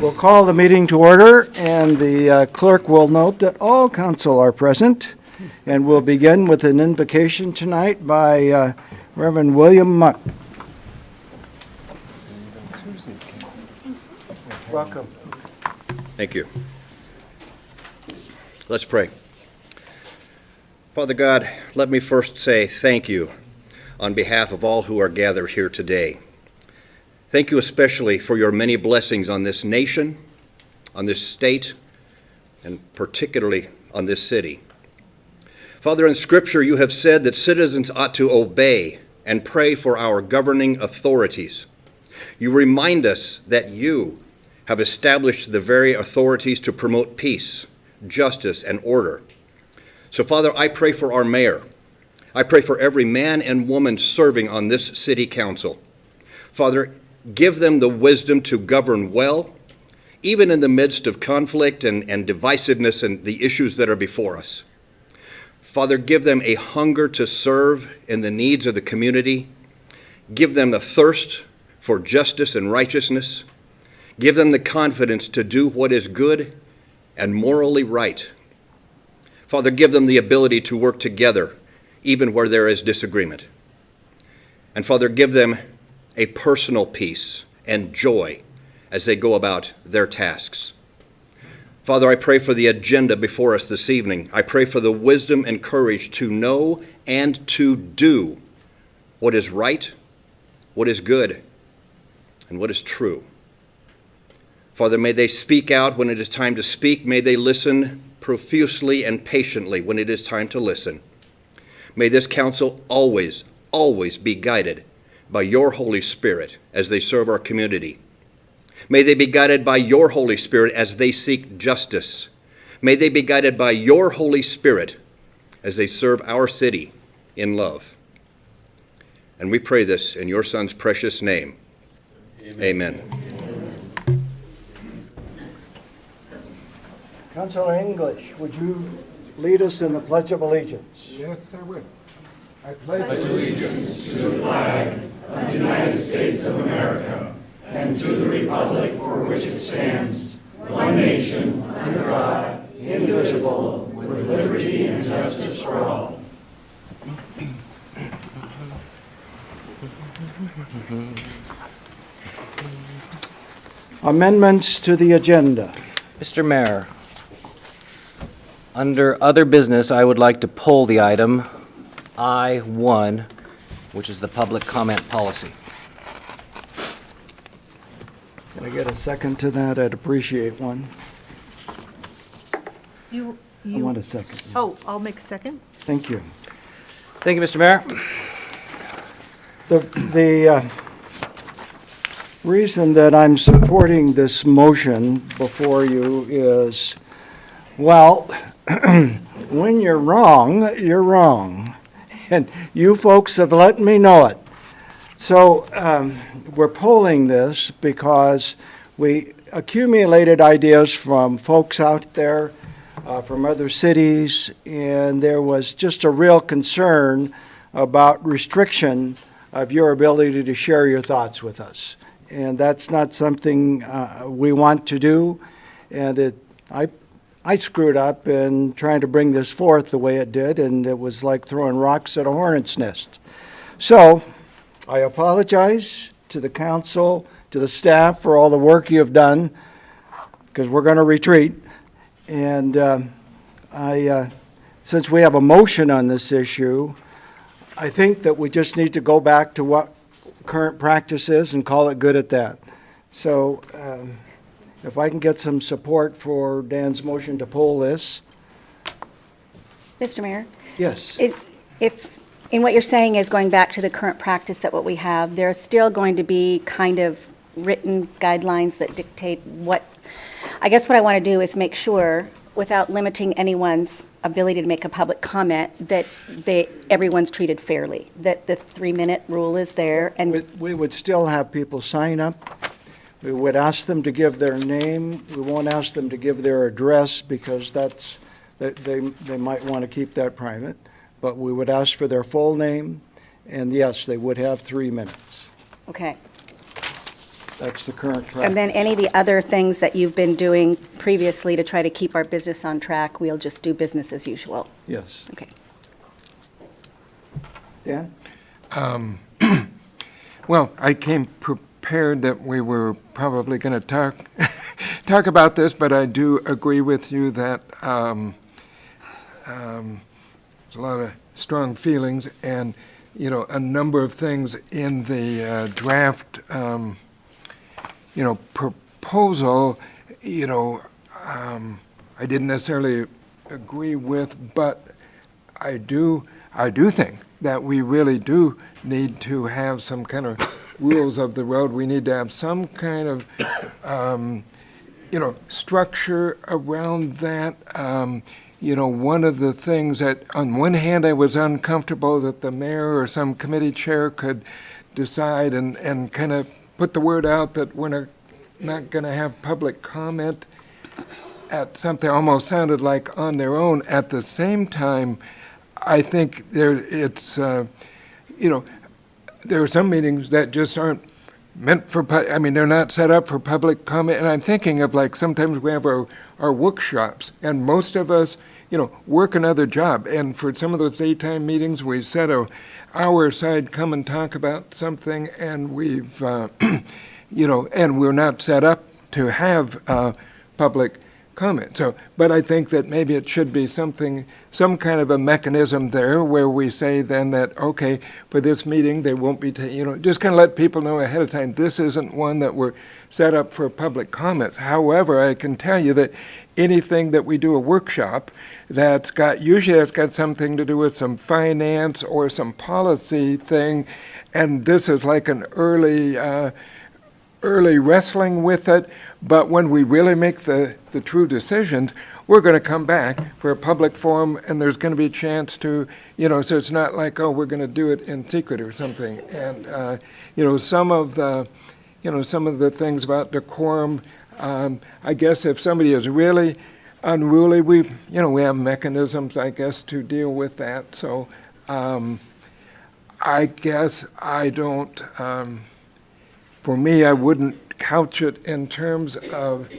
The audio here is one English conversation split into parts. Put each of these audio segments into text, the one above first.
We'll call the meeting to order, and the clerk will note that all council are present. And we'll begin with an invocation tonight by Reverend William Muck. Welcome. Thank you. Let's pray. Father God, let me first say thank you on behalf of all who are gathered here today. Thank you especially for your many blessings on this nation, on this state, and particularly on this city. Father, in Scripture you have said that citizens ought to obey and pray for our governing authorities. You remind us that you have established the very authorities to promote peace, justice, and order. So, Father, I pray for our mayor. I pray for every man and woman serving on this city council. Father, give them the wisdom to govern well, even in the midst of conflict and divisiveness and the issues that are before us. Father, give them a hunger to serve in the needs of the community. Give them the thirst for justice and righteousness. Give them the confidence to do what is good and morally right. Father, give them the ability to work together, even where there is disagreement. And Father, give them a personal peace and joy as they go about their tasks. Father, I pray for the agenda before us this evening. I pray for the wisdom and courage to know and to do what is right, what is good, and what is true. Father, may they speak out when it is time to speak. May they listen profusely and patiently when it is time to listen. May this council always, always be guided by your Holy Spirit as they serve our community. May they be guided by your Holy Spirit as they seek justice. May they be guided by your Holy Spirit as they serve our city in love. And we pray this in your Son's precious name. Amen. Councilor English, would you lead us in the Pledge of Allegiance? Yes, I will. I pledge allegiance to the flag of the United States of America and to the republic for which it stands, one nation, under God, indivisible, with liberty and justice for all. Amendments to the agenda. Mr. Mayor, under other business, I would like to pull the item I-1, which is the public comment policy. Can I get a second to that? I'd appreciate one. You I want a second. Oh, I'll make a second. Thank you. Thank you, Mr. Mayor. The reason that I'm supporting this motion before you is, well, when you're wrong, you're wrong. And you folks have let me know it. So we're pulling this because we accumulated ideas from folks out there, from other cities, and there was just a real concern about restriction of your ability to share your thoughts with us. And that's not something we want to do. And I screwed up in trying to bring this forth the way it did, and it was like throwing rocks at a hornet's nest. So I apologize to the council, to the staff for all the work you have done, because we're going to retreat. And since we have a motion on this issue, I think that we just need to go back to what current practice is and call it good at that. So if I can get some support for Dan's motion to pull this. Mr. Mayor? Yes. If in what you're saying is going back to the current practice that what we have, there's still going to be kind of written guidelines that dictate what, I guess what I want to do is make sure, without limiting anyone's ability to make a public comment, that everyone's treated fairly, that the 3-minute rule is there. And We would still have people sign up. We would ask them to give their name. We won't ask them to give their address because they might want to keep that private. But we would ask for their full name, and yes, they would have 3 minutes. Okay. That's the current practice. And then any of the other things that you've been doing previously to try to keep our business on track, we'll just do business as usual. Yes. Okay. Dan? Well, I came prepared that we were probably going to talk about this, but I do agree with you that there's a lot of strong feelings and, a number of things in the draft, proposal, I didn't necessarily agree with, but I do think that we really do need to have some kind of rules of the road. We need to have some kind of, structure around that. One of the things that, on one hand, I was uncomfortable that the mayor or some committee chair could decide and kind of put the word out that we're not going to have public comment at something almost sounded like on their own. At the same time, I think there are some meetings that just aren't meant for, they're not set up for public comment. And I'm thinking of sometimes we have our workshops, and most of us, work another job. And for some of those daytime meetings, we set an hour aside, come and talk about something, and we've, and we're not set up to have public comment. So, but I think that maybe it should be some kind of a mechanism there where we say then that, okay, for this meeting, they won't be, just kind of let people know ahead of time, this isn't one that we're set up for public comments. However, I can tell you that anything that we do a workshop usually it's got something to do with some finance or some policy thing, and this is like an early wrestling with it. But when we really make the true decisions, we're going to come back for a public forum, and there's going to be a chance to, so it's not like, oh, we're going to do it in secret or something. And, some of the things about decorum, I guess if somebody is really unruly, we have mechanisms, I guess, to deal with that. So I guess I don't, for me, I wouldn't couch it in terms of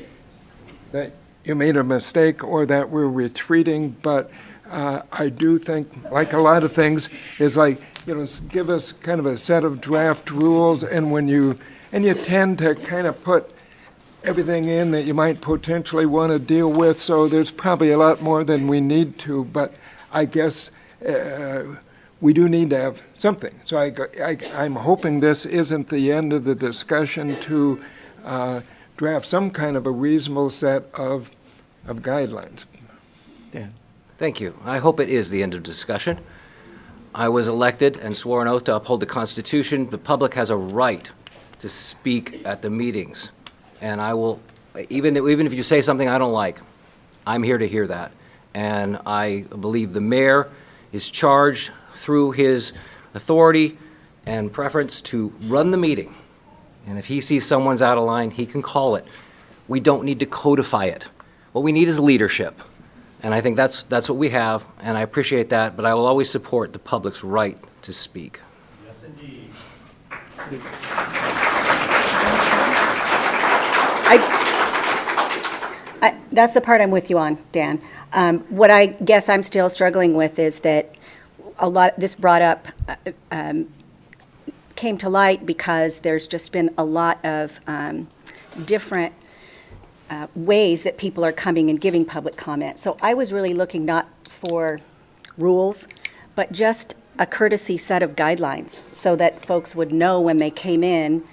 that you made a mistake or that we're retreating, but I do think, like a lot of things, is give us kind of a set of draft rules, and you tend to kind of put everything in that you might potentially want to deal with, so there's probably a lot more than we need to, but I guess we do need to have something. So I'm hoping this isn't the end of the discussion to draft some kind of a reasonable set of guidelines. Dan? Thank you. I hope it is the end of discussion. I was elected and swore an oath to uphold the Constitution. The public has a right to speak at the meetings. And I will, even if you say something I don't like, I'm here to hear that. And I believe the mayor is charged through his authority and preference to run the meeting. And if he sees someone's out of line, he can call it. We don't need to codify it. What we need is leadership. And I think that's what we have, and I appreciate that, but I will always support the public's right to speak. Yes, indeed. That's the part I'm with you on, Dan. What I guess I'm still struggling with is that this brought up, came to light because there's just been a lot of different ways that people are coming and giving public comment. So I was really looking not for rules, but just a courtesy set of guidelines so that folks would know when they came in,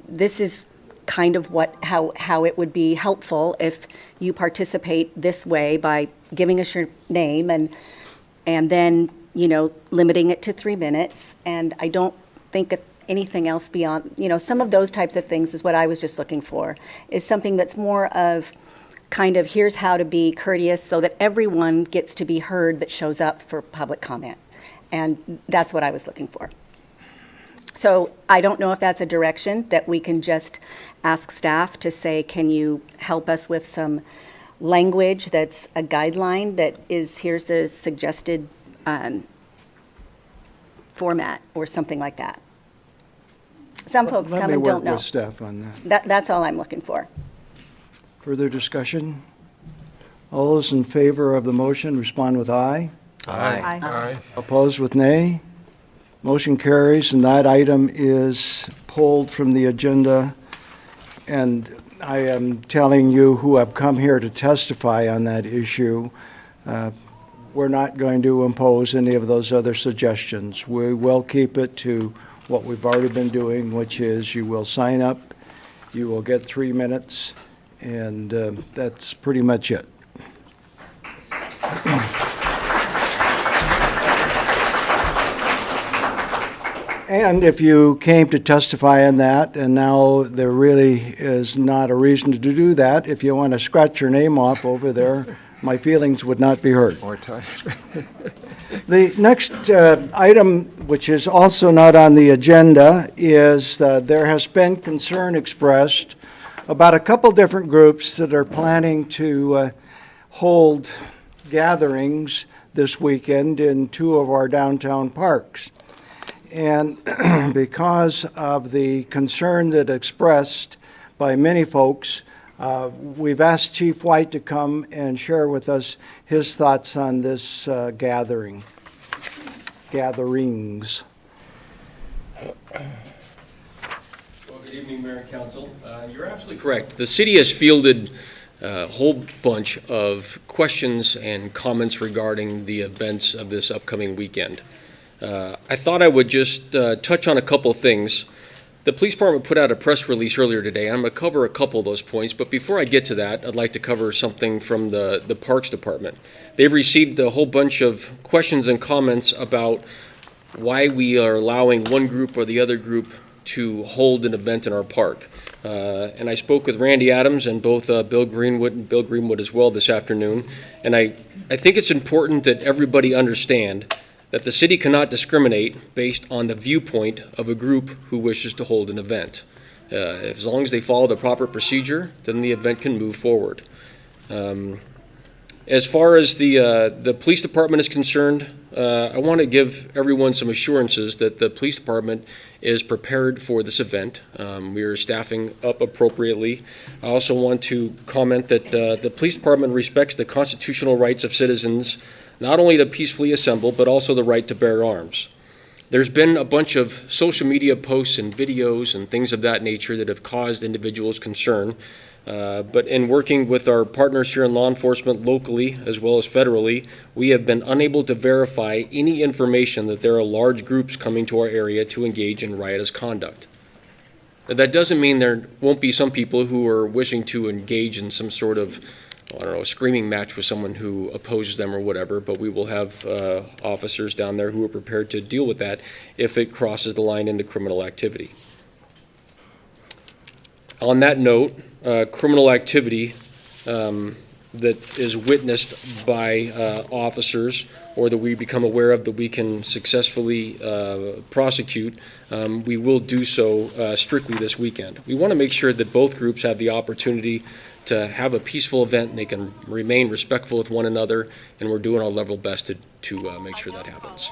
this is kind of how it would be helpful if you participate this way by giving us your name and then, limiting it to 3 minutes. And I don't think anything else beyond, some of those types of things is what I was just looking for, is something that's more of kind of here's how to be courteous so that everyone gets to be heard that shows up for public comment. And that's what I was looking for. So I don't know if that's a direction that we can just ask staff to say, can you help us with some language that's a guideline that is, here's the suggested format or something like that. Some folks come and don't Let me work know. with Steph on that. That's all I'm looking for. Further discussion? All those in favor of the motion respond with aye. Aye. Aye. Opposed with nay. Motion carries, and that item is pulled from the agenda. And I am telling you who have come here to testify on that issue, we're not going to impose any of those other suggestions. We will keep it to what we've already been doing, which is you will sign up, you will get 3 minutes, and that's pretty much it. And if you came to testify on that, and now there really is not a reason to do that, if you want to scratch your name off over there, my feelings would not be hurt. More time. The next item, which is also not on the agenda, is there has been concern expressed about a couple different groups that are planning to hold gatherings this weekend in 2 of our downtown parks. And because of the concern that expressed by many folks, we've asked Chief White to come and share with us his thoughts on this gatherings. Well, good evening, Mayor and Council. You're absolutely correct. The city has fielded a whole bunch of questions and comments regarding the events of this upcoming weekend. I thought I would just touch on a couple things. The police department put out a press release earlier today. I'm going to cover a couple of those points, but before I get to that, I'd like to cover something from the Parks Department. They've received a whole bunch of questions and comments about why we are allowing one group or the other group to hold an event in our park. And I spoke with Randy Adams and both Bill Greenwood as well this afternoon. And I think it's important that everybody understand that the city cannot discriminate based on the viewpoint of a group who wishes to hold an event. As long as they follow the proper procedure, then the event can move forward. As far as the police department is concerned, I want to give everyone some assurances that the police department is prepared for this event. We are staffing up appropriately. I also want to comment that the police department respects the constitutional rights of citizens not only to peacefully assemble, but also the right to bear arms. There's been a bunch of social media posts and videos and things of that nature that have caused individuals concern. But in working with our partners here in law enforcement locally as well as federally, we have been unable to verify any information that there are large groups coming to our area to engage in riotous conduct. That doesn't mean there won't be some people who are wishing to engage in some sort of, I don't know, a screaming match with someone who opposes them or whatever, but we will have officers down there who are prepared to deal with that if it crosses the line into criminal activity. On that note, criminal activity that is witnessed by officers or that we become aware of that we can successfully prosecute, we will do so strictly this weekend. We want to make sure that both groups have the opportunity to have a peaceful event and they can remain respectful with one another, and we're doing our level best to make sure that happens.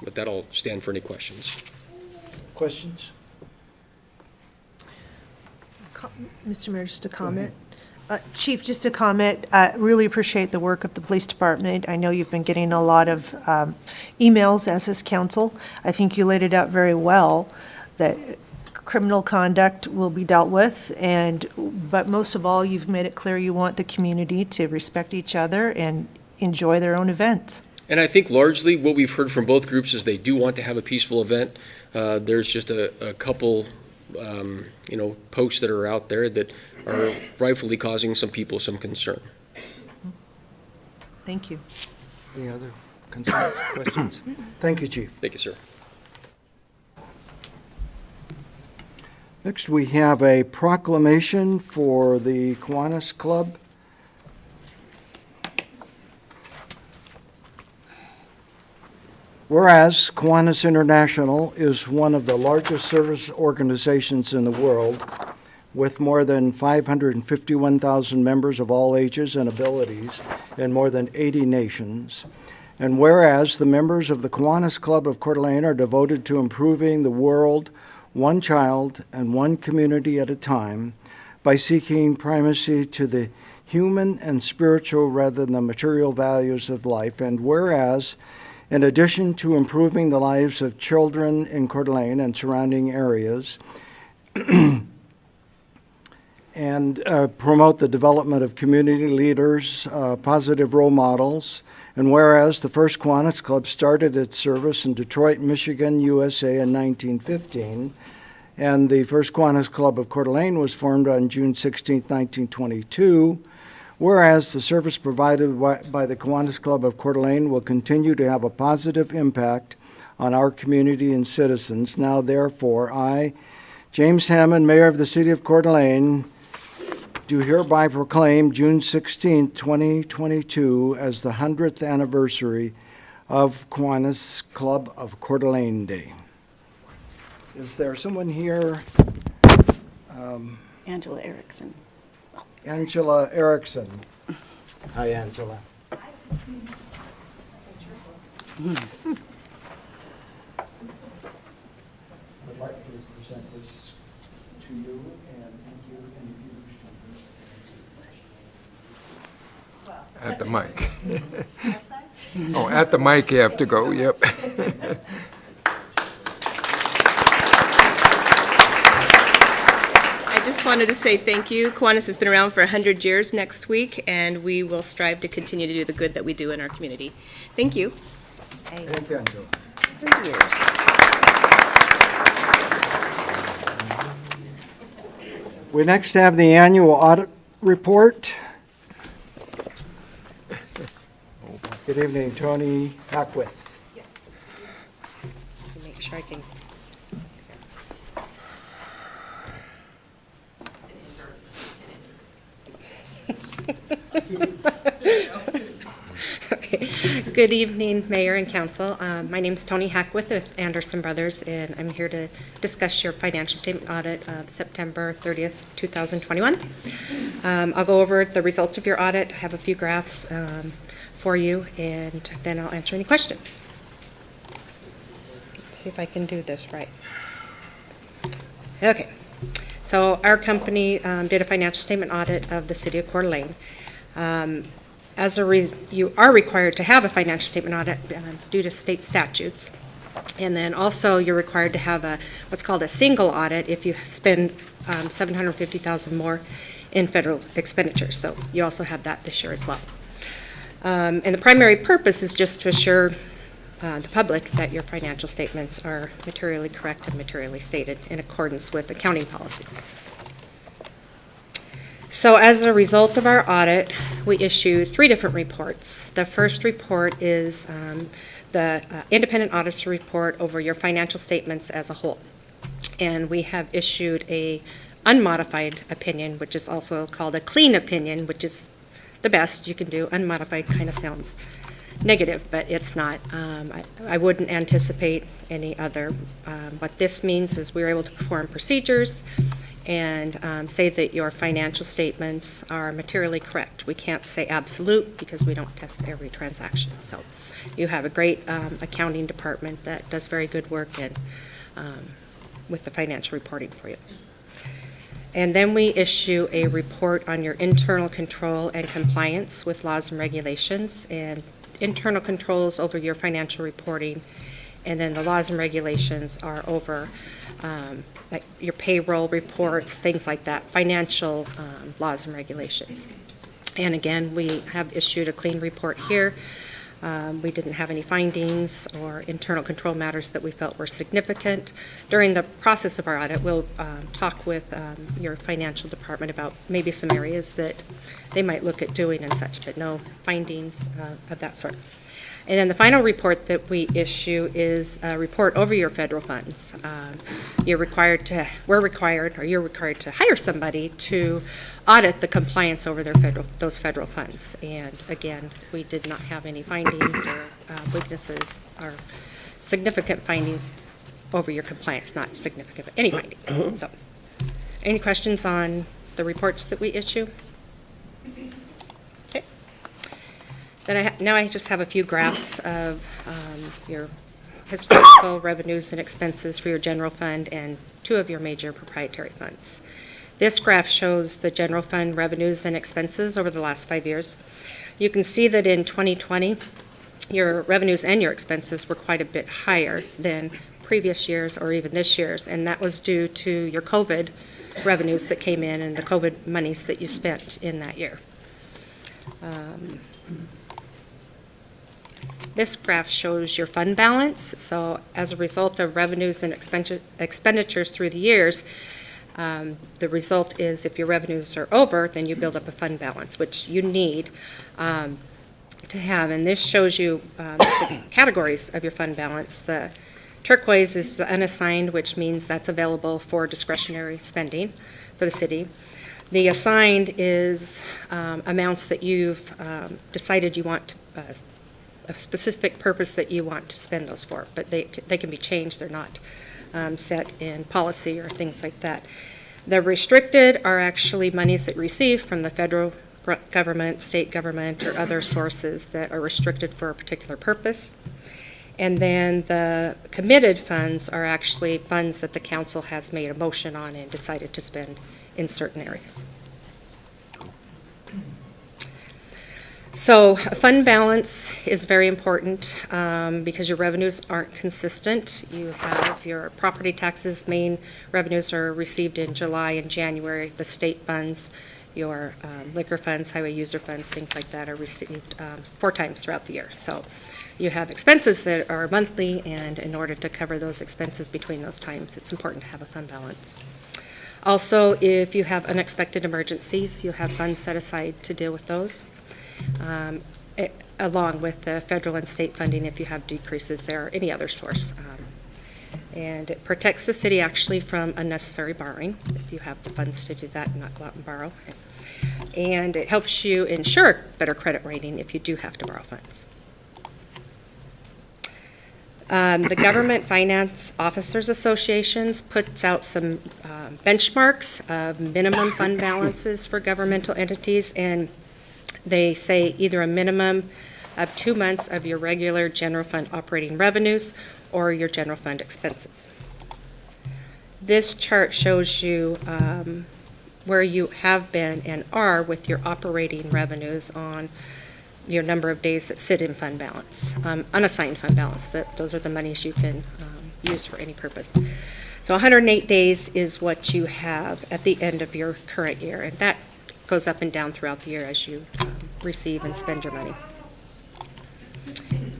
With that, I'll stand for any questions. Questions? Mr. Mayor, just a comment. Chief, just a comment. Really appreciate the work of the police department. I know you've been getting a lot of emails as is council. I think you laid it out very well that criminal conduct will be dealt with, but most of all, you've made it clear you want the community to respect each other and enjoy their own events. And I think largely what we've heard from both groups is they do want to have a peaceful event. There's just a couple posts that are out there that are rightfully causing some people some concern. Thank you. Any other concerns, questions? Thank you, Chief. Thank you, sir. Next, we have a proclamation for the Kiwanis Club. Whereas Kiwanis International is one of the largest service organizations in the world, with more than 551,000 members of all ages and abilities in more than 80 nations. And whereas the members of the Kiwanis Club of Coeur d'Alene are devoted to improving the world one child, and one community at a time by seeking primacy to the human and spiritual rather than the material values of life. And whereas, in addition to improving the lives of children in Coeur d'Alene and surrounding areas, and promote the development of community leaders, positive role models. And whereas the first Kiwanis Club started its service in Detroit, Michigan, USA in 1915, and the first Kiwanis Club of Coeur d'Alene was formed on June 16, 1922, whereas the service provided by the Kiwanis Club of Coeur d'Alene will continue to have a positive impact on our community and citizens. Now, therefore, I, James Hammond, Mayor of the City of Coeur d'Alene, do hereby proclaim June 16, 2022 as the 100th anniversary of Kiwanis Club of Coeur d'Alene Day. Is there someone here? Angela Erickson. Angela Erickson. Hi, Angela. I'd like to present this to you, and thank you, and if you wish to address At the mic. Oh, at the mic you have to go, yep. I just wanted to say thank you. Kiwanis has been around for 100 years next week, and we will strive to continue to do the good that we do in our community. Thank you. Thank you, Angela. We next have the annual audit report. Good evening, Tony Hackworth. Make sure I can. Okay. Good evening, Mayor and Council. My name is Tony Hackworth with Anderson Brothers, and I'm here to discuss your financial statement audit of September 30th, 2021. I'll go over the results of your audit, have a few graphs for you, and then I'll answer any questions. Let's see if I can do this right. Okay. So our company did a financial statement audit of the city of Coeur d'Alene. You are required to have a financial statement audit due to state statutes. And then also you're required to have what's called a single audit if you spend $750,000 more in federal expenditures. So you also have that this year as well. And the primary purpose is just to assure the public that your financial statements are materially correct and materially stated in accordance with accounting policies. So as a result of our audit, we issue 3 different reports. The first report is the independent auditor report over your financial statements as a whole. And we have issued a unmodified opinion, which is also called a clean opinion, which is the best you can do. Unmodified kind of sounds negative, but it's not. I wouldn't anticipate any other. What this means is we're able to perform procedures and say that your financial statements are materially correct. We can't say absolute because we don't test every transaction. So you have a great accounting department that does very good work with the financial reporting for you. And then we issue a report on your internal control and compliance with laws and regulations, and internal controls over your financial reporting, and then the laws and regulations are over like your payroll reports, things like that, financial laws and regulations. And again, we have issued a clean report here. We didn't have any findings or internal control matters that we felt were significant. During the process of our audit, we'll talk with your financial department about maybe some areas that they might look at doing and such, but no findings of that sort. And then the final report that we issue is a report over your federal funds. You're required to hire somebody to audit the compliance over those federal funds. And again, we did not have any findings or weaknesses or significant findings over your compliance, not significant, but any findings. So, any questions on the reports that we issue? Okay. Then now I just have a few graphs of your historical revenues and expenses for your general fund and two of your major proprietary funds. This graph shows the general fund revenues and expenses over the last 5 years. You can see that in 2020, your revenues and your expenses were quite a bit higher than previous years or even this year's, and that was due to your COVID revenues that came in and the COVID monies that you spent in that year. This graph shows your fund balance. So as a result of revenues and expenditures through the years, the result is if your revenues are over, then you build up a fund balance, which you need to have. And this shows you the categories of your fund balance. The turquoise is the unassigned, which means that's available for discretionary spending for the city. The assigned is amounts that you've decided you want a specific purpose that you want to spend those for, but they can be changed. They're not set in policy or things like that. The restricted are actually monies that receive from the federal government, state government, or other sources that are restricted for a particular purpose. And then the committed funds are actually funds that the council has made a motion on and decided to spend in certain areas. So a fund balance is very important because your revenues aren't consistent. You have your property taxes, main revenues are received in July and January. The state funds, your liquor funds, highway user funds, things like that are received 4 times throughout the year. So you have expenses that are monthly, and in order to cover those expenses between those times, it's important to have a fund balance. Also, if you have unexpected emergencies, you have funds set aside to deal with those. Along with the federal and state funding if you have decreases there or any other source. And it protects the city actually from unnecessary borrowing if you have the funds to do that and not go out and borrow. And it helps you ensure better credit rating if you do have to borrow funds. The Government Finance Officers Associations puts out some benchmarks of minimum fund balances for governmental entities, and they say either a minimum of 2 months of your regular general fund operating revenues or your general fund expenses. This chart shows you where you have been and are with your operating revenues on your number of days that sit in fund balance, unassigned fund balance. Those are the monies you can use for any purpose. So 108 days is what you have at the end of your current year, and that goes up and down throughout the year as you receive and spend your money.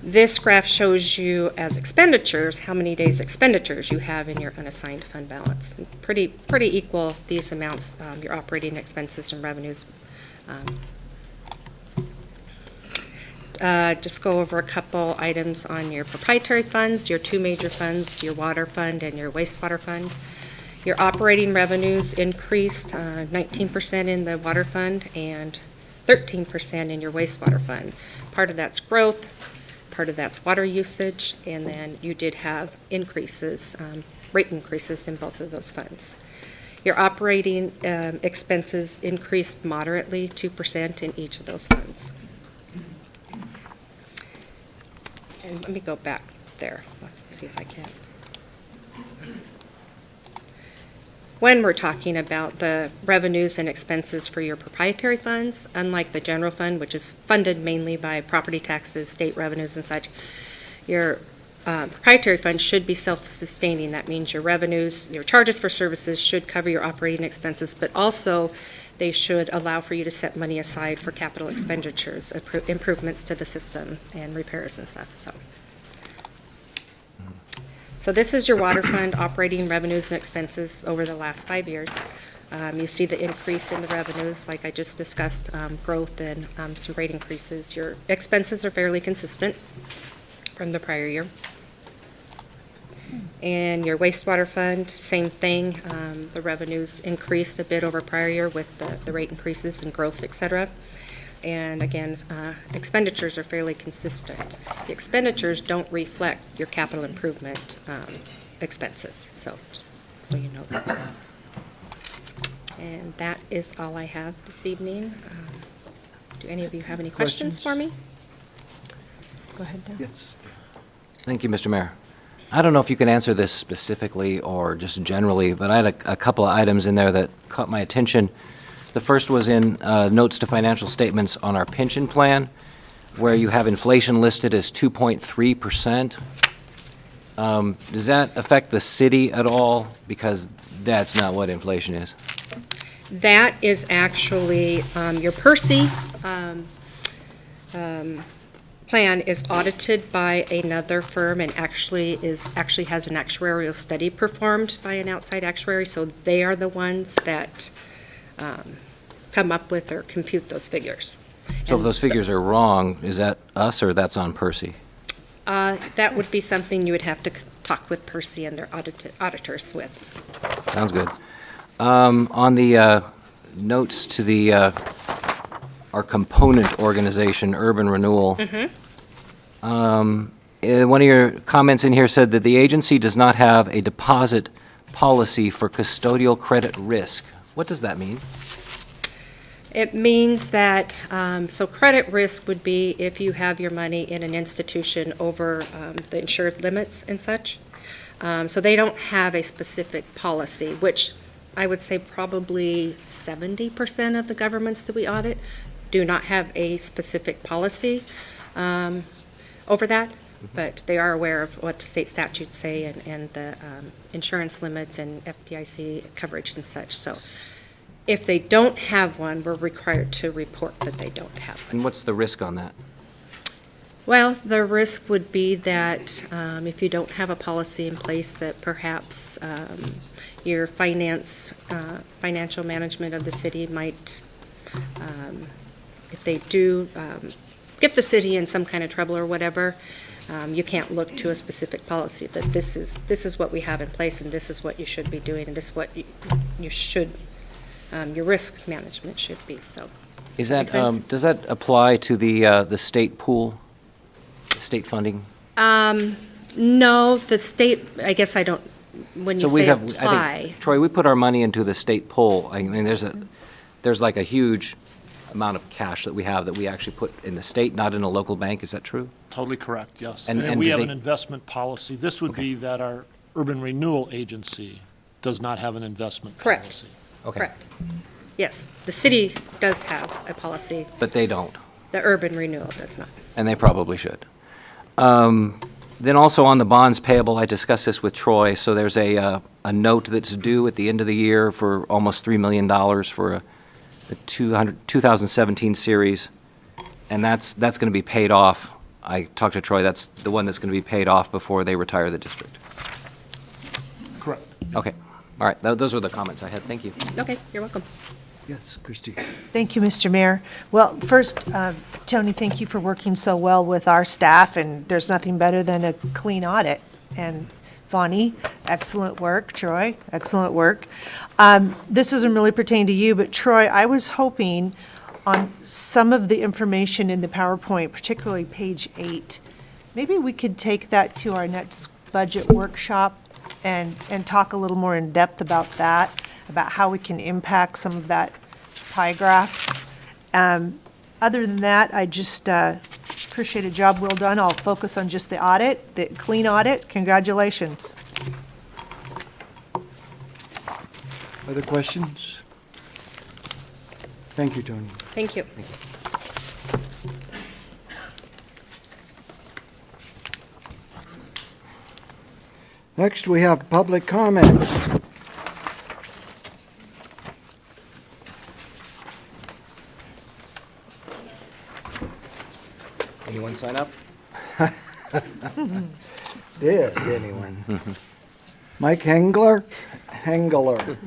This graph shows you as expenditures how many days expenditures you have in your unassigned fund balance. Pretty equal, these amounts, your operating expenses and revenues. Just go over a couple items on your proprietary funds, your 2 major funds, your water fund and your wastewater fund. Your operating revenues increased 19% in the water fund and 13% in your wastewater fund. Part of that's growth, part of that's water usage, and then you did have increases, rate increases in both of those funds. Your operating expenses increased moderately, 2% in each of those funds. And let me go back there, let's see if I can. When we're talking about the revenues and expenses for your proprietary funds, unlike the general fund, which is funded mainly by property taxes, state revenues and such, your proprietary fund should be self-sustaining. That means your revenues, your charges for services should cover your operating expenses, but also they should allow for you to set money aside for capital expenditures, improvements to the system and repairs and stuff. So this is your water fund operating revenues and expenses over the last 5 years. You see the increase in the revenues, like I just discussed, growth and some rate increases. Your expenses are fairly consistent from the prior year. And your wastewater fund, same thing. The revenues increased a bit over prior year with the rate increases and growth, et cetera. And again, expenditures are fairly consistent. The expenditures don't reflect your capital improvement expenses, so just so you know that. And that is all I have this evening. Do any of you have any questions for me? Go ahead, Dan. Yes. Thank you, Mr. Mayor. I don't know if you can answer this specifically or just generally, but I had a couple of items in there that caught my attention. The first was in notes to financial statements on our pension plan, where you have inflation listed as 2.3%. Does that affect the city at all? Because that's not what inflation is. That is actually, your Percy plan is audited by another firm and actually has an actuarial study performed by an outside actuary, so they are the ones that come up with or compute those figures. So if those figures are wrong, is that us or that's on Percy? That would be something you would have to talk with Percy and their auditors with. Sounds good. On the notes to the, our component organization, Urban Renewal, one of your comments in here said that the agency does not have a deposit policy for custodial credit risk. What does that mean? It means that, so credit risk would be if you have your money in an institution over the insured limits and such. So they don't have a specific policy, which I would say probably 70% of the governments that we audit do not have a specific policy over that, but they are aware of what the state statutes say and the insurance limits and FDIC coverage and such. So if they don't have one, we're required to report that they don't have one. And what's the risk on that? Well, the risk would be that if you don't have a policy in place, that perhaps your financial management of the city might, if they do get the city in some kind of trouble or whatever, you can't look to a specific policy, that this is what we have in place and this is what you should be doing and this is what you should, your risk management should be, so. Is that, Make sense? does that apply to the state pool, state funding? No, the state, I guess I don't, when you So we say have, I apply. think, Troy, we put our money into the state pool. I mean, there's like a huge amount of cash that we have that we actually put in the state, not in a local bank. Is that true? Totally correct, yes. And And we do have they- an investment policy. This would be that our urban renewal agency does not have an investment Correct. policy. Okay. Correct. Yes, the city does have a policy, But they don't, the urban renewal does not. and they probably should. Then also on the bonds payable, I discussed this with Troy, so there's a note that's due at the end of the year for almost $3 million for the 2017 series, and that's going to be paid off. I talked to Troy, that's the one that's going to be paid off before they retire the district. Correct. Okay, all right, those were the comments I had, thank you. Okay, you're welcome. Yes, Christie. Thank you, Mr. Mayor. Well, first, Tony, thank you for working so well with our staff, and there's nothing better than a clean audit. And Vonnie, excellent work. Troy, excellent work. This doesn't really pertain to you, but Troy, I was hoping on some of the information in the PowerPoint, particularly page 8, maybe we could take that to our next budget workshop and talk a little more in depth about that, about how we can impact some of that pie graph. Other than that, I just appreciate a job well done. I'll focus on just the audit, the clean audit. Congratulations. Other questions? Thank you, Tony. Thank you. Next, we have public comments. Anyone sign up? Did anyone? Mike Hengler? Hengler.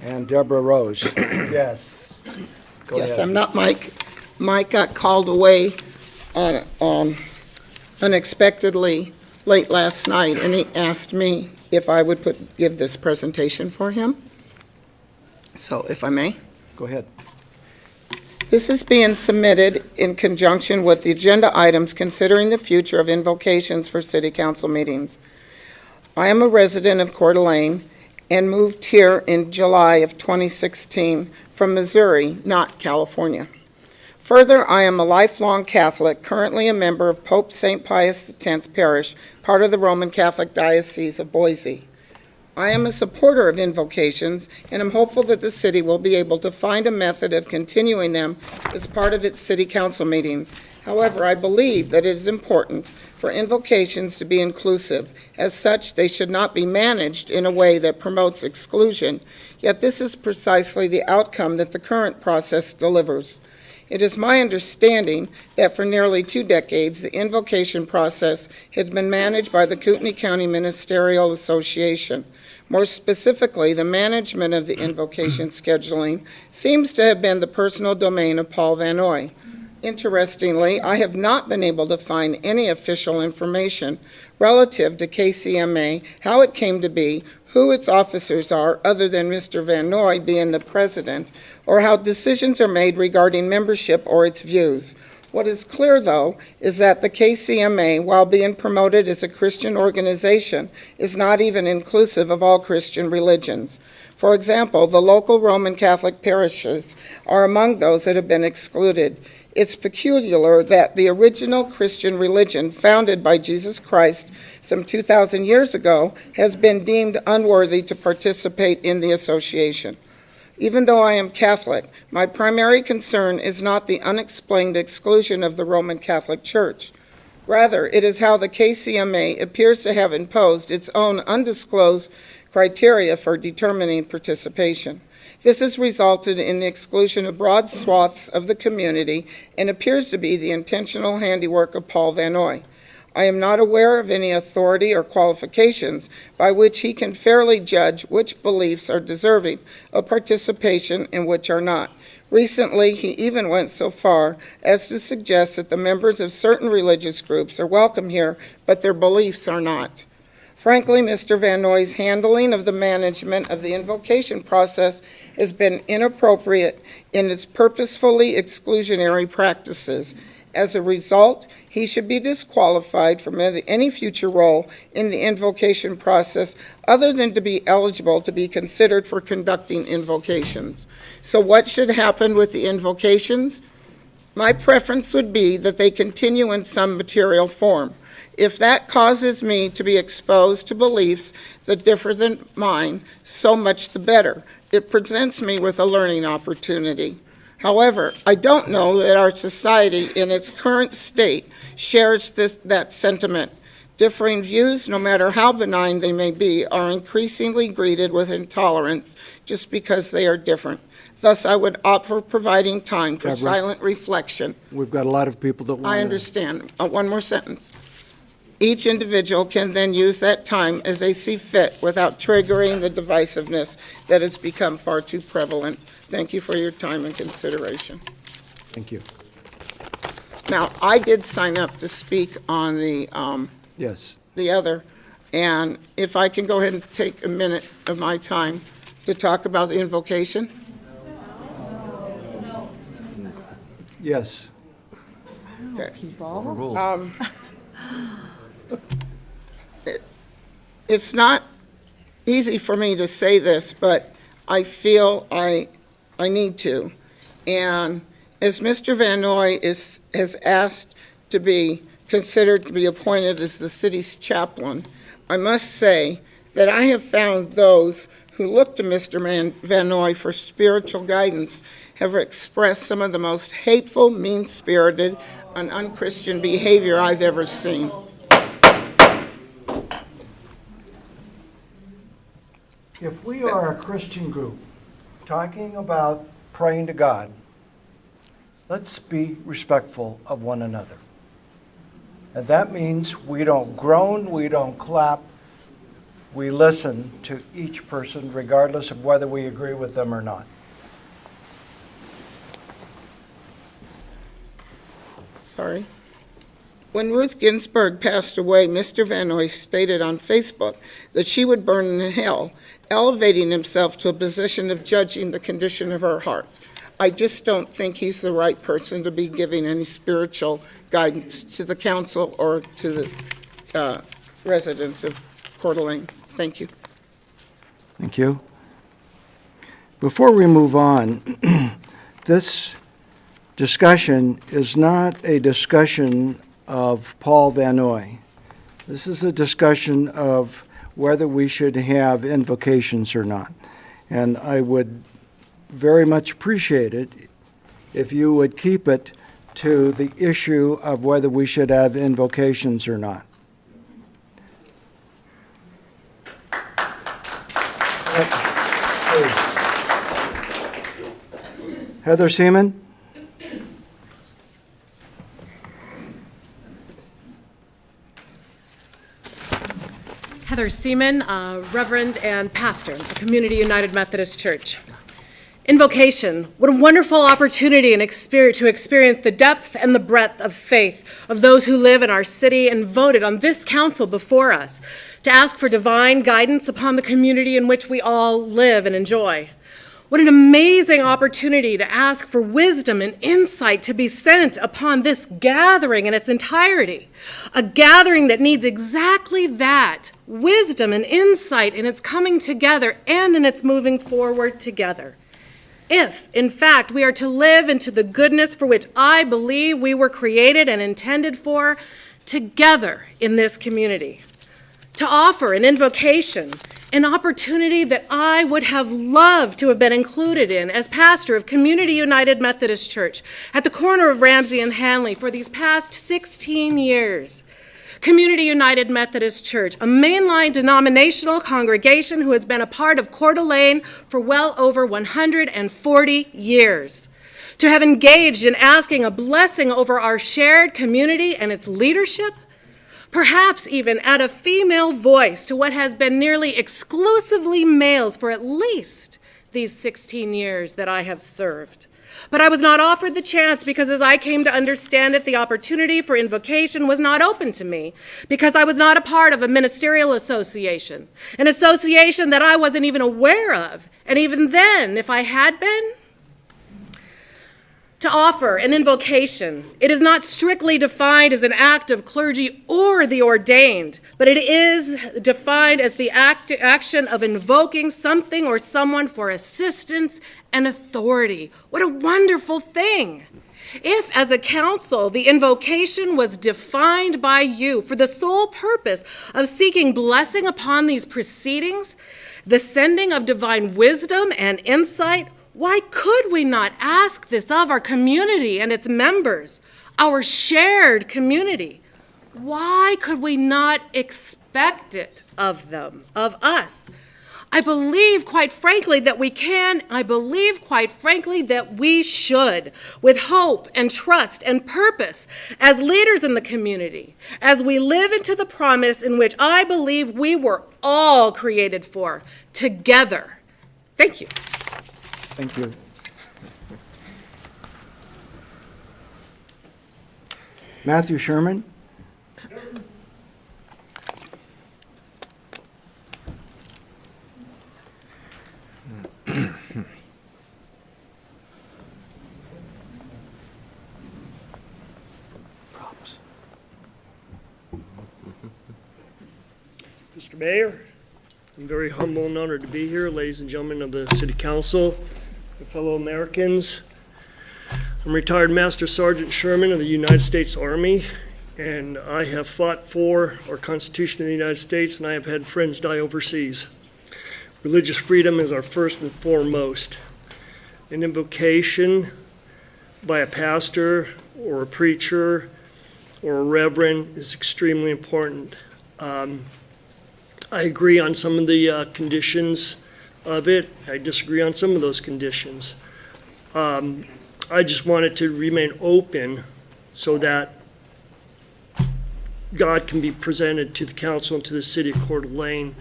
And Deborah Rose. Yes. Go Yes, ahead. I'm not Mike. Mike got called away unexpectedly late last night, and he asked me if I would give this presentation for him. So if I may. Go ahead. This is being submitted in conjunction with the agenda items considering the future of invocations for city council meetings. I am a resident of Coeur d'Alene and moved here in July of 2016 from Missouri, not California. Further, I am a lifelong Catholic, currently a member of Pope St. Pius X Parish, part of the Roman Catholic Diocese of Boise. I am a supporter of invocations, and am hopeful that the city will be able to find a method of continuing them as part of its city council meetings. However, I believe that it is important for invocations to be inclusive. As such, they should not be managed in a way that promotes exclusion, yet this is precisely the outcome that the current process delivers. It is my understanding that for nearly 2 decades, the invocation process has been managed by the Kootenai County Ministerial Association. More specifically, the management of the invocation scheduling seems to have been the personal domain of Paul Van Noy. Interestingly, I have not been able to find any official information relative to KCMA, how it came to be, who its officers are, other than Mr. Van Noy being the president, or how decisions are made regarding membership or its views. What is clear, though, is that the KCMA, while being promoted as a Christian organization, is not even inclusive of all Christian religions. For example, the local Roman Catholic parishes are among those that have been excluded. It's peculiar that the original Christian religion founded by Jesus Christ some 2,000 years ago has been deemed unworthy to participate in the association. Even though I am Catholic, my primary concern is not the unexplained exclusion of the Roman Catholic Church. Rather, it is how the KCMA appears to have imposed its own undisclosed criteria for determining participation. This has resulted in the exclusion of broad swaths of the community and appears to be the intentional handiwork of Paul Van Noy. I am not aware of any authority or qualifications by which he can fairly judge which beliefs are deserving of participation and which are not. Recently, he even went so far as to suggest that the members of certain religious groups are welcome here, but their beliefs are not. Frankly, Mr. Van Noy's handling of the management of the invocation process has been inappropriate in its purposefully exclusionary practices. As a result, he should be disqualified from any future role in the invocation process other than to be eligible to be considered for conducting invocations. So what should happen with the invocations? My preference would be that they continue in some material form. If that causes me to be exposed to beliefs that differ than mine, so much the better. It presents me with a learning opportunity. However, I don't know that our society in its current state shares that sentiment. Differing views, no matter how benign they may be, are increasingly greeted with intolerance just because they are different. Thus, I would opt for providing time for Deborah, silent reflection. We've got a lot of people that want to... I understand. One more sentence. Each individual can then use that time as they see fit without triggering the divisiveness that has become far too prevalent. Thank you for your time and consideration. Thank you. Now, I did sign up to speak on the Yes. the other, and if I can go ahead and take a minute of my time to talk about the invocation? Yes. Okay. Overruled. It's not easy for me to say this, but I feel I need to. And as Mr. Van Noy has asked to be considered to be appointed as the city's chaplain, I must say that I have found those who look to Mr. Van Noy for spiritual guidance have expressed some of the most hateful, mean-spirited, and unchristian behavior I've ever seen. If we are a Christian group talking about praying to God, let's be respectful of one another. And that means we don't groan, we don't clap, we listen to each person regardless of whether we agree with them or not. Sorry. When Ruth Ginsburg passed away, Mr. Van Noy stated on Facebook that she would burn in hell, elevating himself to a position of judging the condition of her heart. I just don't think he's the right person to be giving any spiritual guidance to the council or to the residents of Coeur d'Alene. Thank you. Thank you. Before we move on, this discussion is not a discussion of Paul Van Noy. This is a discussion of whether we should have invocations or not. And I would very much appreciate it if you would keep it to the issue of whether we should have invocations or not. Heather Seaman? Heather Seaman, Reverend and Pastor of Community United Methodist Church. Invocation, what a wonderful opportunity and to experience the depth and the breadth of faith of those who live in our city and voted on this council before us to ask for divine guidance upon the community in which we all live and enjoy. What an amazing opportunity to ask for wisdom and insight to be sent upon this gathering in its entirety. A gathering that needs exactly that, wisdom and insight in its coming together and in its moving forward together. If, in fact, we are to live into the goodness for which I believe we were created and intended for together in this community. To offer an invocation, an opportunity that I would have loved to have been included in as pastor of Community United Methodist Church at the corner of Ramsey and Hanley for these past 16 years. Community United Methodist Church, a mainline denominational congregation who has been a part of Coeur d'Alene for well over 140 years. To have engaged in asking a blessing over our shared community and its leadership, perhaps even add a female voice to what has been nearly exclusively males for at least these 16 years that I have served. But I was not offered the chance because, as I came to understand it, the opportunity for invocation was not open to me because I was not a part of a ministerial association, an association that I wasn't even aware of. And even then, if I had been, to offer an invocation, it is not strictly defined as an act of clergy or the ordained, but it is defined as the action of invoking something or someone for assistance and authority. What a wonderful thing. If, as a council, the invocation was defined by you for the sole purpose of seeking blessing upon these proceedings, the sending of divine wisdom and insight, why could we not ask this of our community and its members, our shared community? Why could we not expect it of them, of us? I believe, quite frankly, that we can. I believe, quite frankly, that we should, with hope and trust and purpose as leaders in the community, as we live into the promise in which I believe we were all created for, together. Thank you. Thank you. Matthew Sherman? Mr. Mayor, I'm very humble and honored to be here, ladies and gentlemen of the City Council, and fellow Americans. I'm retired Master Sergeant Sherman of the United States Army, and I have fought for our Constitution of the United States, and I have had friends die overseas. Religious freedom is our first and foremost. An invocation by a pastor or a preacher or a reverend is extremely important. I agree on some of the conditions of it. I disagree on some of those conditions. I just want it to remain open so that God can be presented to the council and to the city of Coeur d'Alene.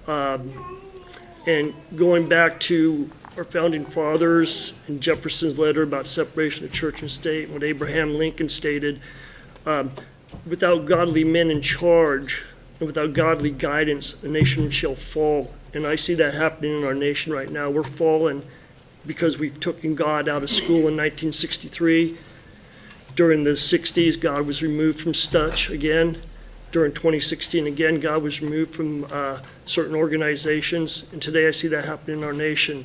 And going back to our founding fathers and Jefferson's letter about separation of church and state, what Abraham Lincoln stated, without godly men in charge and without godly guidance, the nation shall fall. And I see that happening in our nation right now. We're falling because we've taken God out of school in 1963. During the 60s, God was removed from such again. During 2016, again, God was removed from certain organizations. And today I see that happening in our nation.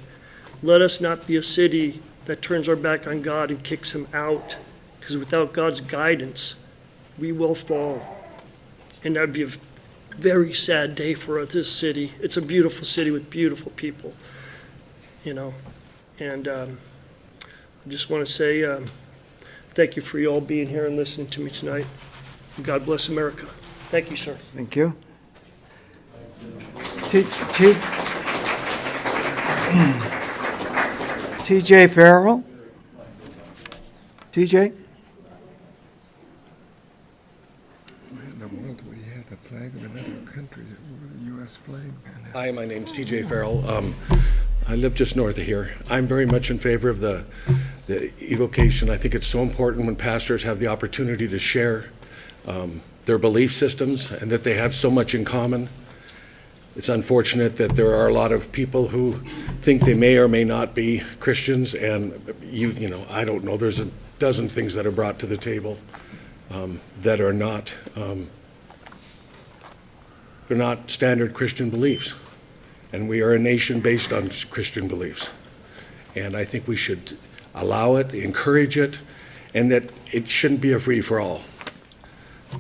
Let us not be a city that turns our back on God and kicks him out. Because without God's guidance, we will fall. And that'd be a very sad day for this city. It's a beautiful city with beautiful people, you know. And I just want to say thank you for you all being here and listening to me tonight. And God bless America. Thank you, sir. Thank you. TJ Farrell? TJ? Where in the world would he have the flag of another country over the U.S. flag? Hi, my name's TJ Farrell. I live just north of here. I'm very much in favor of the evocation. I think it's so important when pastors have the opportunity to share their belief systems and that they have so much in common. It's unfortunate that there are a lot of people who think they may or may not be Christians, and you know, I don't know. There's a dozen things that are brought to the table that are not they're not standard Christian beliefs, and we are a nation based on Christian beliefs, and I think we should allow it, encourage it, and that it shouldn't be a free-for-all.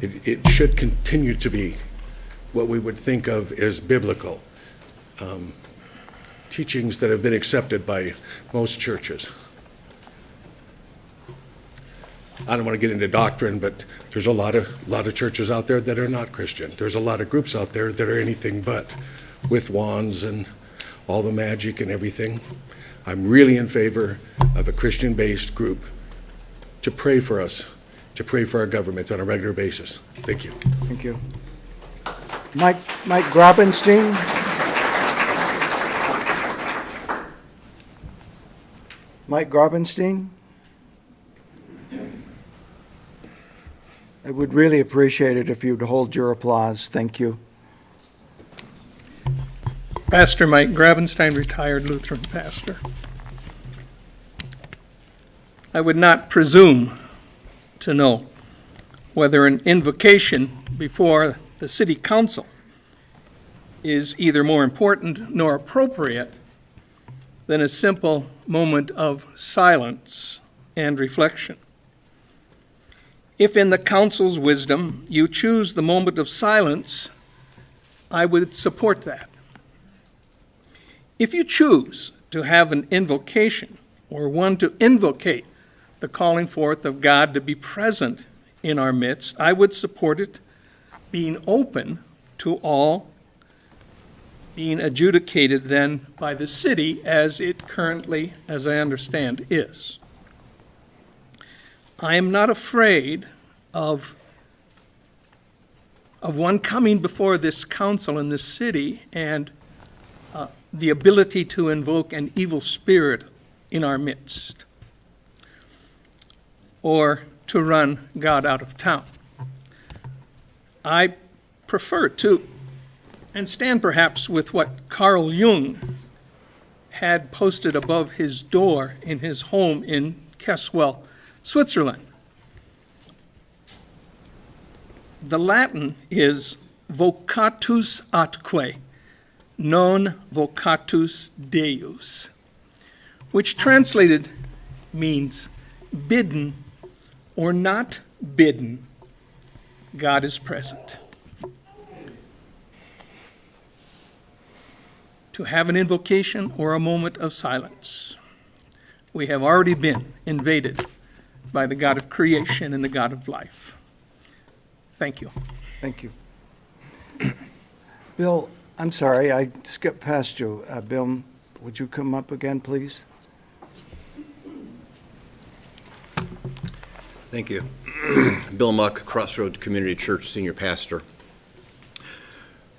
It should continue to be what we would think of as biblical teachings that have been accepted by most churches. I don't want to get into doctrine, but there's a lot of churches out there that are not Christian. There's a lot of groups out there that are anything but, with wands and all the magic and everything. I'm really in favor of a Christian-based group to pray for us, to pray for our government on a regular basis. Thank you. Thank you. Mike Grabenstein? Mike Grabenstein? I would really appreciate it if you'd hold your applause. Thank you. Pastor Mike Grabenstein, retired Lutheran pastor. I would not presume to know whether an invocation before the city council is either more important nor appropriate than a simple moment of silence and reflection. If in the council's wisdom you choose the moment of silence, I would support that. If you choose to have an invocation or one to invocate the calling forth of God to be present in our midst, I would support it, being open to all, being adjudicated then by the city as it currently, as I understand, is. I am not afraid of one coming before this council in this city and the ability to invoke an evil spirit in our midst, or to run God out of town. I prefer to, and stand perhaps with what Carl Jung had posted above his door in his home in Kesswell, Switzerland. The Latin is vocatus atque, non vocatus Deus, which translated means bidden or not bidden, God is present. To have an invocation or a moment of silence, we have already been invaded by the God of creation and the God of life. Thank you. Thank you. Bill, I'm sorry, I skipped past you. Bill, would you come up again, please? Thank you. Bill Muck, Crossroads Community Church Senior Pastor.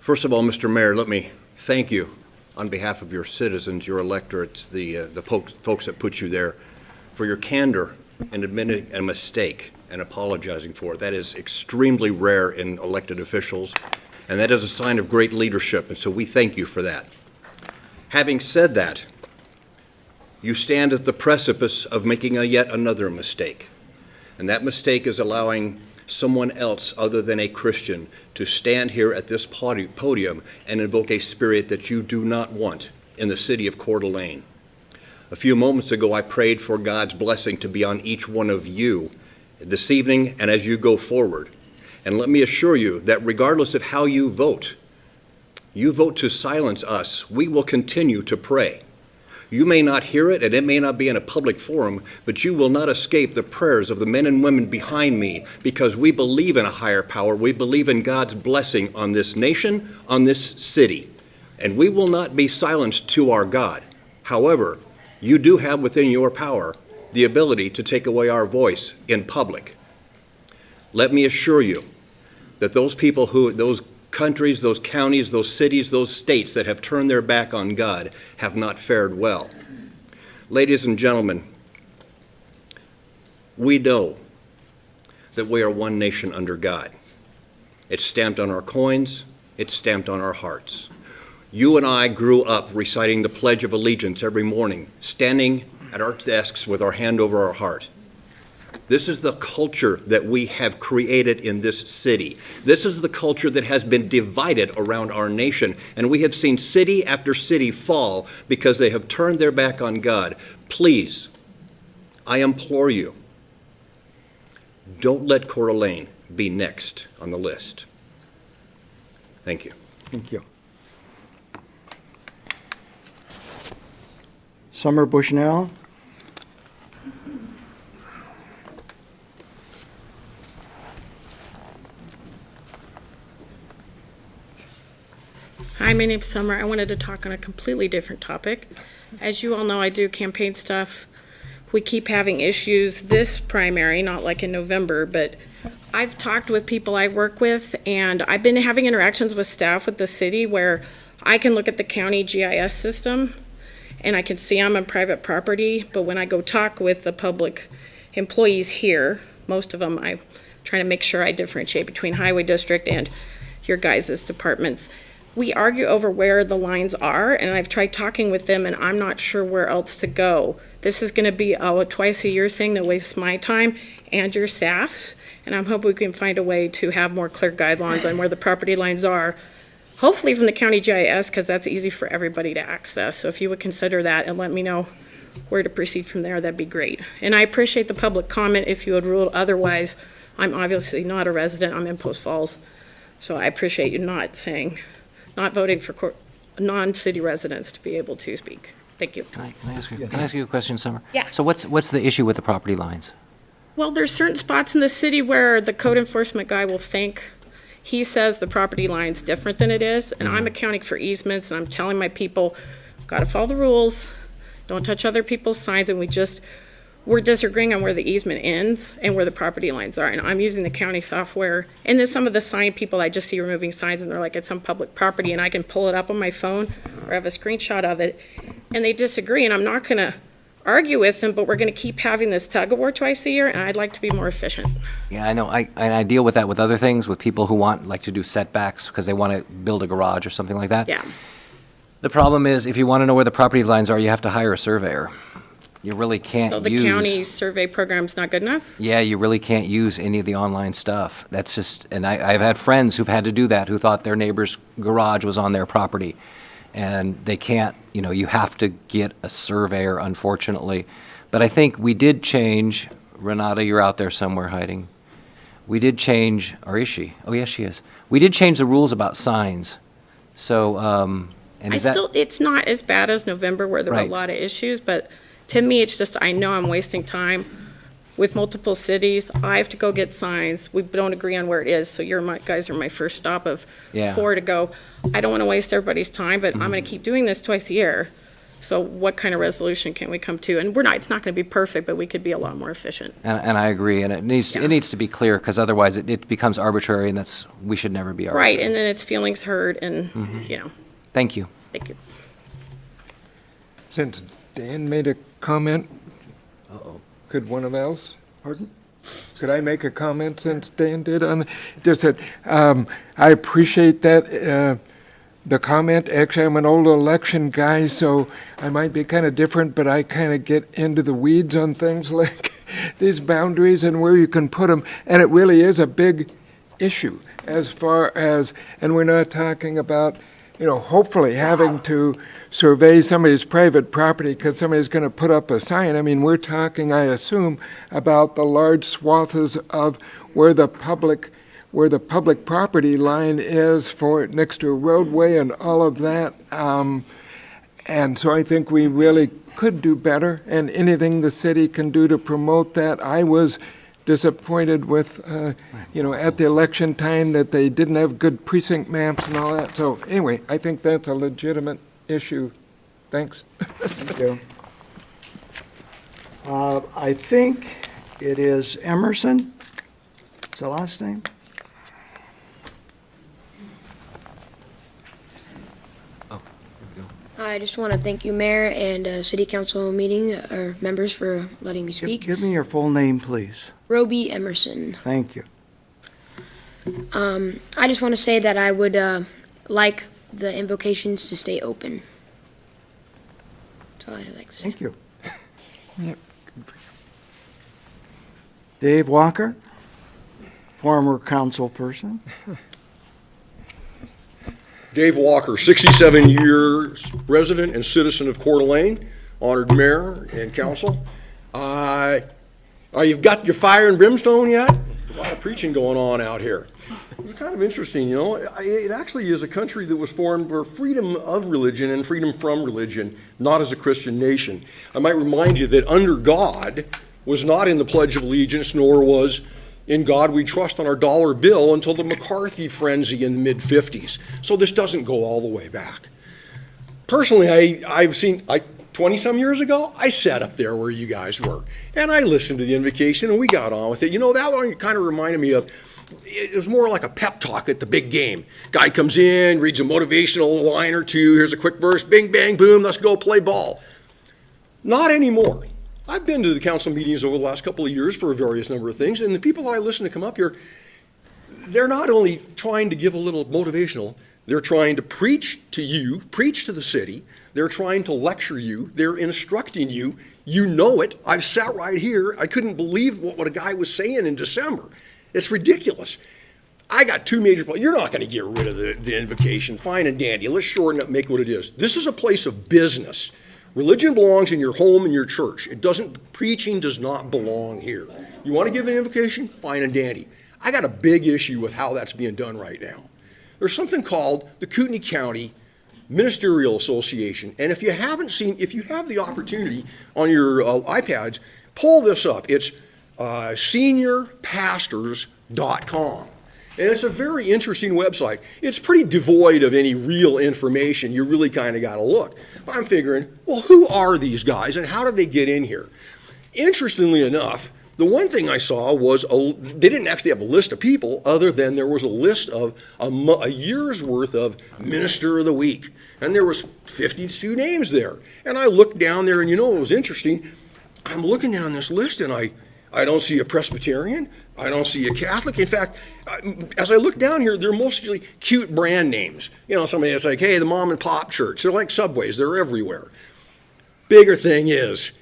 First of all, Mr. Mayor, let me thank you on behalf of your citizens, your electorates, the folks that put you there, for your candor in admitting a mistake and apologizing for it. That is extremely rare in elected officials, and that is a sign of great leadership, and so we thank you for that. Having said that, you stand at the precipice of making yet another mistake, and that mistake is allowing someone else other than a Christian to stand here at this podium and invoke a spirit that you do not want in the city of Coeur d'Alene. A few moments ago, I prayed for God's blessing to be on each one of you this evening and as you go forward. And let me assure you that regardless of how you vote to silence us, we will continue to pray. You may not hear it, and it may not be in a public forum, but you will not escape the prayers of the men and women behind me, because we believe in a higher power. We believe in God's blessing on this nation, on this city, and we will not be silenced to our God. However, you do have within your power the ability to take away our voice in public. Let me assure you that those people those countries, those counties, those cities, those states that have turned their back on God have not fared well. Ladies and gentlemen, we know that we are one nation under God. It's stamped on our coins, it's stamped on our hearts. You and I grew up reciting the Pledge of Allegiance every morning, standing at our desks with our hand over our heart. This is the culture that we have created in this city. This is the culture that has been divided around our nation, and we have seen city after city fall because they have turned their back on God. Please, I implore you, don't let Coeur d'Alene be next on the list. Thank you. Thank you. Summer Bushnell? Hi, my name's Summer. I wanted to talk on a completely different topic. As you all know, I do campaign stuff. We keep having issues this primary, not like in November, but I've talked with people I work with, and I've been having interactions with staff with the city where I can look at the county GIS system and I can see I'm on private property, but when I go talk with the public employees here, most of them, I'm trying to make sure I differentiate between highway district and your guys' departments. We argue over where the lines are, and I've tried talking with them, and I'm not sure where else to go. This is going to be a twice-a-year thing that wastes my time and your staff, and I'm hoping we can find a way to have more clear guidelines on where the property lines are, hopefully from the county GIS, because that's easy for everybody to access. So if you would consider that and let me know where to proceed from there, that'd be great. And I appreciate the public comment if you would rule otherwise. I'm obviously not a resident. I'm in Post Falls, so I appreciate you not voting for non-city residents to be able to speak. Thank you. Can I ask you a question, Summer? Yeah. So what's the issue with the property lines? Well, there's certain spots in the city where the code enforcement guy will think, he says the property line's different than it is, and I'm accounting for easements, and I'm telling my people, gotta follow the rules, don't touch other people's signs, and we're disagreeing on where the easement ends and where the property lines are, and I'm using the county software, and then some of the sign people, I just see removing signs, and they're like, it's on public property, and I can pull it up on my phone, or have a screenshot of it, and they disagree, and I'm not gonna argue with them, but we're gonna keep having this tug of war twice a year, and I'd like to be more efficient. Yeah, I know. I deal with that with other things, with people who like to do setbacks because they want to build a garage or something like that. Yeah. The problem is, if you want to know where the property lines are, you have to hire a surveyor. You really can't So the county survey program's not good enough? Yeah, you really can't use any of the online stuff. That's just, and I've had friends who've had to do that, who thought their neighbor's garage was on their property. And they can't, you have to get a surveyor, unfortunately. But I think we did change, Renata, you're out there somewhere hiding. We did change, or is she? Oh, yes, she is. We did change the rules about signs. So, and is that? It's not as bad as November where there were a Right. lot of issues, but to me, it's just, I know I'm wasting time with multiple cities. I have to go get signs. We don't agree on where it is, so guys are my first stop of Yeah. 4 to go. I don't want to waste everybody's time, but I'm going to keep doing this twice a year. So what kind of resolution can we come to? And it's not going to be perfect, but we could be a lot more efficient. And I agree, and it needs to be clear, because otherwise it becomes arbitrary, and we should never be arbitrary. Right, and then it's feelings hurt, and, Thank you. Thank you. Since Dan made a comment, Uh-oh. could one of else? Pardon? Could I make a comment since Dan did on, just that, I appreciate that, the comment. Actually, I'm an old election guy, so I might be kind of different, but I kind of get into the weeds on things like these boundaries and where you can put them, and it really is a big issue as far as, and we're not talking about hopefully having to survey somebody's private property because somebody's going to put up a sign. I mean, we're talking, I assume, about the large swaths of where the public property line is for next to a roadway and all of that. And so I think we really could do better, and anything the city can do to promote that. I was disappointed with, at the election time that they didn't have good precinct maps and all that. So anyway, I think that's a legitimate issue. Thanks. Thank you. I think it is Emerson. What's the last name? I just want to thank you, Mayor, and City Council meeting, or members, for letting me speak. Give me your full name, please. Roby Emerson. Thank you. I just want to say that I would like the invocations to stay open. That's all I'd like to say. Thank you. Yep. Dave Walker, former council person. Dave Walker, 67 years resident and citizen of Coeur d'Alene, honored mayor and council. You've got your fire and brimstone yet? A lot of preaching going on out here. It's kind of interesting, it actually is a country that was formed for freedom of religion and freedom from religion, not as a Christian nation. I might remind you that under God was not in the Pledge of Allegiance, nor was in God we trust on our dollar bill until the McCarthy frenzy in the mid-50s. So this doesn't go all the way back. Personally, I've seen, 20-some years ago, I sat up there where you guys were, and I listened to the invocation, and we got on with it. That one kind of reminded me of, it was more like a pep talk at the big game. Guy comes in, reads a motivational line or two, here's a quick verse, bing, bang, boom, let's go play ball. Not anymore. I've been to the council meetings over the last couple of years for a various number of things, and the people that I listen to come up here, they're not only trying to give a little motivational, they're trying to preach to you, preach to the city, they're trying to lecture you, they're instructing you, you know it. I've sat right here, I couldn't believe what a guy was saying in December. It's ridiculous. I got two major points. You're not going to get rid of the invocation, fine and dandy, let's shorten up, make what it is. This is a place of business. Religion belongs in your home and your church. Preaching does not belong here. You want to give an invocation? Fine and dandy. I got a big issue with how that's being done right now. There's something called the Kootenai County Ministerial Association, and if you have the opportunity on your iPads, pull this up. It's seniorpastors.com. And it's a very interesting website. It's pretty devoid of any real information. You really kind of got to look. But I'm figuring, well, who are these guys and how did they get in here? Interestingly enough, the one thing I saw was they didn't actually have a list of people other than there was a list of a year's worth of Minister of the Week. And there was 52 names there. And I looked down there and what was interesting? I'm looking down this list and I don't see a Presbyterian. I don't see a Catholic. In fact, as I look down here, they're mostly cute brand names. Somebody that's like, hey, the mom and pop church. They're like Subways. They're everywhere. Bigger thing is,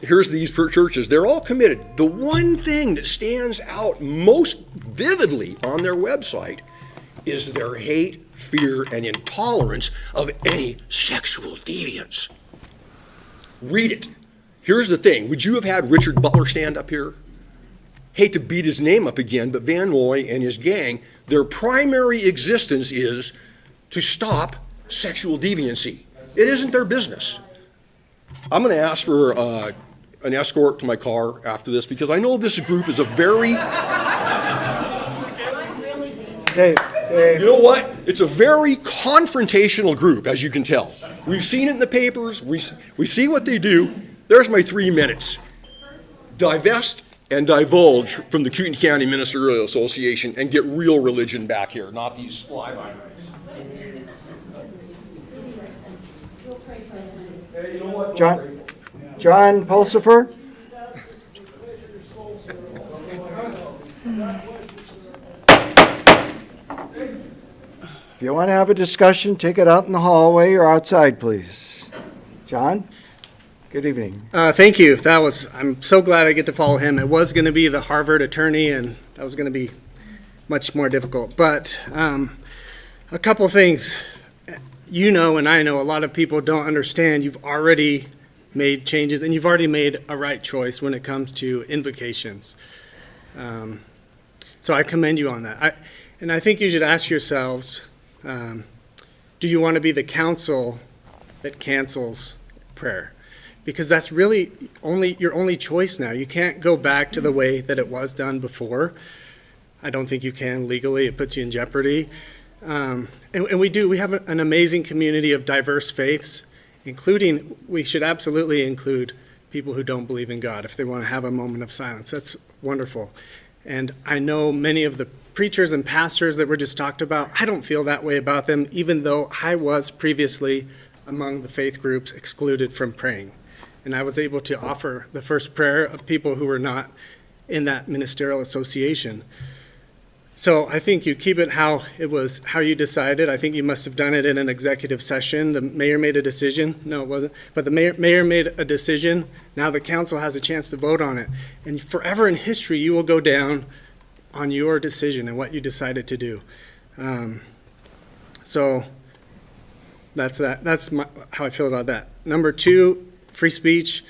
here's these churches. They're all committed. The one thing that stands out most vividly on their website is their hate, fear, and intolerance of any sexual deviance. Read it. Here's the thing. Would you have had Richard Butler stand up here? Hate to beat his name up again, but Van Noy and his gang, their primary existence is to stop sexual deviancy. It isn't their business. I'm going to ask for an escort to my car after this because I know this group is a very... Dave. You know what? It's a very confrontational group, as you can tell. We've seen it in the papers. We see what they do. There's my 3 minutes. Divest and divulge from the Kootenai County Ministerial Association and get real religion back here, not these fly-by-nights. John Pulsifer? If you want to have a discussion, take it out in the hallway or outside, please. John? Good evening. Thank you. I'm so glad I get to follow him. It was going to be the Harvard attorney, and that was going to be much more difficult. But a couple things. you know and I know a lot of people don't understand, you've already made changes and you've already made a right choice when it comes to invocations. So I commend you on that. And I think you should ask yourselves, do you want to be the council that cancels prayer? Because that's really your only choice now. You can't go back to the way that it was done before. I don't think you can legally. It puts you in jeopardy. And we have an amazing community of diverse faiths, including, we should absolutely include people who don't believe in God if they want to have a moment of silence. That's wonderful. And I know many of the preachers and pastors that were just talked about, I don't feel that way about them, even though I was previously among the faith groups excluded from praying. And I was able to offer the first prayer of people who were not in that ministerial association. So I think you keep it how it was, how you decided. I think you must have done it in an executive session. The mayor made a decision. No, it wasn't. But the mayor made a decision. Now the council has a chance to vote on it. And forever in history, you will go down on your decision and what you decided to do. So that's that. That's how I feel about that. Number two, free speech.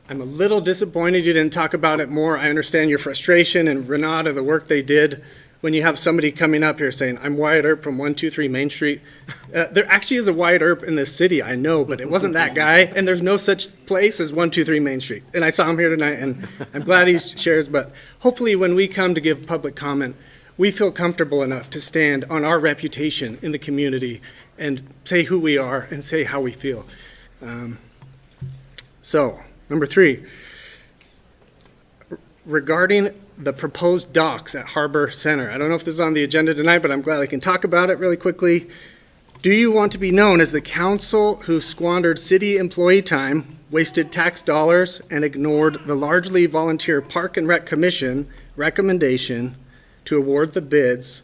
I'm a little disappointed you didn't talk about it more. I understand your frustration and Renata, the work they did. When you have somebody coming up here saying, I'm Wyatt Earp from 123 Main Street. There actually is a Wyatt Earp in this city, I know, but it wasn't that guy. And there's no such place as 123 Main Street. And I saw him here tonight, and I'm glad he shares. But hopefully when we come to give public comment, we feel comfortable enough to stand on our reputation in the community and say who we are and say how we feel. So, number three, regarding the proposed docks at Harbor Center. I don't know if this is on the agenda tonight, but I'm glad I can talk about it really quickly. Do you want to be known as the council who squandered city employee time, wasted tax dollars, and ignored the largely volunteer Park and Rec Commission recommendation to award the bids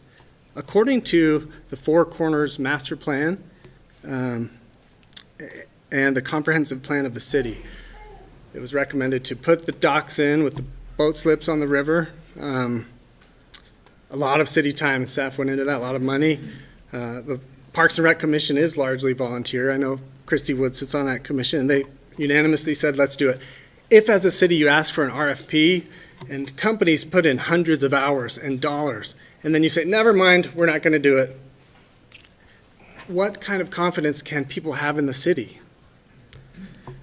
according to the Four Corners Master Plan and the comprehensive plan of the city? It was recommended to put the docks in with the boat slips on the river. A lot of city time and staff went into that, a lot of money. The Parks and Rec Commission is largely volunteer. I know Christy Wood sits on that commission, and they unanimously said, let's do it. If as a city you ask for an RFP and companies put in hundreds of hours and dollars, and then you say, never mind, we're not going to do it, what kind of confidence can people have in the city?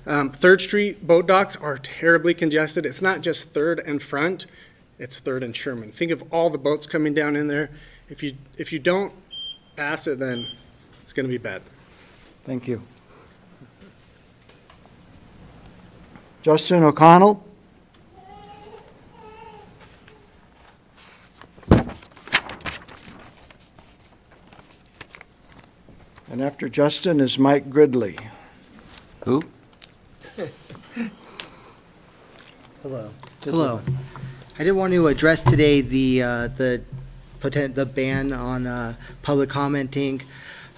3rd Street boat docks are terribly congested. It's not just 3rd and Front, it's 3rd and Sherman. Think of all the boats coming down in there. If you don't pass it, then it's going to be bad. Thank you. Justin O'Connell? And after Justin is Mike Gridley. Who? Hello. Hello. I did want to address today the ban on public commenting.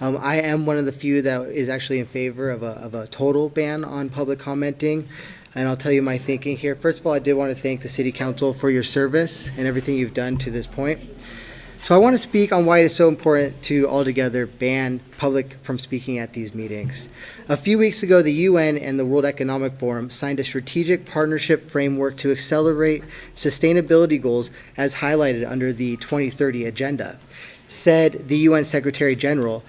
I am one of the few that is actually in favor of a total ban on public commenting, and I'll tell you my thinking here. First of all, I did want to thank the City Council for your service and everything you've done to this point. So I want to speak on why it is so important to altogether ban public from speaking at these meetings. A few weeks ago, the UN and the World Economic Forum signed a strategic partnership framework to accelerate sustainability goals as highlighted under the 2030 Agenda. Said the UN Secretary General,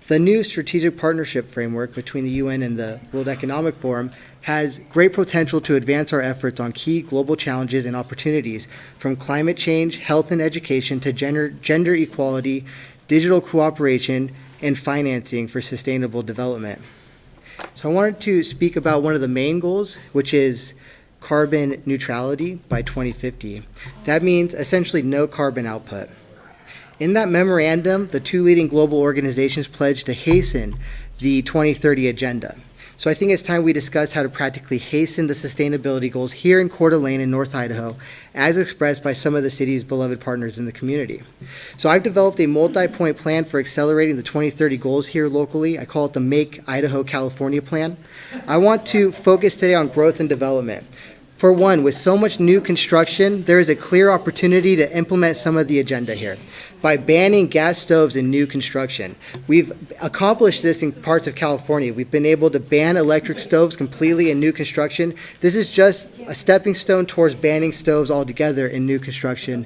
the new strategic partnership framework between the UN and the World Economic Forum has great potential to advance our efforts on key global challenges and opportunities, from climate change, health and education, to gender equality, digital cooperation, and financing for sustainable development. So I wanted to speak about one of the main goals, which is carbon neutrality by 2050. That means essentially no carbon output. In that memorandum, the two leading global organizations pledged to hasten the 2030 Agenda. So I think it's time we discuss how to practically hasten the sustainability goals here in Coeur d'Alene in North Idaho, as expressed by some of the city's beloved partners in the community. So I've developed a multi-point plan for accelerating the 2030 goals here locally. I call it the Make Idaho California Plan. I want to focus today on growth and development. For one, with so much new construction, there is a clear opportunity to implement some of the agenda here by banning gas stoves in new construction. We've accomplished this in parts of California. We've been able to ban electric stoves completely in new construction. This is just a stepping stone towards banning stoves altogether in new construction.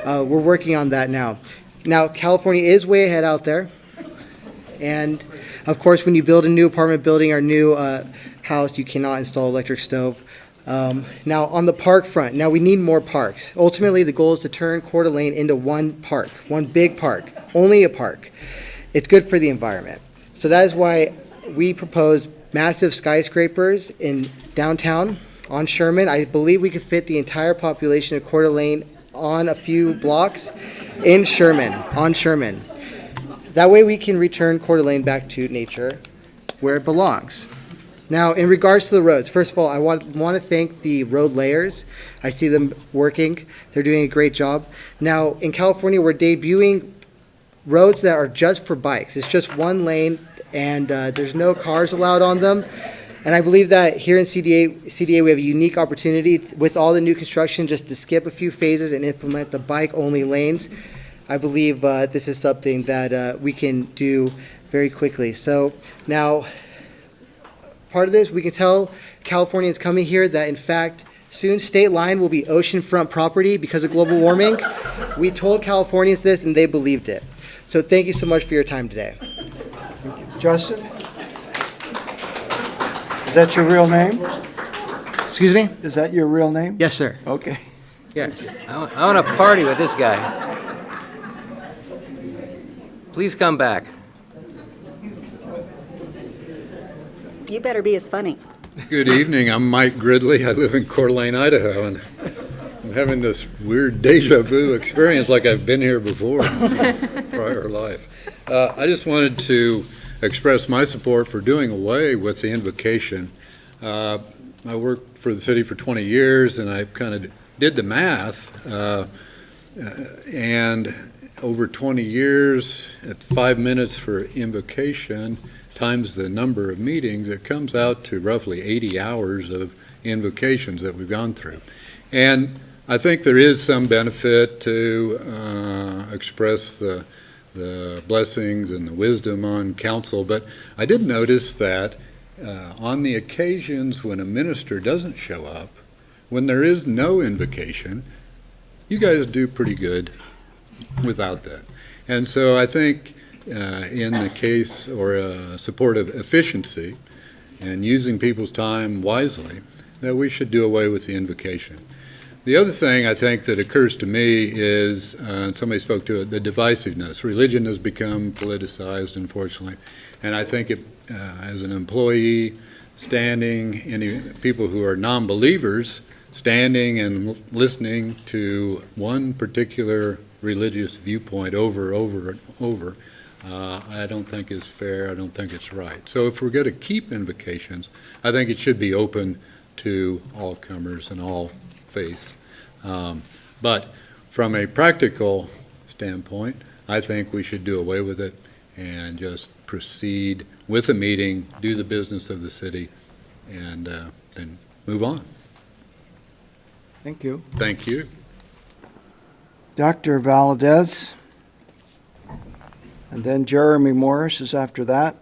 We're working on that now. Now, California is way ahead out there. And of course, when you build a new apartment building or new house, you cannot install electric stove. Now, on the park front, now we need more parks. Ultimately, the goal is to turn Coeur d'Alene into one park, one big park, only a park. It's good for the environment. So that is why we propose massive skyscrapers in downtown on Sherman. I believe we could fit the entire population of Coeur d'Alene on a few blocks in Sherman, on Sherman. That way we can return Coeur d'Alene back to nature where it belongs. Now, in regards to the roads, first of all, I want to thank the road layers. I see them working. They're doing a great job. Now, in California, we're debuting roads that are just for bikes. It's just one lane, and there's no cars allowed on them. And I believe that here in CDA, we have a unique opportunity with all the new construction just to skip a few phases and implement the bike-only lanes. I believe this is something that we can do very quickly. So now, part of this, we can tell Californians coming here that, in fact, soon State Line will be oceanfront property because of global warming. We told Californians this, and they believed it. So thank you so much for your time today. Justin? Is that your real name? Excuse me? Is that your real name? Yes, sir. Okay. Yes. I want to party with this guy. Please come back. You better be as funny. Good evening. I'm Mike Gridley. I live in Coeur d'Alene, Idaho, and I'm having this weird deja vu experience like I've been here before in some prior life. I just wanted to express my support for doing away with the invocation. I worked for the city for 20 years, and I kind of did the math, and over 20 years, at 5 minutes for invocation, times the number of meetings, it comes out to roughly 80 hours of invocations that we've gone through. And I think there is some benefit to express the blessings and the wisdom on council, but I did notice that on the occasions when a minister doesn't show up, when there is no invocation, you guys do pretty good without that. And so I think in the case or support of efficiency and using people's time wisely, that we should do away with the invocation. The other thing I think that occurs to me is, somebody spoke to it, the divisiveness. Religion has become politicized, unfortunately, and I think it, as an employee standing, any people who are non-believers standing and listening to one particular religious viewpoint over and over, I don't think is fair. I don't think it's right. So if we're going to keep invocations, I think it should be open to all comers and all faiths. But from a practical standpoint, I think we should do away with it and just proceed with a meeting, do the business of the city, and move on. Thank you. Thank you. Dr. Valdez, and then Jeremy Morris is after that.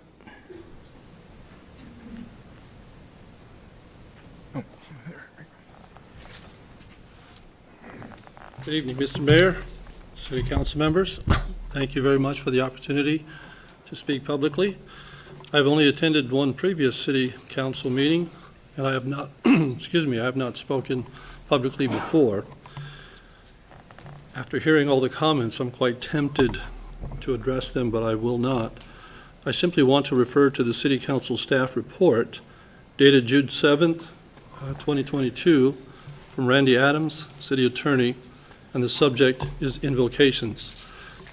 Good evening, Mr. Mayor, City Council members. Thank you very much for the opportunity to speak publicly. I've only attended one previous City Council meeting, and I have not, excuse me, I have not spoken publicly before. After hearing all the comments, I'm quite tempted to address them, but I will not. I simply want to refer to the City Council staff report dated June 7th, 2022, from Randy Adams, City Attorney, and the subject is invocations.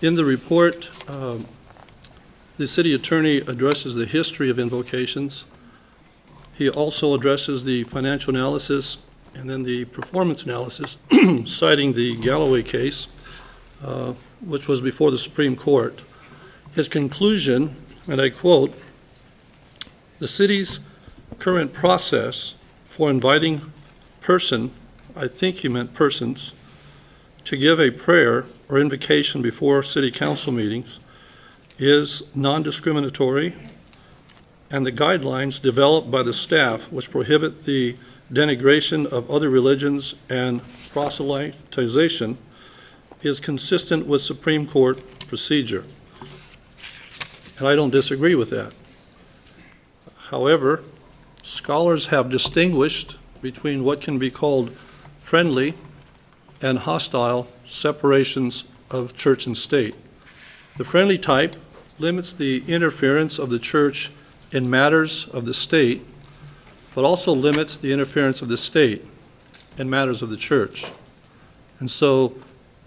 In the report, the City Attorney addresses the history of invocations. He also addresses the financial analysis and then the performance analysis, citing the Galloway case, which was before the Supreme Court. His conclusion, and I quote, "The city's current process for inviting person, I think he meant persons, to give a prayer or invocation before city council meetings is non-discriminatory, and the guidelines developed by the staff which prohibit the denigration of other religions and proselytization is consistent with Supreme Court procedure. And I don't disagree with that. However, scholars have distinguished between what can be called friendly and hostile separations of church and state. The friendly type limits the interference of the church in matters of the state, but also limits the interference of the state in matters of the church. And so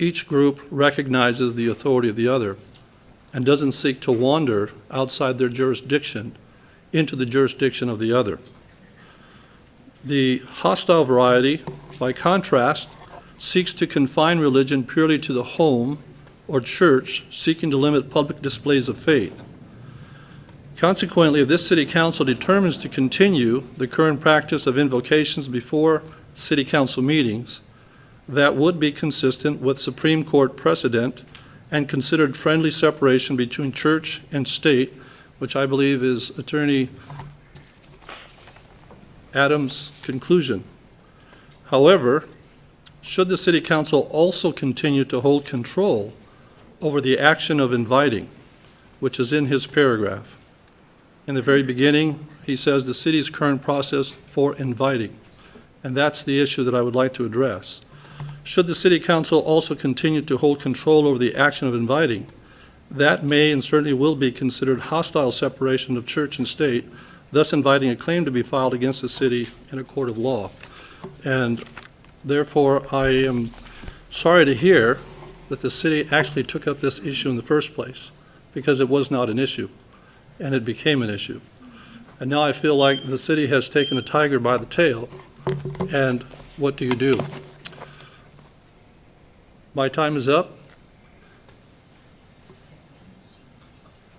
each group recognizes the authority of the other and doesn't seek to wander outside their jurisdiction into the jurisdiction of the other. The hostile variety, by contrast, seeks to confine religion purely to the home or church, seeking to limit public displays of faith. Consequently, if this city council determines to continue the current practice of invocations before city council meetings, that would be consistent with Supreme Court precedent and considered friendly separation between church and state, which I believe is Attorney Adams' conclusion. However, should the city council also continue to hold control over the action of inviting, which is in his paragraph? In the very beginning, he says the city's current process for inviting, and that's the issue that I would like to address. Should the city council also continue to hold control over the action of inviting, that may and certainly will be considered hostile separation of church and state, thus inviting a claim to be filed against the city in a court of law. And therefore, I am sorry to hear that the city actually took up this issue in the first place, because it was not an issue, and it became an issue. And now I feel like the city has taken a tiger by the tail, and what do you do? My time is up.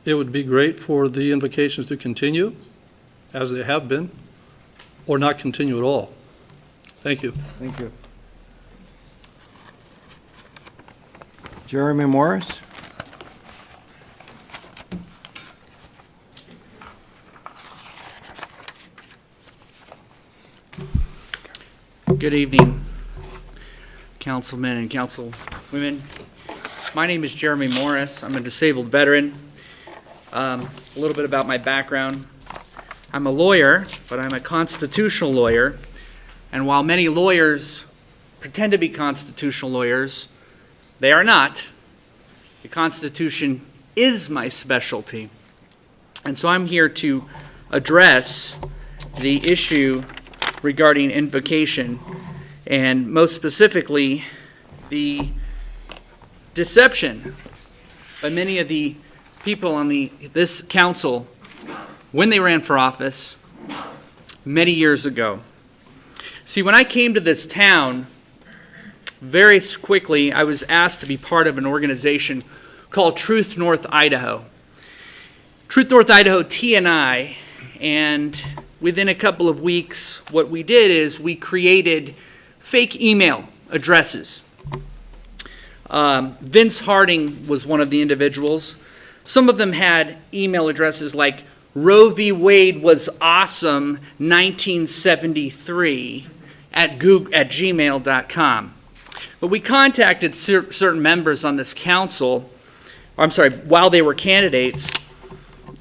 It would be great for the invocations to continue, as they have been, or not continue at all. Thank you. Thank you. Jeremy Morris? Good evening, councilmen and councilwomen. My name is Jeremy Morris. I'm a disabled veteran. A little bit about my background. I'm a lawyer, but I'm a constitutional lawyer. And while many lawyers pretend to be constitutional lawyers, they are not. The Constitution is my specialty. And so I'm here to address the issue regarding invocation, and most specifically, the deception by many of the people on this council when they ran for office many years ago. See, when I came to this town, very quickly I was asked to be part of an organization called Truth North Idaho. Truth North Idaho TNI, and within a couple of weeks, what we did is we created fake email addresses. Vince Harding was one of the individuals. Some of them had email addresses like Roe v. Wade was awesome 1973 at gmail.com. But we contacted certain members on this council, while they were candidates,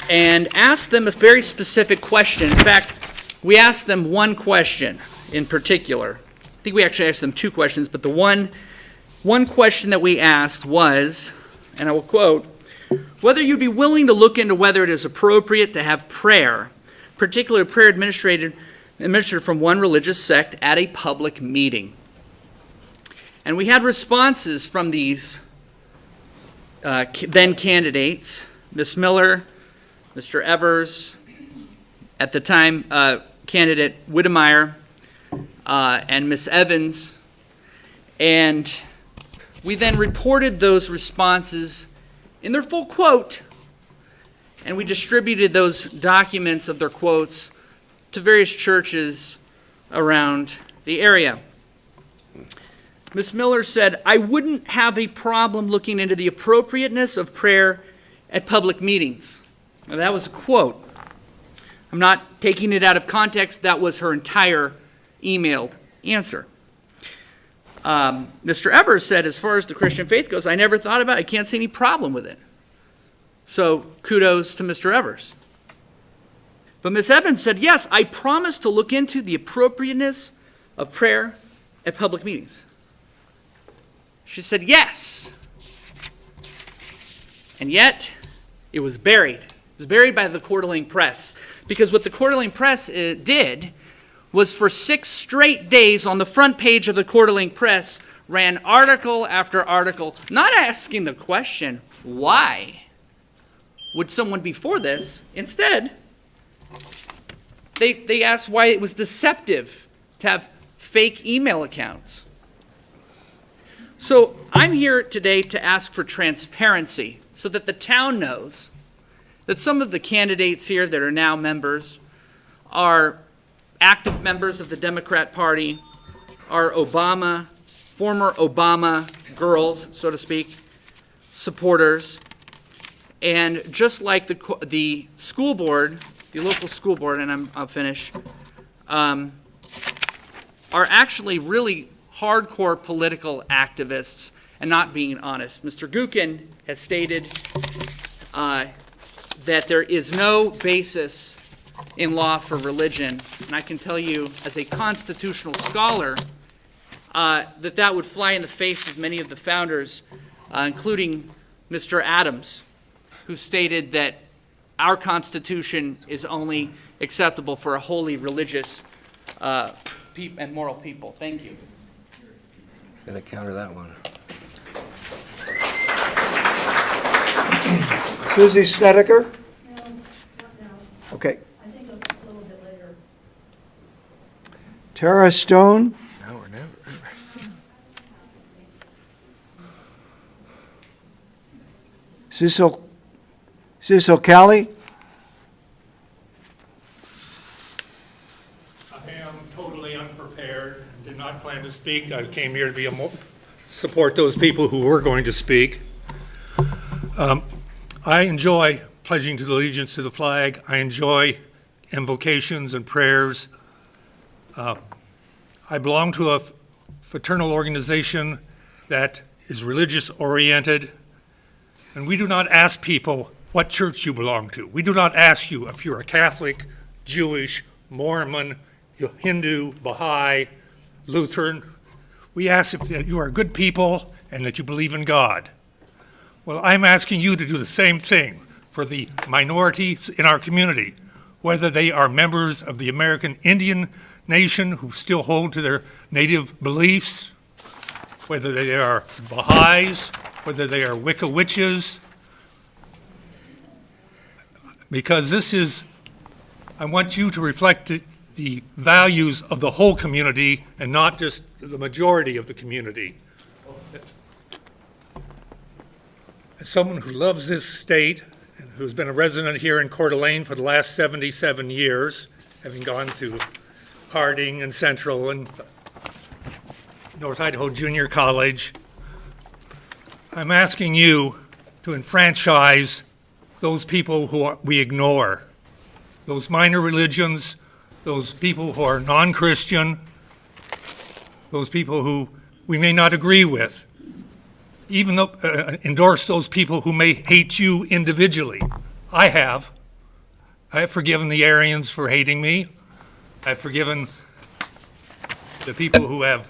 and asked them a very specific question. In fact, we asked them one question in particular. I think we actually asked them two questions, but the one question that we asked was, and I will quote, whether you'd be willing to look into whether it is appropriate to have prayer, particularly prayer administered from one religious sect at a public meeting. And we had responses from these then candidates, Ms. Miller, Mr. Evers, at the time candidate Whittemire, and Ms. Evans. And we then reported those responses in their full quote, and we distributed those documents of their quotes to various churches around the area. Ms. Miller said, "I wouldn't have a problem looking into the appropriateness of prayer at public meetings." Now, that was a quote. I'm not taking it out of context. That was her entire emailed answer. Mr. Evers said, "As far as the Christian faith goes, I never thought about it. I can't see any problem with it." So kudos to Mr. Evers. But Ms. Evans said, "Yes, I promise to look into the appropriateness of prayer at public meetings." She said yes. And yet, it was buried. It was buried by the Coeur d'Alene Press. Because what the Coeur d'Alene Press did was for 6 straight days on the front page of the Coeur d'Alene Press, ran article after article, not asking the question, why would someone be for this? Instead, they asked why it was deceptive to have fake email accounts. So I'm here today to ask for transparency so that the town knows that some of the candidates here that are now members are active members of the Democrat Party, are former Obama girls, so to speak, supporters. And just like the school board, the local school board, and I'll finish, are actually really hardcore political activists and not being honest. Mr. Gookin has stated that there is no basis in law for religion, and I can tell you as a constitutional scholar that would fly in the face of many of the founders, including Mr. Adams, who stated that our Constitution is only acceptable for a wholly religious and moral people. Thank you. Gonna counter that one. Susie Snedeker? Okay. Tara Stone? Now or never. Cecil Kelly? I am totally unprepared, did not plan to speak. I came here to support those people who were going to speak. I enjoy pledging to the allegiance to the flag. I enjoy invocations and prayers. I belong to a fraternal organization that is religious-oriented, and we do not ask people what church you belong to. We do not ask you if you're a Catholic, Jewish, Mormon, Hindu, Baha'i, Lutheran. We ask if you are good people and that you believe in God. Well, I'm asking you to do the same thing for the minorities in our community, whether they are members of the American Indian Nation who still hold to their native beliefs, whether they are Baha'is, whether they are Wicca witches, because I want you to reflect the values of the whole community and not just the majority of the community. As someone who loves this state and who's been a resident here in Coeur d'Alene for the last 77 years, having gone to Harding and Central and North Idaho Junior College, I'm asking you to enfranchise those people who we ignore, those minor religions, those people who are non-Christian, those people who we may not agree with. Even though, endorse those people who may hate you individually. I have. I have forgiven the Aryans for hating me. I've forgiven the people who were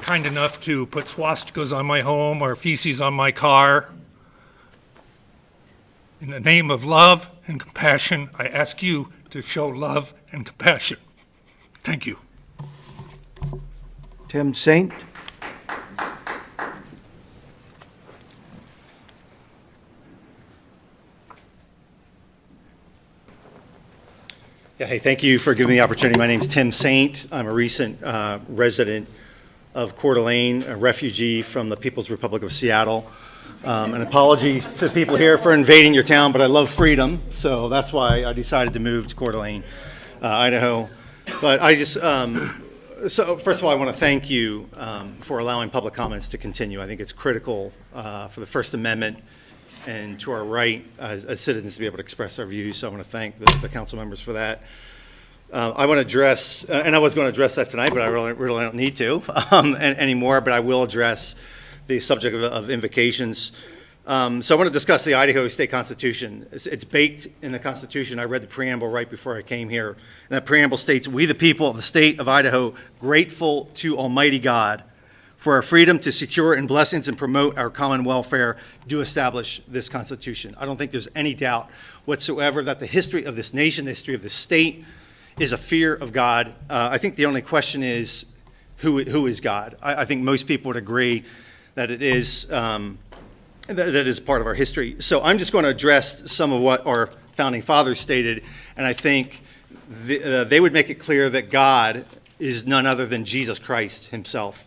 kind enough to put swastikas on my home or feces on my car. In the name of love and compassion, I ask you to show love and compassion. Thank you. Tim Saint? Yeah, hey, thank you for giving me the opportunity. My name's Tim Saint. I'm a recent resident of Coeur d'Alene, a refugee from the People's Republic of Seattle. And apologies to people here for invading your town, but I love freedom, so that's why I decided to move to Coeur d'Alene, Idaho. But I just So first of all, I want to thank you for allowing public comments to continue. I think it's critical for the First Amendment and to our right as citizens to be able to express our views. So I want to thank the council members for that. I want to address, and I was going to address that tonight, but I really don't need to anymore, but I will address the subject of invocations. So I want to discuss the Idaho State Constitution. It's baked in the Constitution. I read the preamble right before I came here. And that preamble states, "We the people of the state of Idaho, grateful to Almighty God for our freedom to secure and blessings and promote our common welfare, do establish this Constitution." I don't think there's any doubt whatsoever that the history of this nation, the history of this state, is a fear of God. I think the only question is, who is God? I think most people would agree that it is that is part of our history. So I'm just going to address some of what our founding fathers stated, and I think they would make it clear that God is none other than Jesus Christ himself.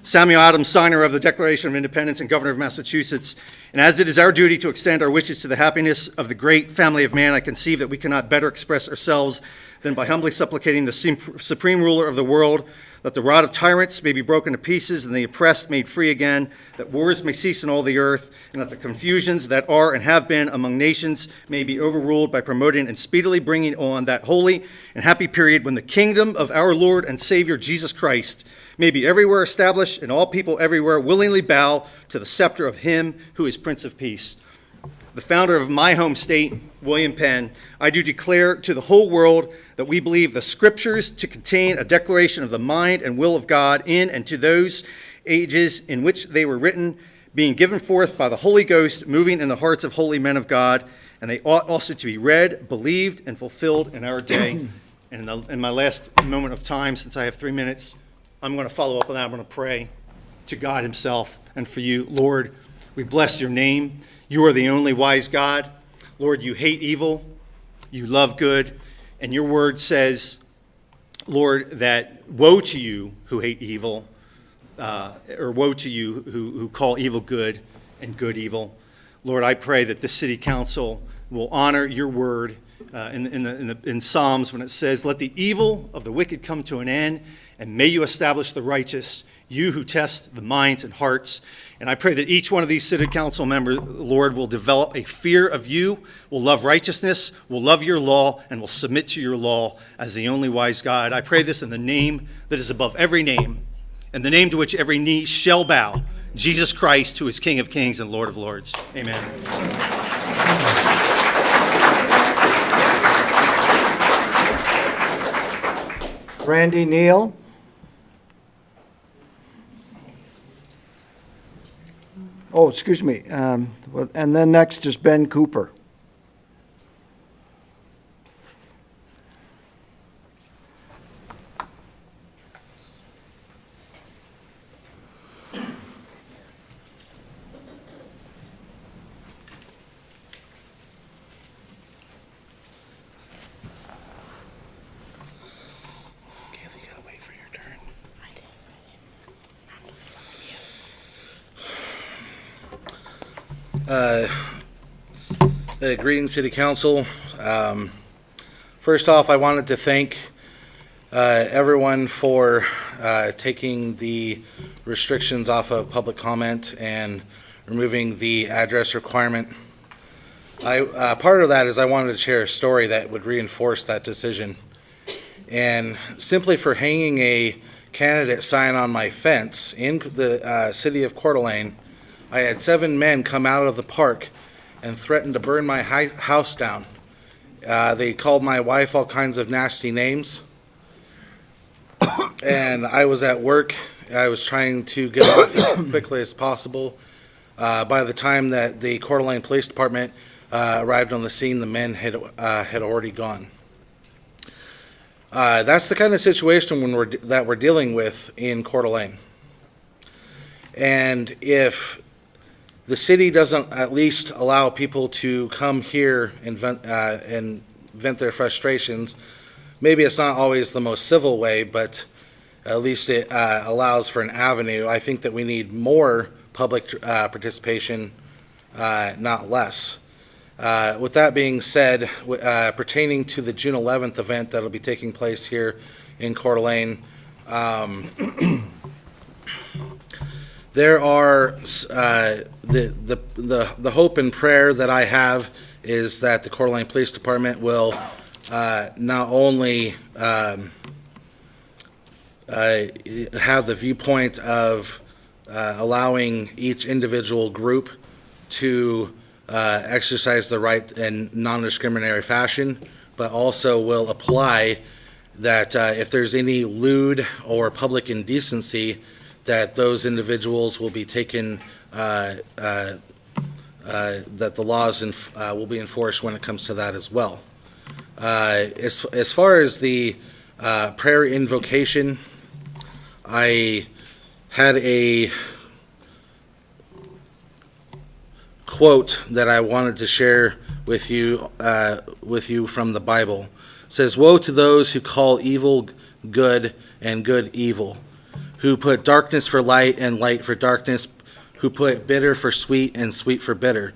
Samuel Adams, signer of the Declaration of Independence and governor of Massachusetts, and as it is our duty to extend our wishes to the happiness of the great family of man, I conceive that we cannot better express ourselves than by humbly supplicating the supreme ruler of the world that the rod of tyrants may be broken to pieces and the oppressed made free again, that wars may cease in all the earth, and that the confusions that are and have been among nations may be overruled by promoting and speedily bringing on that holy and happy period when the kingdom of our Lord and Savior Jesus Christ may be everywhere established, and all people everywhere willingly bow to the scepter of him who is Prince of Peace. The founder of my home state, William Penn, I do declare to the whole world that we believe the scriptures to contain a declaration of the mind and will of God in and to those ages in which they were written, being given forth by the Holy Ghost, moving in the hearts of holy men of God, and they ought also to be read, believed, and fulfilled in our day. And in my last moment of time, since I have 3 minutes, I'm going to follow up on that. I'm going to pray to God himself and for you. Lord, we bless your name. You are the only wise God. Lord, you hate evil, you love good, and your word says, Lord, that woe to you who hate evil, or woe to you who call evil good and good evil. Lord, I pray that this city council will honor your word in Psalms when it says, let the evil of the wicked come to an end, and may you establish the righteous, you who test the minds and hearts. And I pray that each one of these city council members, Lord, will develop a fear of you, will love righteousness, will love your law, and will submit to your law as the only wise God. I pray this in the name that is above every name, and the name to which every knee shall bow, Jesus Christ, who is King of kings and Lord of lords. Amen. Randy Neal. Oh, excuse me. And then next is Ben Cooper. Greetings, City Council. First off, I wanted to thank everyone for taking the restrictions off of public comment and removing the address requirement. Part of that is I wanted to share a story that would reinforce that decision. And simply for hanging a candidate sign on my fence in the city of Coeur d'Alene, I had 7 men come out of the park and threatened to burn my house down. They called my wife all kinds of nasty names. And I was at work. I was trying to get off as quickly as possible. By the time that the Coeur d'Alene Police Department arrived on the scene, the men had already gone. That's the kind of situation that we're dealing with in Coeur d'Alene. And if the city doesn't at least allow people to come here and vent their frustrations, maybe it's not always the most civil way, but at least it allows for an avenue. I think that we need more public participation, not less. With that being said, pertaining to the June 11th event that'll be taking place here in Coeur d'Alene, There are the hope and prayer that I have is that the Coeur d'Alene Police Department will not only have the viewpoint of allowing each individual group to exercise the right in non-discriminatory fashion, but also will apply that if there's any lewd or public indecency, that those individuals will be taken, that the laws will be enforced when it comes to that as well. As far as the prayer invocation, I had a quote that I wanted to share with you from the Bible. It says, "Woe to those who call evil good and good evil, who put darkness for light and light for darkness, who put bitter for sweet and sweet for bitter.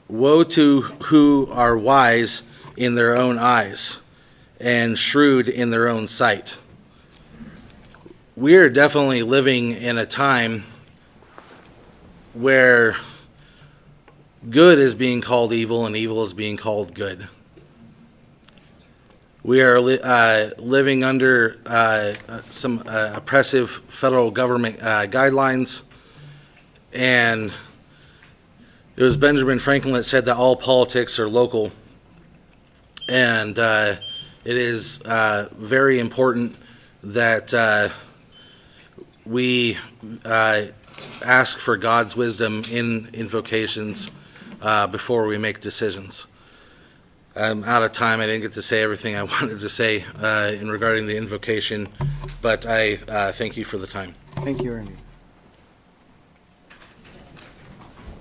Woe to who are wise in their own eyes and shrewd in their own sight." We are definitely living in a time where good is being called evil and evil is being called good. We are living under some oppressive federal government guidelines, and it was Benjamin Franklin that said that all politics are local, and it is very important that we ask for God's wisdom in invocations before we make decisions. I'm out of time. I didn't get to say everything I wanted to say in regarding the invocation, but I thank you for the time. Thank you, Ernie.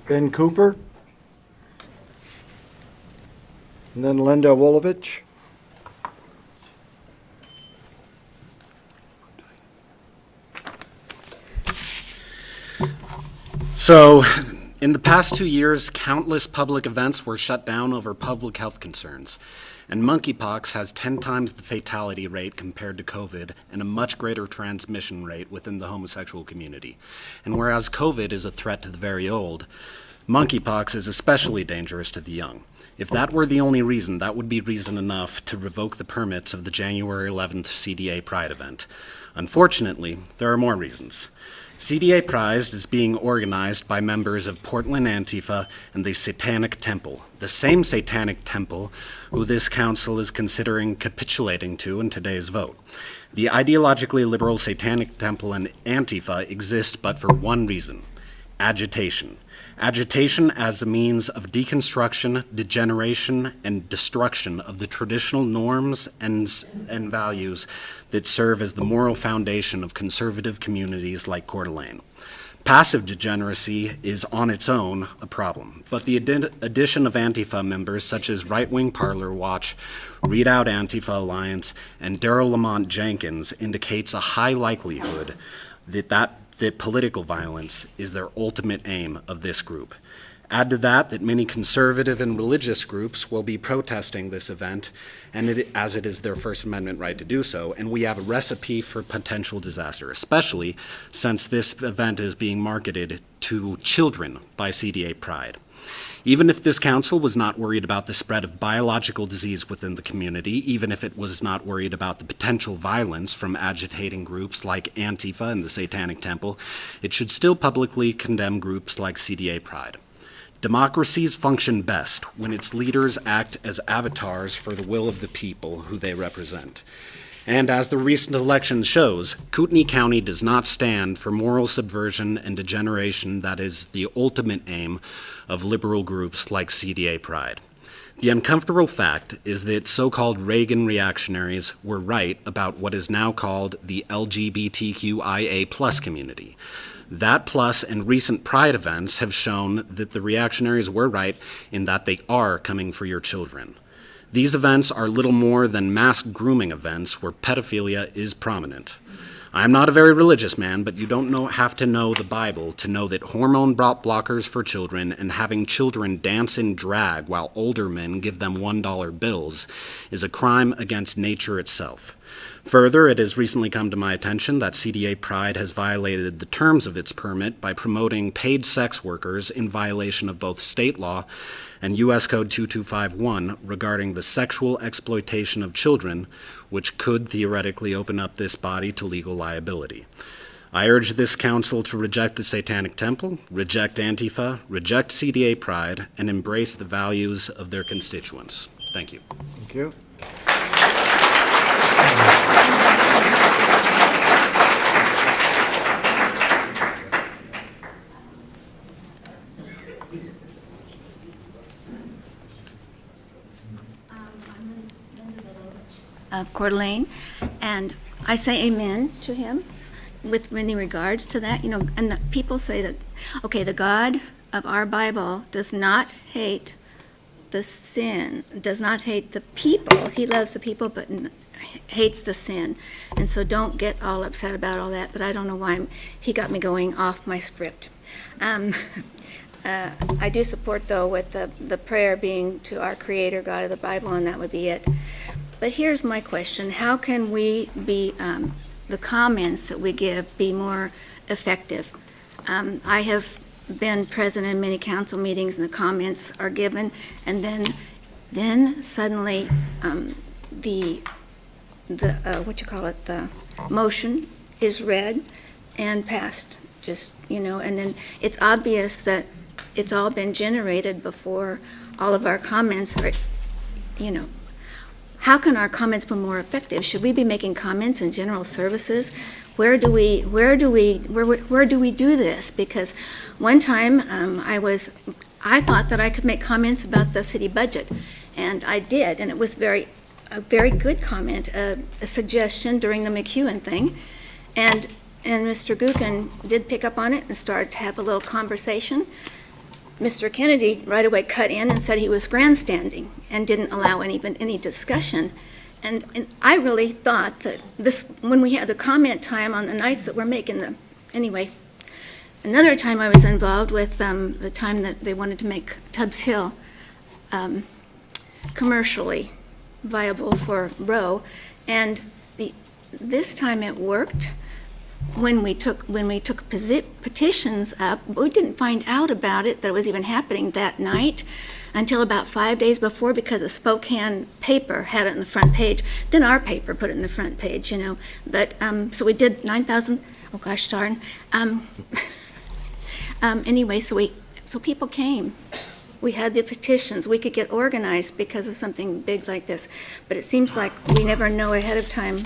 Ben Cooper? And then Linda Wolovich? So, in the past 2 years, countless public events were shut down over public health concerns, and monkeypox has 10 times the fatality rate compared to COVID and a much greater transmission rate within the homosexual community. And whereas COVID is a threat to the very old, monkeypox is especially dangerous to the young. If that were the only reason, that would be reason enough to revoke the permits of the January 11th CDA Pride event. Unfortunately, there are more reasons. CDA Pride is being organized by members of Portland Antifa and the Satanic Temple, the same Satanic Temple who this council is considering capitulating to in today's vote. The ideologically liberal Satanic Temple and Antifa exist but for one reason: agitation. Agitation as a means of deconstruction, degeneration, and destruction of the traditional norms and values that serve as the moral foundation of conservative communities like Coeur d'Alene. Passive degeneracy is on its own a problem, but the addition of Antifa members such as Right-Wing Parlor Watch, Read Out Antifa Alliance, and Daryl Lamont Jenkins indicates a high likelihood that political violence is their ultimate aim of this group. Add to that many conservative and religious groups will be protesting this event, as it is their First Amendment right to do so, and we have a recipe for potential disaster, especially since this event is being marketed to children by CDA Pride. Even if this council was not worried about the spread of biological disease within the community, even if it was not worried about the potential violence from agitating groups like Antifa and the Satanic Temple, it should still publicly condemn groups like CDA Pride. Democracies function best when its leaders act as avatars for the will of the people who they represent. And as the recent election shows, Kootenai County does not stand for moral subversion and degeneration that is the ultimate aim of liberal groups like CDA Pride. The uncomfortable fact is that so-called Reagan reactionaries were right about what is now called the LGBTQIA+ community. That plus and recent Pride events have shown that the reactionaries were right in that they are coming for your children. These events are little more than mass grooming events where pedophilia is prominent. I'm not a very religious man, but you don't have to know the Bible to know that hormone blockers for children and having children dance in drag while older men give them $1 bills is a crime against nature itself. Further, it has recently come to my attention that CDA Pride has violated the terms of its permit by promoting paid sex workers in violation of both state law and U.S. Code 2251 regarding the sexual exploitation of children, which could theoretically open up this body to legal liability. I urge this council to reject the Satanic Temple, reject Antifa, reject CDA Pride, and embrace the values of their constituents. Thank you. Thank you. Of Coeur d'Alene, and I say amen to him with many regards to that, and the people say that, okay, the God of our Bible does not hate the sin, does not hate the people. He loves the people, but hates the sin. And so don't get all upset about all that, but I don't know why he got me going off my script. I do support, though, with the prayer being to our Creator, God of the Bible, and that would be it. But here's my question. How can we be, the comments that we give, be more effective? I have been present in many council meetings and the comments are given, and then suddenly the motion is read and passed, and then it's obvious that it's all been generated before all of our comments are, How can our comments be more effective? Should we be making comments in general services? Where do we do this? Because one time I thought that I could make comments about the city budget, and I did, and it was a very good comment, a suggestion during the McEwen thing, and Mr. Gookin did pick up on it and started to have a little conversation. Mr. Kennedy right away cut in and said he was grandstanding and didn't allow any discussion. And I really thought that when we had the comment time on the nights that we're making anyway. Another time I was involved with the time that they wanted to make Tubbs Hill commercially viable for Row, and this time it worked. When we took petitions up, we didn't find out about it, that it was even happening that night, until about 5 days before, because the Spokane paper had it in the front page. Then our paper put it in the front page, But, so we did 9,000, oh gosh darn. Anyway, so people came. We had the petitions. We could get organized because of something big like this. But it seems like we never know ahead of time.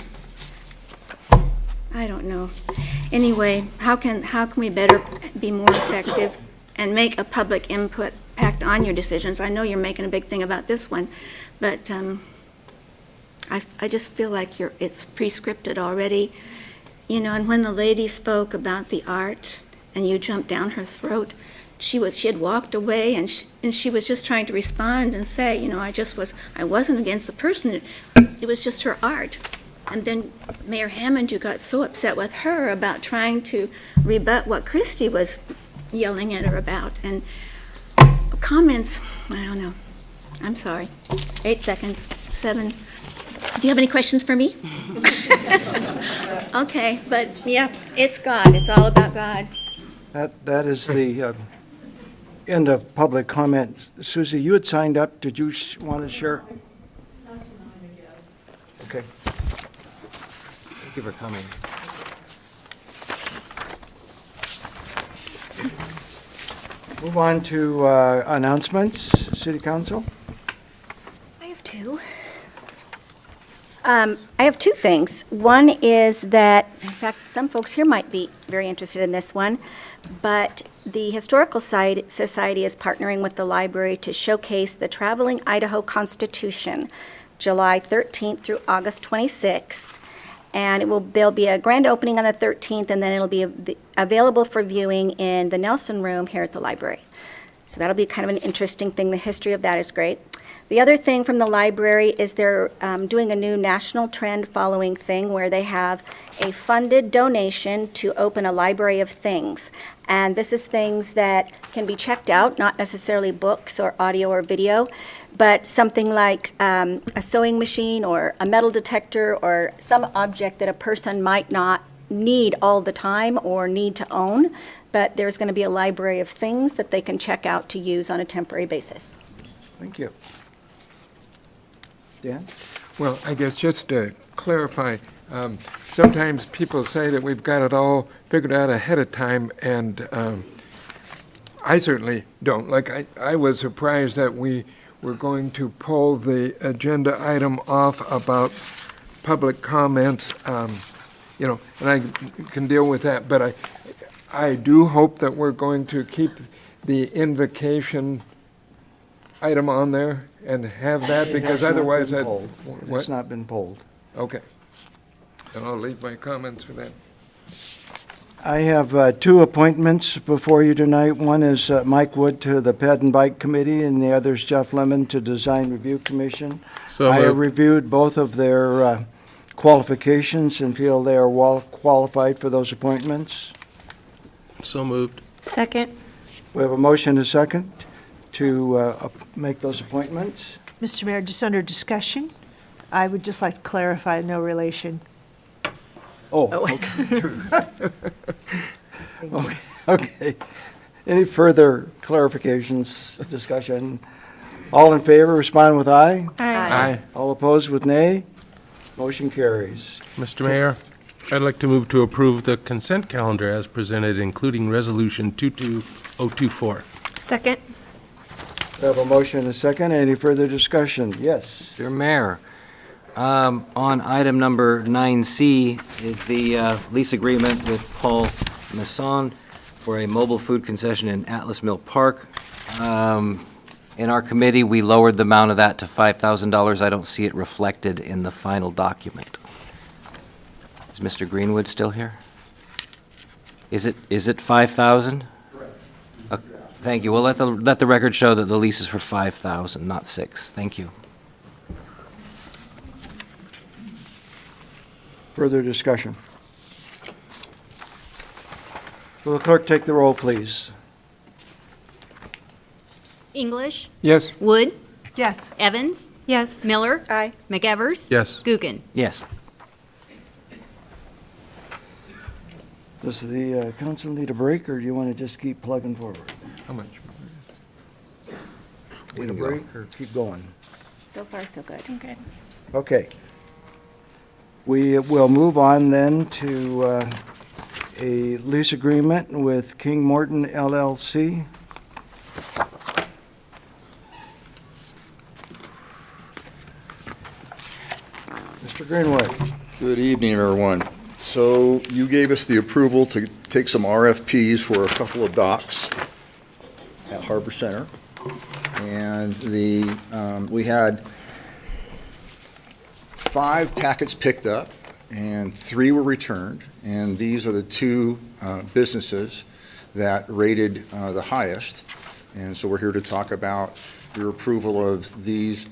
I don't know. Anyway, how can we better be more effective and make a public input impact on your decisions? I know you're making a big thing about this one, but I just feel like it's pre-scripted already. And when the lady spoke about the art and you jumped down her throat, she had walked away and she was just trying to respond and say, I wasn't against the person. It was just her art. And then Mayor Hammond, you got so upset with her about trying to rebut what Christie was yelling at her about. And comments, I don't know. I'm sorry. 8 seconds, 7. Do you have any questions for me? Okay, but yeah, it's God. It's all about God. That is the end of public comment. Susie, you had signed up. Did you want to share? Not tonight, I guess. Okay. Thank you for coming. Move on to announcements, City Council. I have two. I have two things. One is that, in fact, some folks here might be very interested in this one, but the Historical Society is partnering with the library to showcase the Traveling Idaho Constitution, July 13th through August 26th. And there'll be a grand opening on the 13th, and then it'll be available for viewing in the Nelson Room here at the library. So that'll be kind of an interesting thing. The history of that is great. The other thing from the library is they're doing a new national trend following thing where they have a funded donation to open a library of things. And this is things that can be checked out, not necessarily books or audio or video, but something like a sewing machine or a metal detector or some object that a person might not need all the time or need to own, but there's going to be a library of things that they can check out to use on a temporary basis. Thank you. Dan? Well, I guess just to clarify, sometimes people say that we've got it all figured out ahead of time, and I certainly don't. Like, I was surprised that we were going to pull the agenda item off about public comments, and I can deal with that, but I do hope that we're going to keep the invocation item on there and have that, because otherwise It's not been pulled. Okay. And I'll leave my comments for that. I have two appointments before you tonight. One is Mike Wood to the Ped and Bike Committee, and the other is Jeff Lemon to Design Review Commission. So I have moved. reviewed both of their qualifications and feel they are well qualified for those appointments. So moved. Second. We have a motion and a second to make those appointments. Mr. Mayor, just under discussion, I would just like to clarify no relation. Oh, okay. Okay. Any further clarifications, discussion? All in favor, respond with aye. Aye. All opposed with nay. Motion carries. Mr. Mayor, I'd like to move to approve the consent calendar as presented, including Resolution 22024. Second. We have a motion and a second. Any further discussion? Yes. Mr. Mayor, on item number 9C is the lease agreement with Paul Masson for a mobile food concession in Atlas Mill Park. In our committee, we lowered the amount of that to $5,000. I don't see it reflected in the final document. Is Mr. Greenwood still here? Is it 5,000? Correct. Thank you. Well, let the record show that the lease is for 5,000, not 6. Thank you. Further discussion? Will the clerk take the roll, please? English? Yes. Wood? Yes. Evans? Yes. Miller? Aye. McEvers? Yes. Gookin? Yes. Does the council need a break, or do you want to just keep plugging forward? How much? Need a break or keep going? So far, so good. Okay. Okay. We will move on then to a lease agreement with King Morton LLC. Mr. Greenwood. Good evening, everyone. So you gave us the approval to take some RFPs for a couple of docks at Harbor Center. And we had 5 packets picked up and 3 were returned. And these are the 2 businesses that rated the highest. And so we're here to talk about your approval of these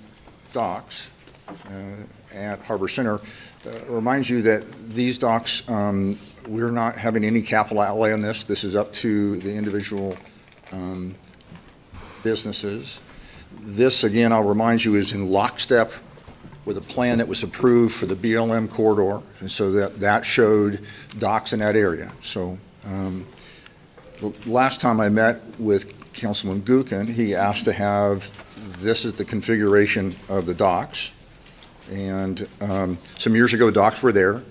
docks at Harbor Center. Reminds you that these docks, we're not having any capital outlay on this. This is up to the individual businesses. This, again, I'll remind you, is in lockstep with a plan that was approved for the BLM corridor, and so that showed docks in that area. So the last time I met with Councilman Gookin, he asked to have, this is the configuration of the docks. And some years ago, docks were there,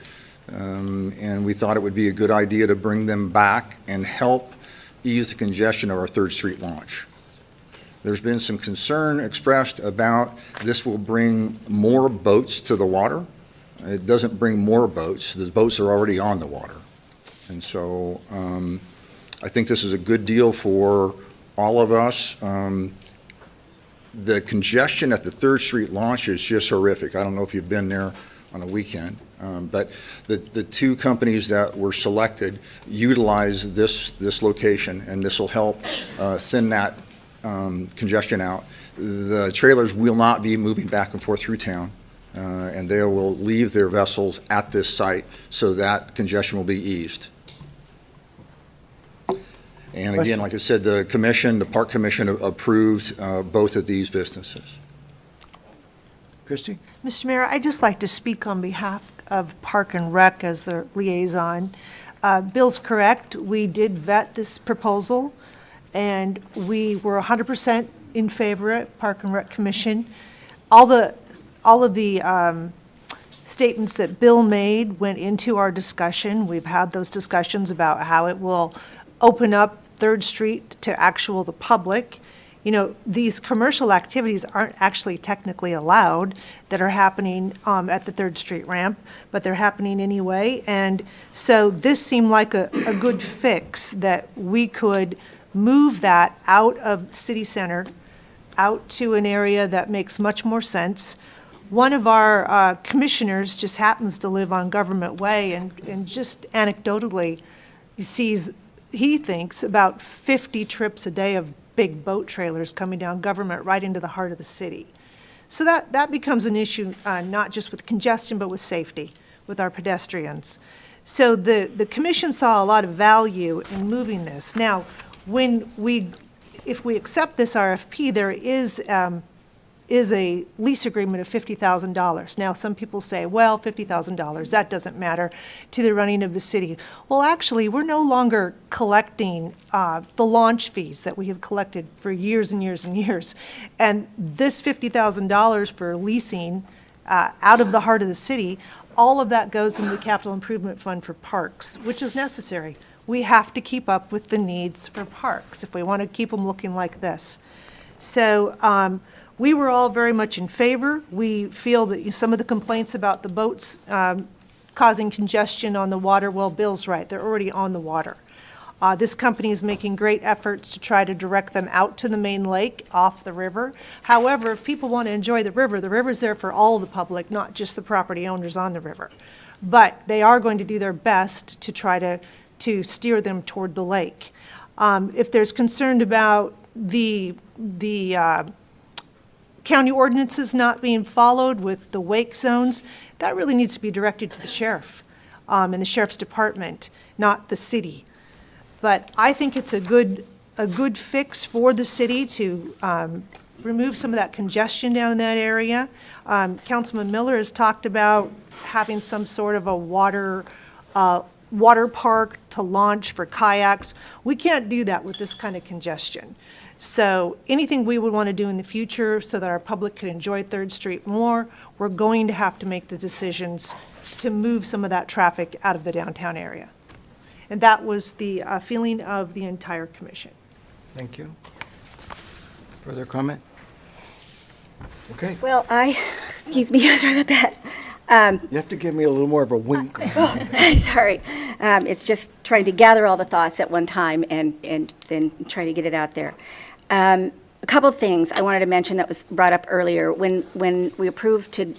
and we thought it would be a good idea to bring them back and help ease the congestion of our 3rd Street launch. There's been some concern expressed about this will bring more boats to the water. It doesn't bring more boats. The boats are already on the water. And so I think this is a good deal for all of us. The congestion at the 3rd Street launch is just horrific. I don't know if you've been there on a weekend, but the 2 companies that were selected utilize this location, and this will help thin that congestion out. The trailers will not be moving back and forth through town, and they will leave their vessels at this site, so that congestion will be eased. And again, like I said, the Park Commission approved both of these businesses. Christie? Mr. Mayor, I'd just like to speak on behalf of Park and Rec as the liaison. Bill's correct. We did vet this proposal, and we were 100% in favor at Park and Rec Commission. All of the statements that Bill made went into our discussion. We've had those discussions about how it will open up Third Street to the public. You know, these commercial activities aren't actually technically allowed that are happening at the Third Street ramp, but they're happening anyway. And so this seemed like a good fix, that we could move that out of city center, out to an area that makes much more sense. One of our commissioners just happens to live on Government Way, and just anecdotally, he thinks about 50 trips a day of big boat trailers coming down Government right into the heart of the city. So that becomes an issue, not just with congestion, but with safety, with our pedestrians. So the commission saw a lot of value in moving this. Now, if we accept this RFP, there is a lease agreement of $50,000. Now, some people say, well, $50,000, that doesn't matter to the running of the city. Well, actually, we're no longer collecting the launch fees that we have collected for years and years and years. And this $50,000 for leasing out of the heart of the city, all of that goes into the capital improvement fund for parks, which is necessary. We have to keep up with the needs for parks if we want to keep them looking like this. So, we were all very much in favor. We feel that some of the complaints about the boats causing congestion on the water, well, Bill's right, they're already on the water. This company is making great efforts to try to direct them out to the main lake off the river. However, if people want to enjoy the river's there for all of the public, not just the property owners on the river. But they are going to do their best to try to steer them toward the lake. If there's concern about the county ordinances not being followed with the wake zones, that really needs to be directed to the sheriff and the sheriff's department, not the city. But I think it's a good fix for the city to remove some of that congestion down in that area. Councilman Miller has talked about having some sort of a water park to launch for kayaks. We can't do that with this kind of congestion. So anything we would want to do in the future so that our public can enjoy Third Street more, we're going to have to make the decisions to move some of that traffic out of the downtown area. And that was the feeling of the entire commission. Thank you. Further comment? Okay. Well, excuse me, sorry about that. You have to give me a little more of a wink. Sorry. It's just trying to gather all the thoughts at one time and then try to get it out there. A couple of things I wanted to mention that was brought up earlier. When we approved to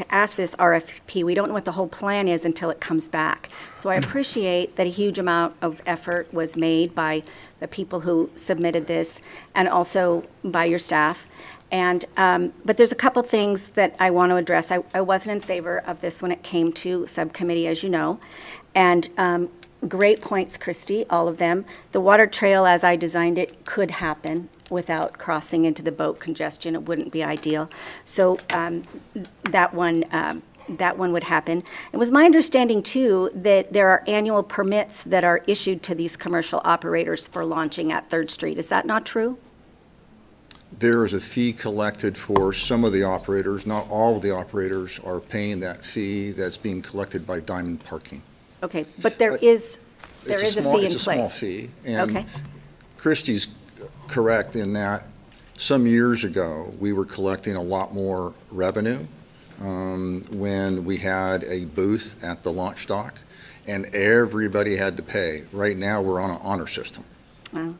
ask for this RFP, we don't know what the whole plan is until it comes back. So I appreciate that a huge amount of effort was made by the people who submitted this and also by your staff. And, but there's a couple things that I want to address. I wasn't in favor of this when it came to subcommittee, as you know. And great points, Christie, all of them. The water trail, as I designed it, could happen without crossing into the boat congestion. It wouldn't be ideal. So that one would happen. It was my understanding, too, that there are annual permits that are issued to these commercial operators for launching at Third Street. Is that not true? There is a fee collected for some of the operators. Not all of the operators are paying that fee that's being collected by Diamond Parking. Okay, but there is a fee in place. It's a small fee. And Okay. Christie's correct in that some years ago, we were collecting a lot more revenue when we had a booth at the launch dock, and everybody had to pay. Right now, we're on an honor system. Wow.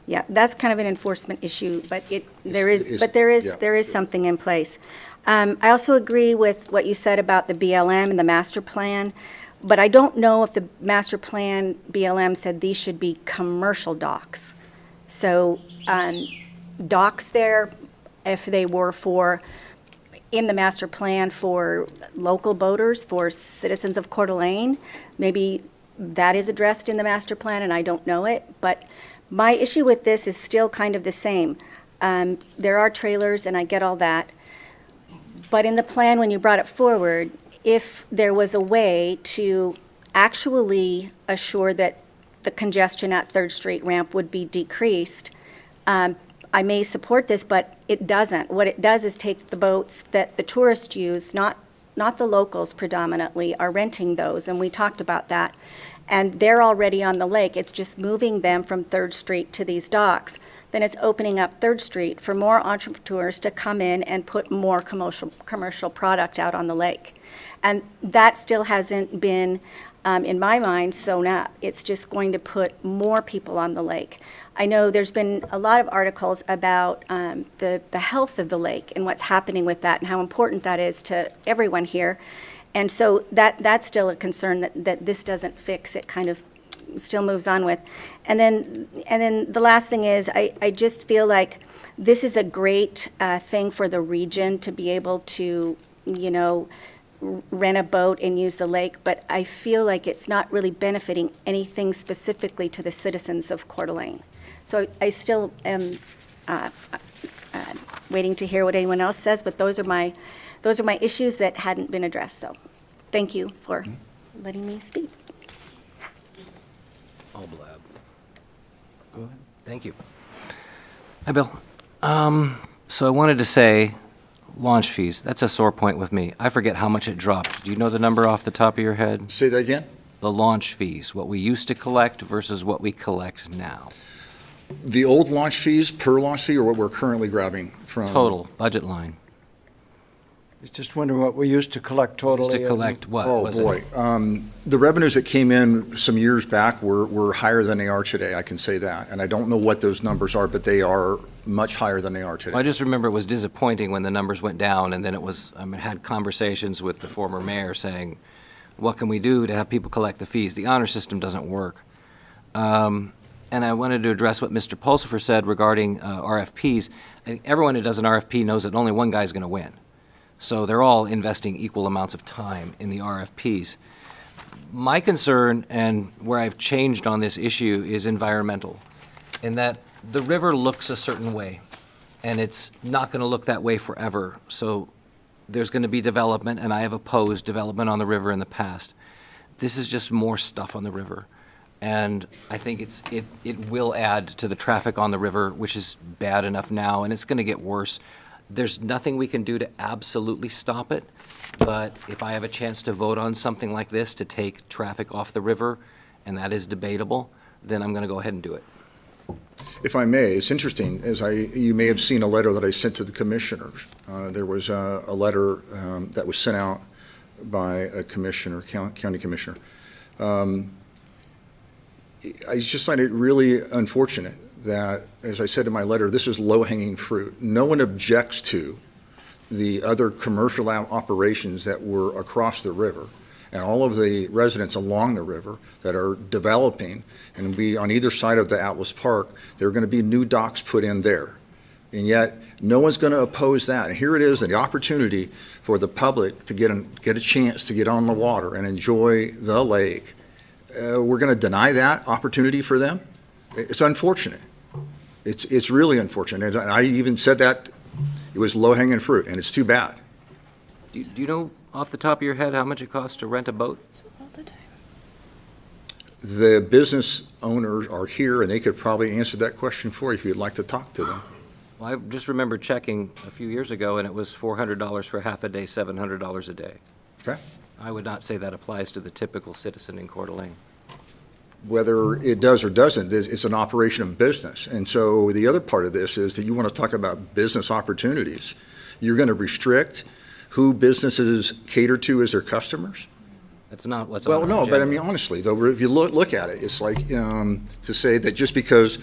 Yeah, that's kind of an enforcement issue, but there is something in place. I also agree with what you said about the BLM and the master plan, but I don't know if the master plan BLM said these should be commercial docks. So docks there, if they were in the master plan for local boaters, for citizens of Coeur d'Alene. Maybe that is addressed in the master plan and I don't know it, but my issue with this is still kind of the same. There are trailers and I get all that, but in the plan, when you brought it forward, if there was a way to actually assure that the congestion at 3rd Street ramp would be decreased, I may support this, but it doesn't. What it does is take the boats that the tourists use, not the locals predominantly, are renting those, and we talked about that. And they're already on the lake. It's just moving them from 3rd Street to these docks. Then it's opening up 3rd Street for more entrepreneurs to come in and put more commercial product out on the lake. And that still hasn't been, in my mind, sewn up. It's just going to put more people on the lake. I know there's been a lot of articles about the health of the lake and what's happening with that and how important that is to everyone here. And so that's still a concern that this doesn't fix. It kind of still moves on with. And then the last thing is I just feel like this is a great thing for the region to be able to, rent a boat and use the lake, but I feel like it's not really benefiting anything specifically to the citizens of Coeur d'Alene. So I still am waiting to hear what anyone else says, but those are my issues that hadn't been addressed. So thank you for letting me speak. I'll blab. Go ahead. Thank you. Hi, Bill. So I wanted to say, launch fees, that's a sore point with me. I forget how much it dropped. Do you know the number off the top of your head? Say that again? The launch fees, what we used to collect versus what we collect now. The old launch fees per launch fee or what we're currently grabbing from? Total, budget line. I was just wondering what we used to collect totally. Used to collect what? Oh, was boy. The revenues that came in some years back were higher than they are today, I can say that. And I don't know what those numbers are, but they are much higher than they are today. Well, I just remember it was disappointing when the numbers went down, and then I had conversations with the former mayor saying, what can we do to have people collect the fees? The honor system doesn't work. And I wanted to address what Mr. Pulsifer said regarding RFPs. I think everyone who does an RFP knows that only one guy's going to win. So they're all investing equal amounts of time in the RFPs. My concern, and where I've changed on this issue, is environmental, in that the river looks a certain way, and it's not going to look that way forever. So there's going to be development, and I have opposed development on the river in the past. This is just more stuff on the river. And I think it will add to the traffic on the river, which is bad enough now, and it's going to get worse. There's nothing we can do to absolutely stop it, but if I have a chance to vote on something like this to take traffic off the river, and that is debatable, then I'm going to go ahead and do it. If I may, it's interesting, you may have seen a letter that I sent to the commissioners. There was a letter that was sent out by a commissioner, county commissioner. I just find it really unfortunate that, as I said in my letter, this is low-hanging fruit. No one objects to the other commercial operations that were across the river and all of the residents along the river that are developing and be on either side of the Atlas Park. There are going to be new docks put in there. And yet, no one's going to oppose that. And here it is, the opportunity for the public to get a chance to get on the water and enjoy the lake. We're going to deny that opportunity for them? It's unfortunate. It's really unfortunate. And I even said that it was low-hanging fruit, and it's too bad. Do you know off the top of your head how much it costs to rent a boat? The business owners are here, and they could probably answer that question for you if you'd like to talk to them. Well, I just remember checking a few years ago, and it was $400 for half a day, $700 a day. Okay. I would not say that applies to the typical citizen in Coeur d'Alene. Whether it does or doesn't, it's an operation of business. And so the other part of this is that you want to talk about business opportunities. You're going to restrict who businesses cater to as their customers? That's not what's well, on no, our but I agenda. mean, honestly, though, if you look at it, it's like to say that just because,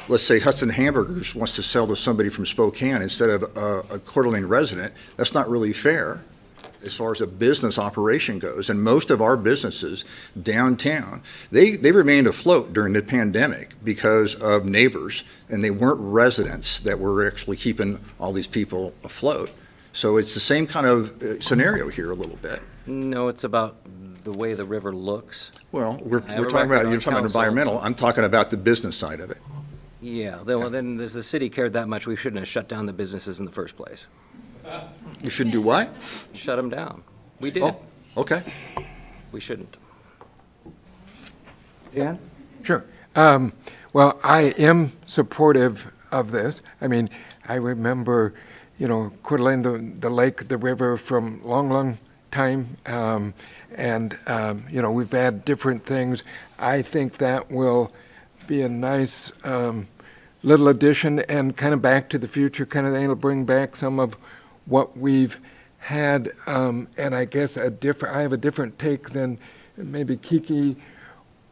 let's say, Hudson Hamburgers wants to sell to somebody from Spokane instead of a Coeur d'Alene resident, that's not really fair. as far as a business operation goes. And most of our businesses downtown, they remained afloat during the pandemic because of neighbors, and they weren't residents that were actually keeping all these people afloat. So it's the same kind of scenario here a little bit. No, it's about the way the river looks. Well, I have a you're talking record on about council. environmental. I'm talking about the business side of it. Yeah, then if the city cared that much, we shouldn't have shut down the businesses in the first place. You shouldn't do what? Shut them down. We did. Oh, okay. We shouldn't. Dan? Sure. Well, I am supportive of this. I mean, I remember, Coeur d'Alene, the lake, the river from long time. We've had different things. I think that will be a nice little addition and kind of back to the future kind of thing. It'll bring back some of what we've had. And I guess I have a different take than maybe Kiki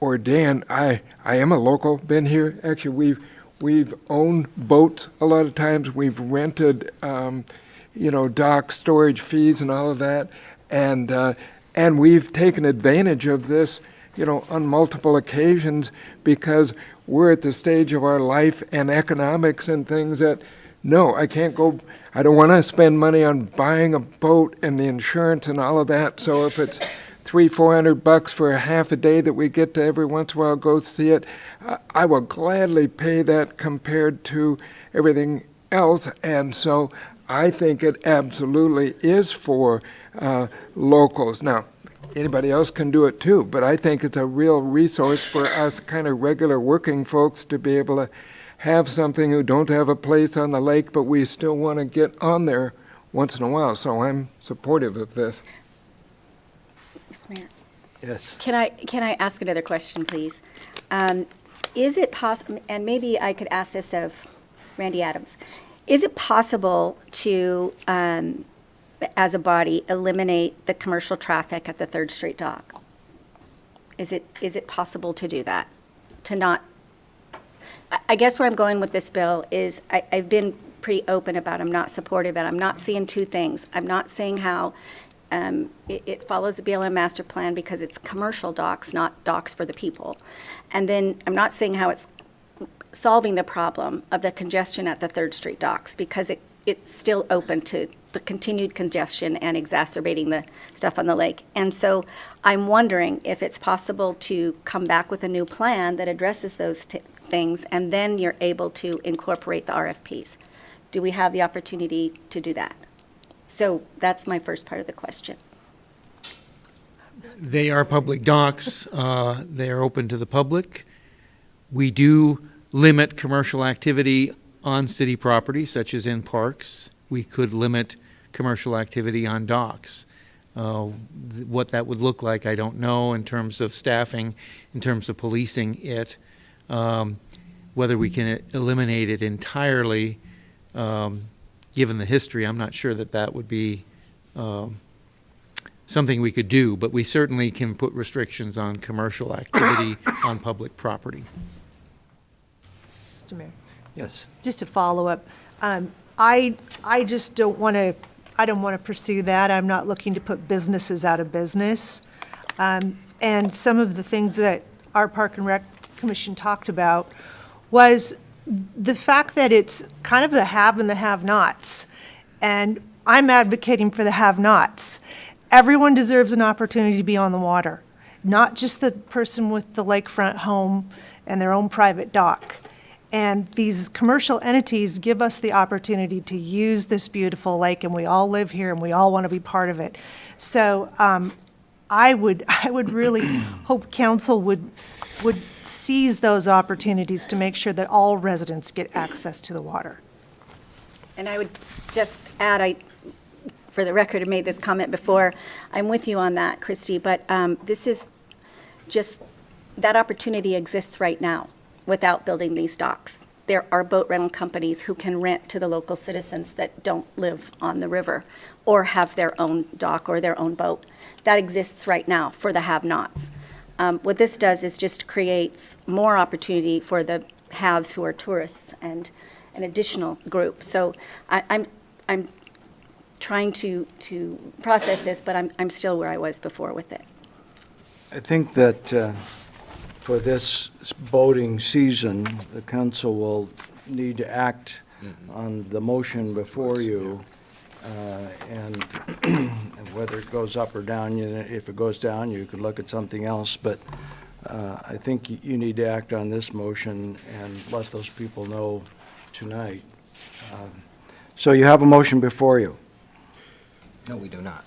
or Dan. I am a local, been here. Actually, we've owned boats a lot of times. We've rented, dock storage fees and all of that. And we've taken advantage of this, on multiple occasions because we're at the stage of our life and economics and things that, no, I don't want to spend money on buying a boat and the insurance and all of that. So if it's $300-400 for a half a day that we get to every once in a while go see it, I will gladly pay that compared to everything else. And so I think it absolutely is for locals. Now, anybody else can do it too, but I think it's a real resource for us kind of regular working folks to be able to have something who don't have a place on the lake, but we still want to get on there once in a while. So I'm supportive of this. Mr. Mayor, Yes. can I ask another question, please? Is it possible, and maybe I could ask this of Randy Adams, is it possible to, as a body, eliminate the commercial traffic at the 3rd Street dock? Is it possible to do that? To not, I guess where I'm going with this bill is I've been pretty open about I'm not supportive, and I'm not seeing two things. I'm not seeing how it follows the BLM master plan because it's commercial docks, not docks for the people. And then I'm not seeing how it's solving the problem of the congestion at the 3rd Street docks because it's still open to the continued congestion and exacerbating the stuff on the lake. And so I'm wondering if it's possible to come back with a new plan that addresses those things, and then you're able to incorporate the RFPs. Do we have the opportunity to do that? So that's my first part of the question. They are public docks. They are open to the public. We do limit commercial activity on city property, such as in parks. We could limit commercial activity on docks. What that would look like, I don't know in terms of staffing, in terms of policing it. Whether we can eliminate it entirely, given the history, I'm not sure that would be something we could do, but we certainly can put restrictions on commercial activity on public property. Mr. Mayor, Yes. just to follow up, I just don't want to pursue that. I'm not looking to put businesses out of business. And some of the things that our Park and Rec Commission talked about was the fact that it's kind of the have and the have-nots. And I'm advocating for the have-nots. Everyone deserves an opportunity to be on the water, not just the person with the lakefront home and their own private dock. And these commercial entities give us the opportunity to use this beautiful lake, and we all live here and we all want to be part of it. So I would really hope council would seize those opportunities to make sure that all residents get access to the water. And I would just add, for the record, I made this comment before. I'm with you on that, Christy, but this is just, that opportunity exists right now without building these docks. There are boat rental companies who can rent to the local citizens that don't live on the river or have their own dock or their own boat. That exists right now for the have-nots. What this does is just creates more opportunity for the haves who are tourists and an additional group. So I'm trying to process this, but I'm still where I was before with it. I think that for this boating season, the council will need to act on the motion before you, and whether it goes up or down, if it goes down, you could look at something else, but I think you need to act on this motion and let those people know tonight. So you have a motion before you. No, we do not.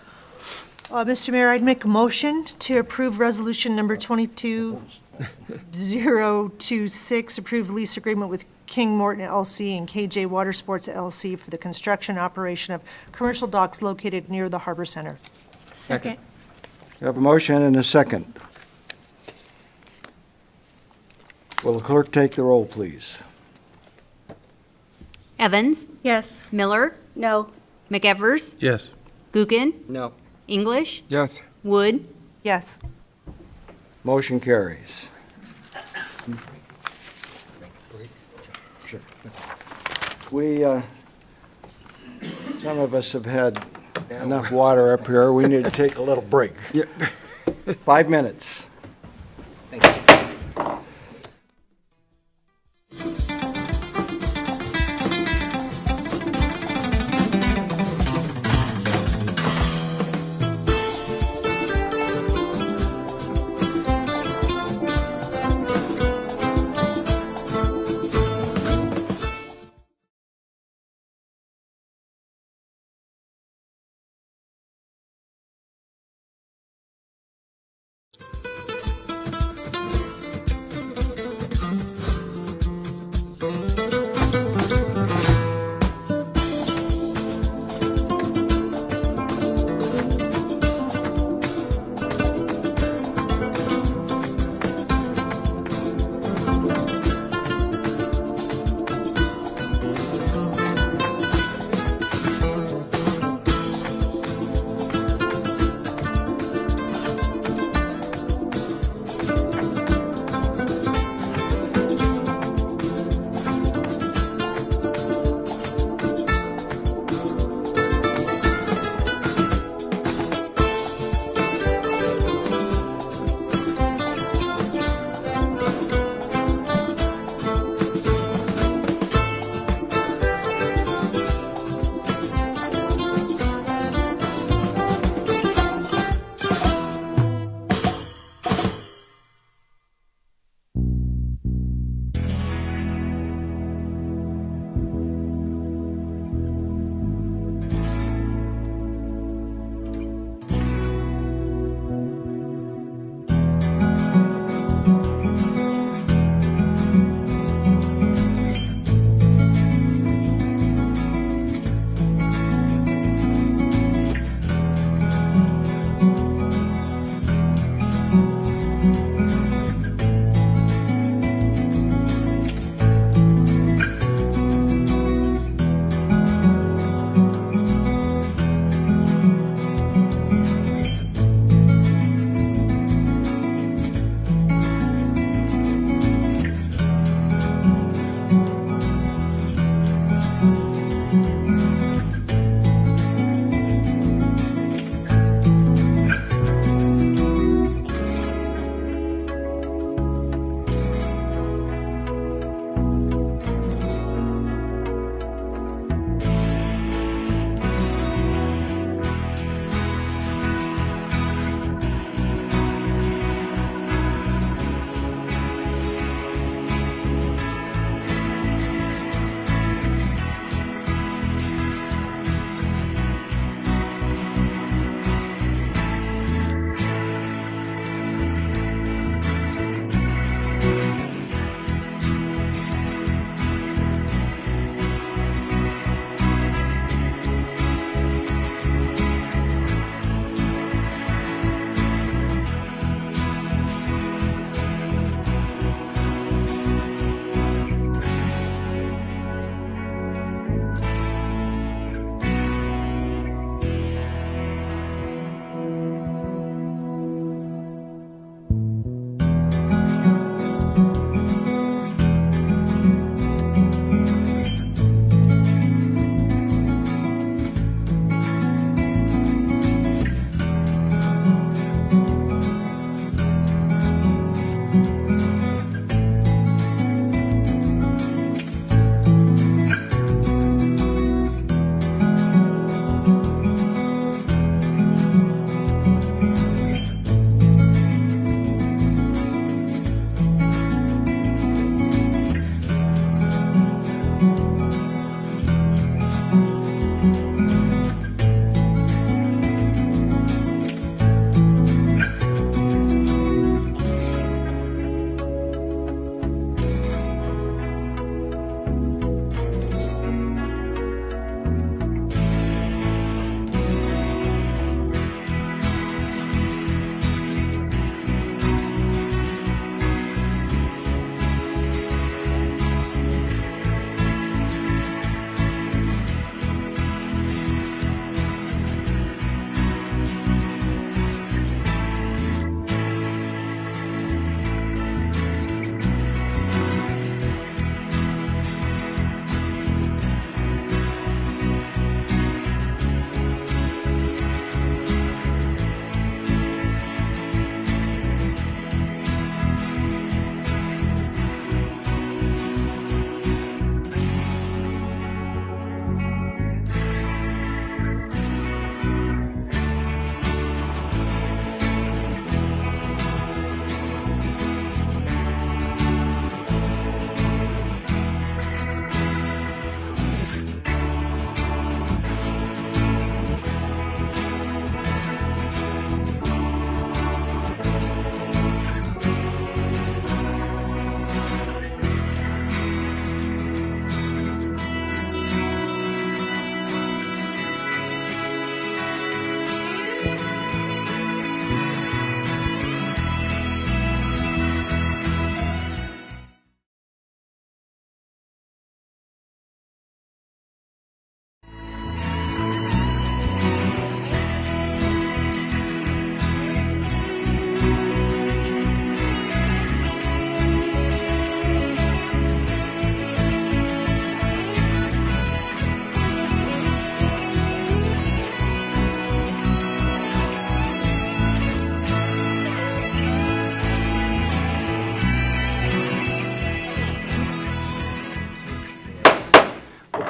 Mr. Mayor, I'd make a motion to approve resolution number 22026, approve lease agreement with King Morton LLC and KJ Water Sports LLC for the construction and operation of commercial docks located near the Harbor Center. Second. You have a motion and a second. Will the clerk take the roll, please? Evans? Yes. Miller? No. McEvers? Yes. Gookin? No. English? Yes. Wood? Yes. Motion carries. We, some of us have had enough water up here. We need to take a little break. 5 minutes. Thank you.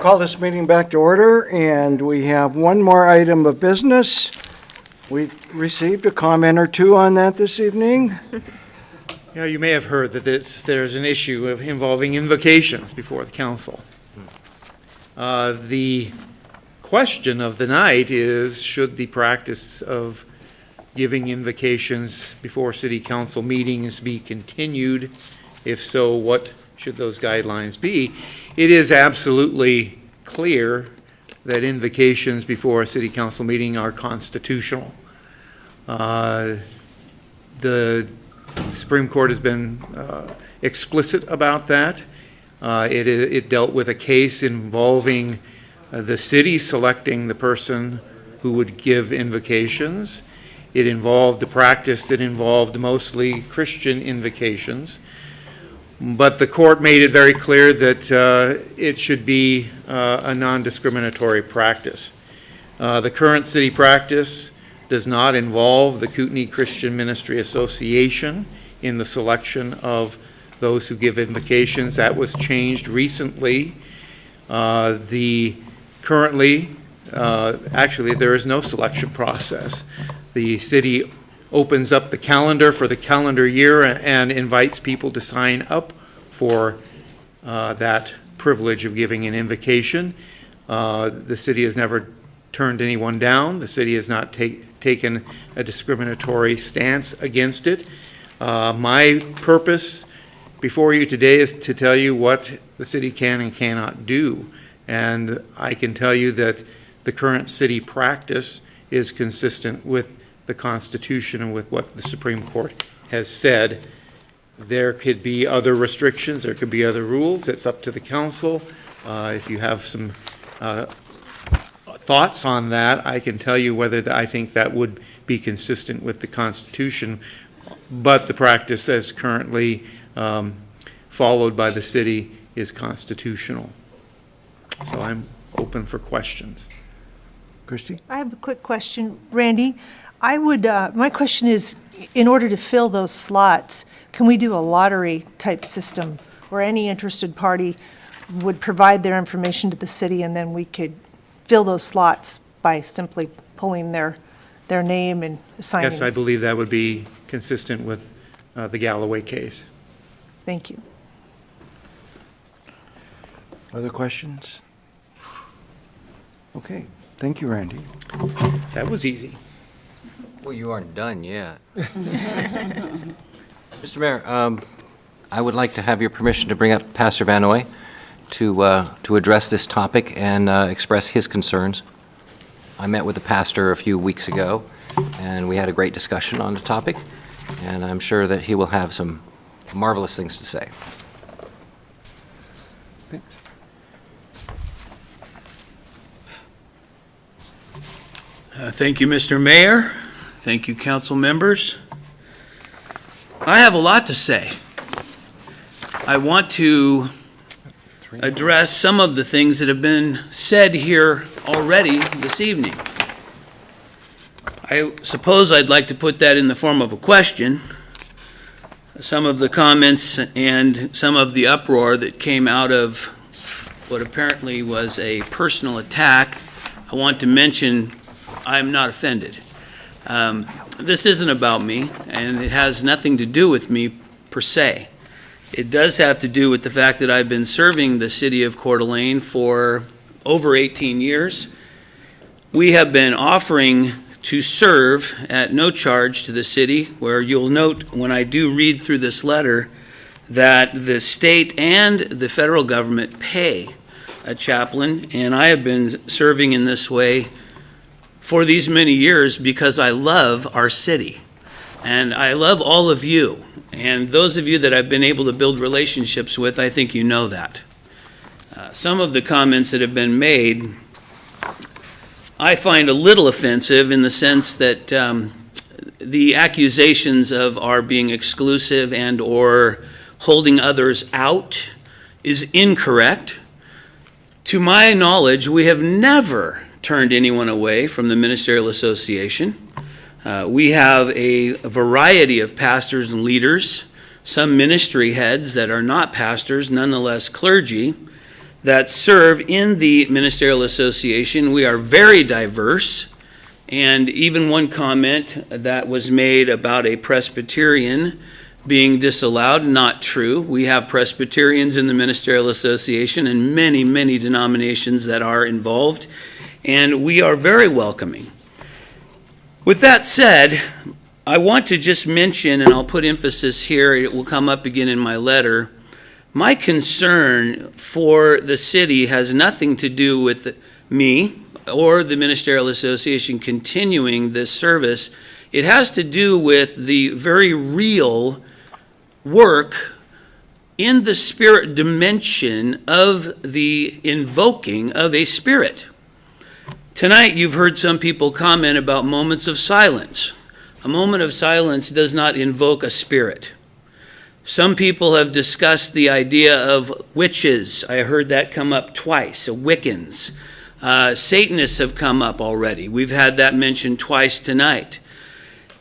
Call this meeting back to order, and we have one more item of business. We've received a comment or two on that this evening. Yeah, you may have heard that there's an issue involving invocations before the council. The question of the night is, should the practice of giving invocations before city council meetings be continued? If so, what should those guidelines be? It is absolutely clear that invocations before a city council meeting are constitutional. The Supreme Court has been explicit about that. It dealt with a case involving the city selecting the person who would give invocations. It involved a practice that involved mostly Christian invocations. But the court made it very clear that it should be a non-discriminatory practice. The current city practice does not involve the Kootenai Christian Ministry Association in the selection of those who give invocations. That was changed recently. Currently, actually, there is no selection process. The city opens up the calendar for the calendar year and invites people to sign up for that privilege of giving an invocation. The city has never turned anyone down. The city has not taken a discriminatory stance against it. My purpose before you today is to tell you what the city can and cannot do. And I can tell you that the current city practice is consistent with the Constitution and with what the Supreme Court has said. There could be other restrictions, there could be other rules. It's up to the council. If you have some thoughts on that, I can tell you whether I think that would be consistent with the Constitution. But the practice as currently followed by the city is constitutional. So I'm open for questions. Christie? I have a quick question. Randy, my question is, in order to fill those slots, can we do a lottery type system where any interested party would provide their information to the city and then we could fill those slots by simply pulling their name and assigning? Yes, I believe that would be consistent with the Galloway case. Thank you. Other questions? Okay, thank you, Randy. That was easy. Well, you aren't done yet. Mr. Mayor, I would like to have your permission to bring up Pastor Vanoy to address this topic and express his concerns. I met with the pastor a few weeks ago, and we had a great discussion on the topic, and I'm sure that he will have some marvelous things to say. Thanks. Thank you, Mr. Mayor. Thank you, council members. I have a lot to say. I want to address some of the things that have been said here already this evening. I suppose I'd like to put that in the form of a question. Some of the comments and some of the uproar that came out of what apparently was a personal attack, I want to mention I'm not offended. This isn't about me, and it has nothing to do with me per se. It does have to do with the fact that I've been serving the city of Coeur d'Alene for over 18 years. We have been offering to serve at no charge to the city, where you'll note when I do read through this letter that the state and the federal government pay a chaplain, and I have been serving in this way for these many years because I love our city. And I love all of you. And those of you that I've been able to build relationships with, I think you know that. Some of the comments that have been made, I find a little offensive in the sense that the accusations of our being exclusive and or holding others out is incorrect. To my knowledge, we have never turned anyone away from the Ministerial Association. We have a variety of pastors and leaders, some ministry heads that are not pastors, nonetheless clergy, that serve in the Ministerial Association. We are very diverse, and even one comment that was made about a Presbyterian being disallowed, not true. We have Presbyterians in the Ministerial Association and many, many denominations that are involved, and we are very welcoming. With that said, I want to just mention, and I'll put emphasis here, it will come up again in my letter, my concern for the city has nothing to do with me or the Ministerial Association continuing this service. It has to do with the very real work in the spirit dimension of the invoking of a spirit. Tonight, you've heard some people comment about moments of silence. A moment of silence does not invoke a spirit. Some people have discussed the idea of witches. I heard that come up twice, Wiccans. Satanists have come up already. We've had that mentioned twice tonight.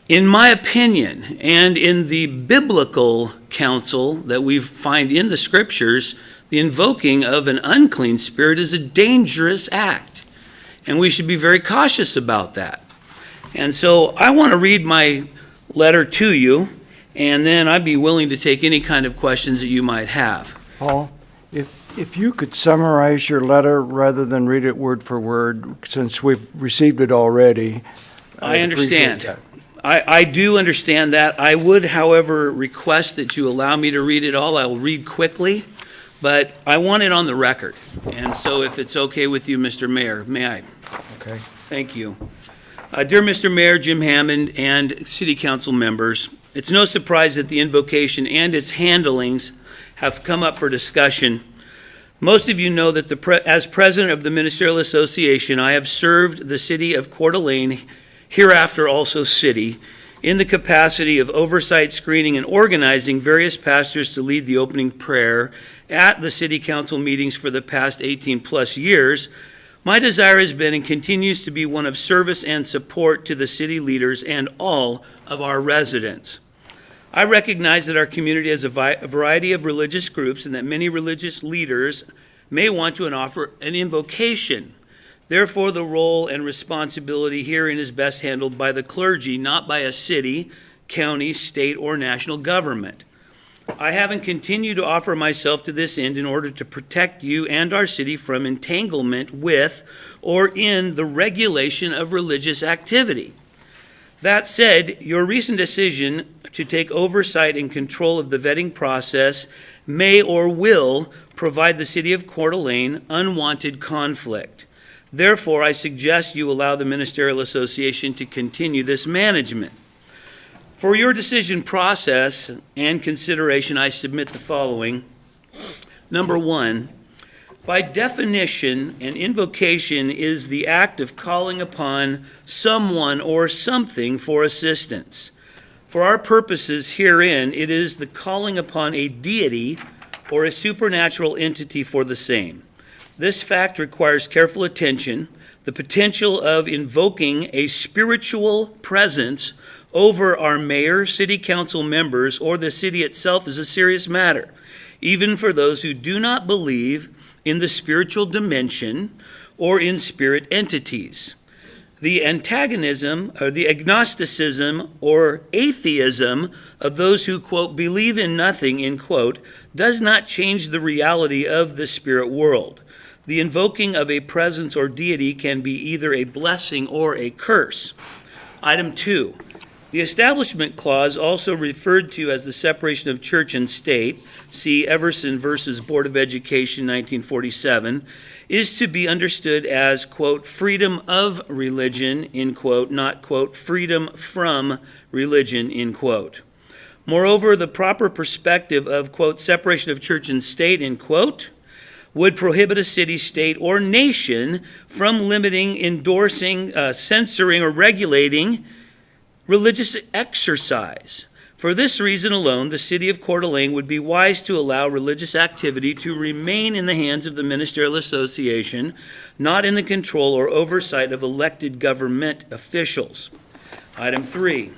In my opinion, and in the biblical counsel that we find in the scriptures, the invoking of an unclean spirit is a dangerous act. And we should be very cautious about that. And so I want to read my letter to you, and then I'd be willing to take any kind of questions that you might have. Paul, if you could summarize your letter rather than read it word for word, since we've received it already. I understand. That. I do understand that. I would, however, request that you allow me to read it all. I will read quickly, but I want it on the record. And so if it's okay with you, Mr. Mayor, may I? Okay. Thank you. Dear Mr. Mayor, Jim Hammond, and City Council members, it's no surprise that the invocation and its handlings have come up for discussion. Most of you know that as president of the Ministerial Association, I have served the city of Coeur d'Alene, hereafter also city, in the capacity of oversight, screening, and organizing various pastors to lead the opening prayer at the city council meetings for the past 18-plus years. My desire has been and continues to be one of service and support to the city leaders and all of our residents. I recognize that our community has a variety of religious groups and that many religious leaders may want to offer an invocation. Therefore, the role and responsibility herein is best handled by the clergy, not by a city, county, state, or national government. I have and continue to offer myself to this end in order to protect you and our city from entanglement with or in the regulation of religious activity. That said, your recent decision to take oversight and control of the vetting process may or will provide the city of Coeur d'Alene unwanted conflict. Therefore, I suggest you allow the Ministerial Association to continue this management. For your decision process and consideration, I submit the following. Number one, by definition, an invocation is the act of calling upon someone or something for assistance. For our purposes herein, it is the calling upon a deity or a supernatural entity for the same. This fact requires careful attention. The potential of invoking a spiritual presence over our mayor, city council members, or the city itself is a serious matter, even for those who do not believe in the spiritual dimension or in spirit entities. The antagonism or the agnosticism or atheism of those who, quote, believe in nothing, end quote, does not change the reality of the spirit world. The invoking of a presence or deity can be either a blessing or a curse. Item 2. The Establishment Clause, also referred to as the separation of church and state, see Everson versus Board of Education, 1947, is to be understood as, quote, freedom of religion, end quote, not, quote, freedom from religion, end quote. Moreover, the proper perspective of, quote, separation of church and state, end quote, would prohibit a city, state, or nation from limiting, endorsing, censoring, or regulating religious exercise. For this reason alone, the city of Coeur d'Alene would be wise to allow religious activity to remain in the hands of the Ministerial Association, not in the control or oversight of elected government officials. Item 3,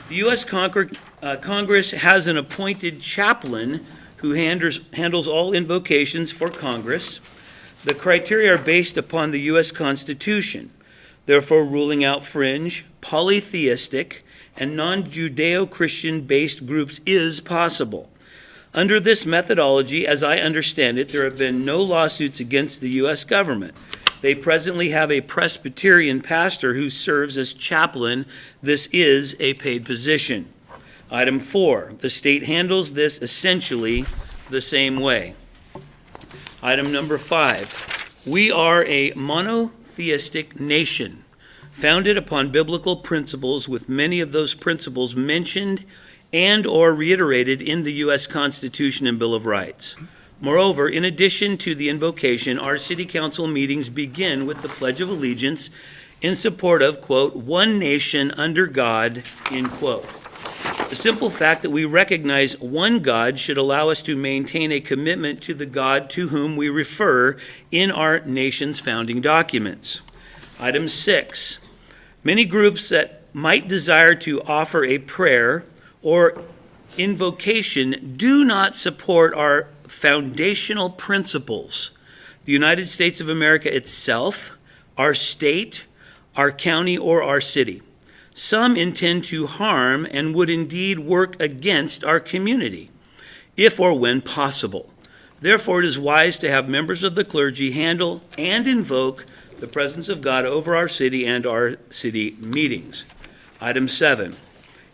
the U.S. Congress has an appointed chaplain who handles all invocations for Congress. The criteria are based upon the U.S. Constitution, therefore ruling out fringe, polytheistic, and non-Judeo-Christian based groups is possible. Under this methodology, as I understand it, there have been no lawsuits against the U.S. government. They presently have a Presbyterian pastor who serves as chaplain. This is a paid position. Item 4, the state handles this essentially the same way. Item number 5, we are a monotheistic nation founded upon biblical principles, with many of those principles mentioned and or reiterated in the U.S. Constitution and Bill of Rights. Moreover, in addition to the invocation, our city council meetings begin with the Pledge of Allegiance in support of, quote, one nation under God, end quote. The simple fact that we recognize one God should allow us to maintain a commitment to the God to whom we refer in our nation's founding documents. Item 6, many groups that might desire to offer a prayer or invocation do not support our foundational principles. The United States of America itself, our state, our county, or our city. Some intend to harm and would indeed work against our community, if or when possible. Therefore, it is wise to have members of the clergy handle and invoke the presence of God over our city and our city meetings. Item 7,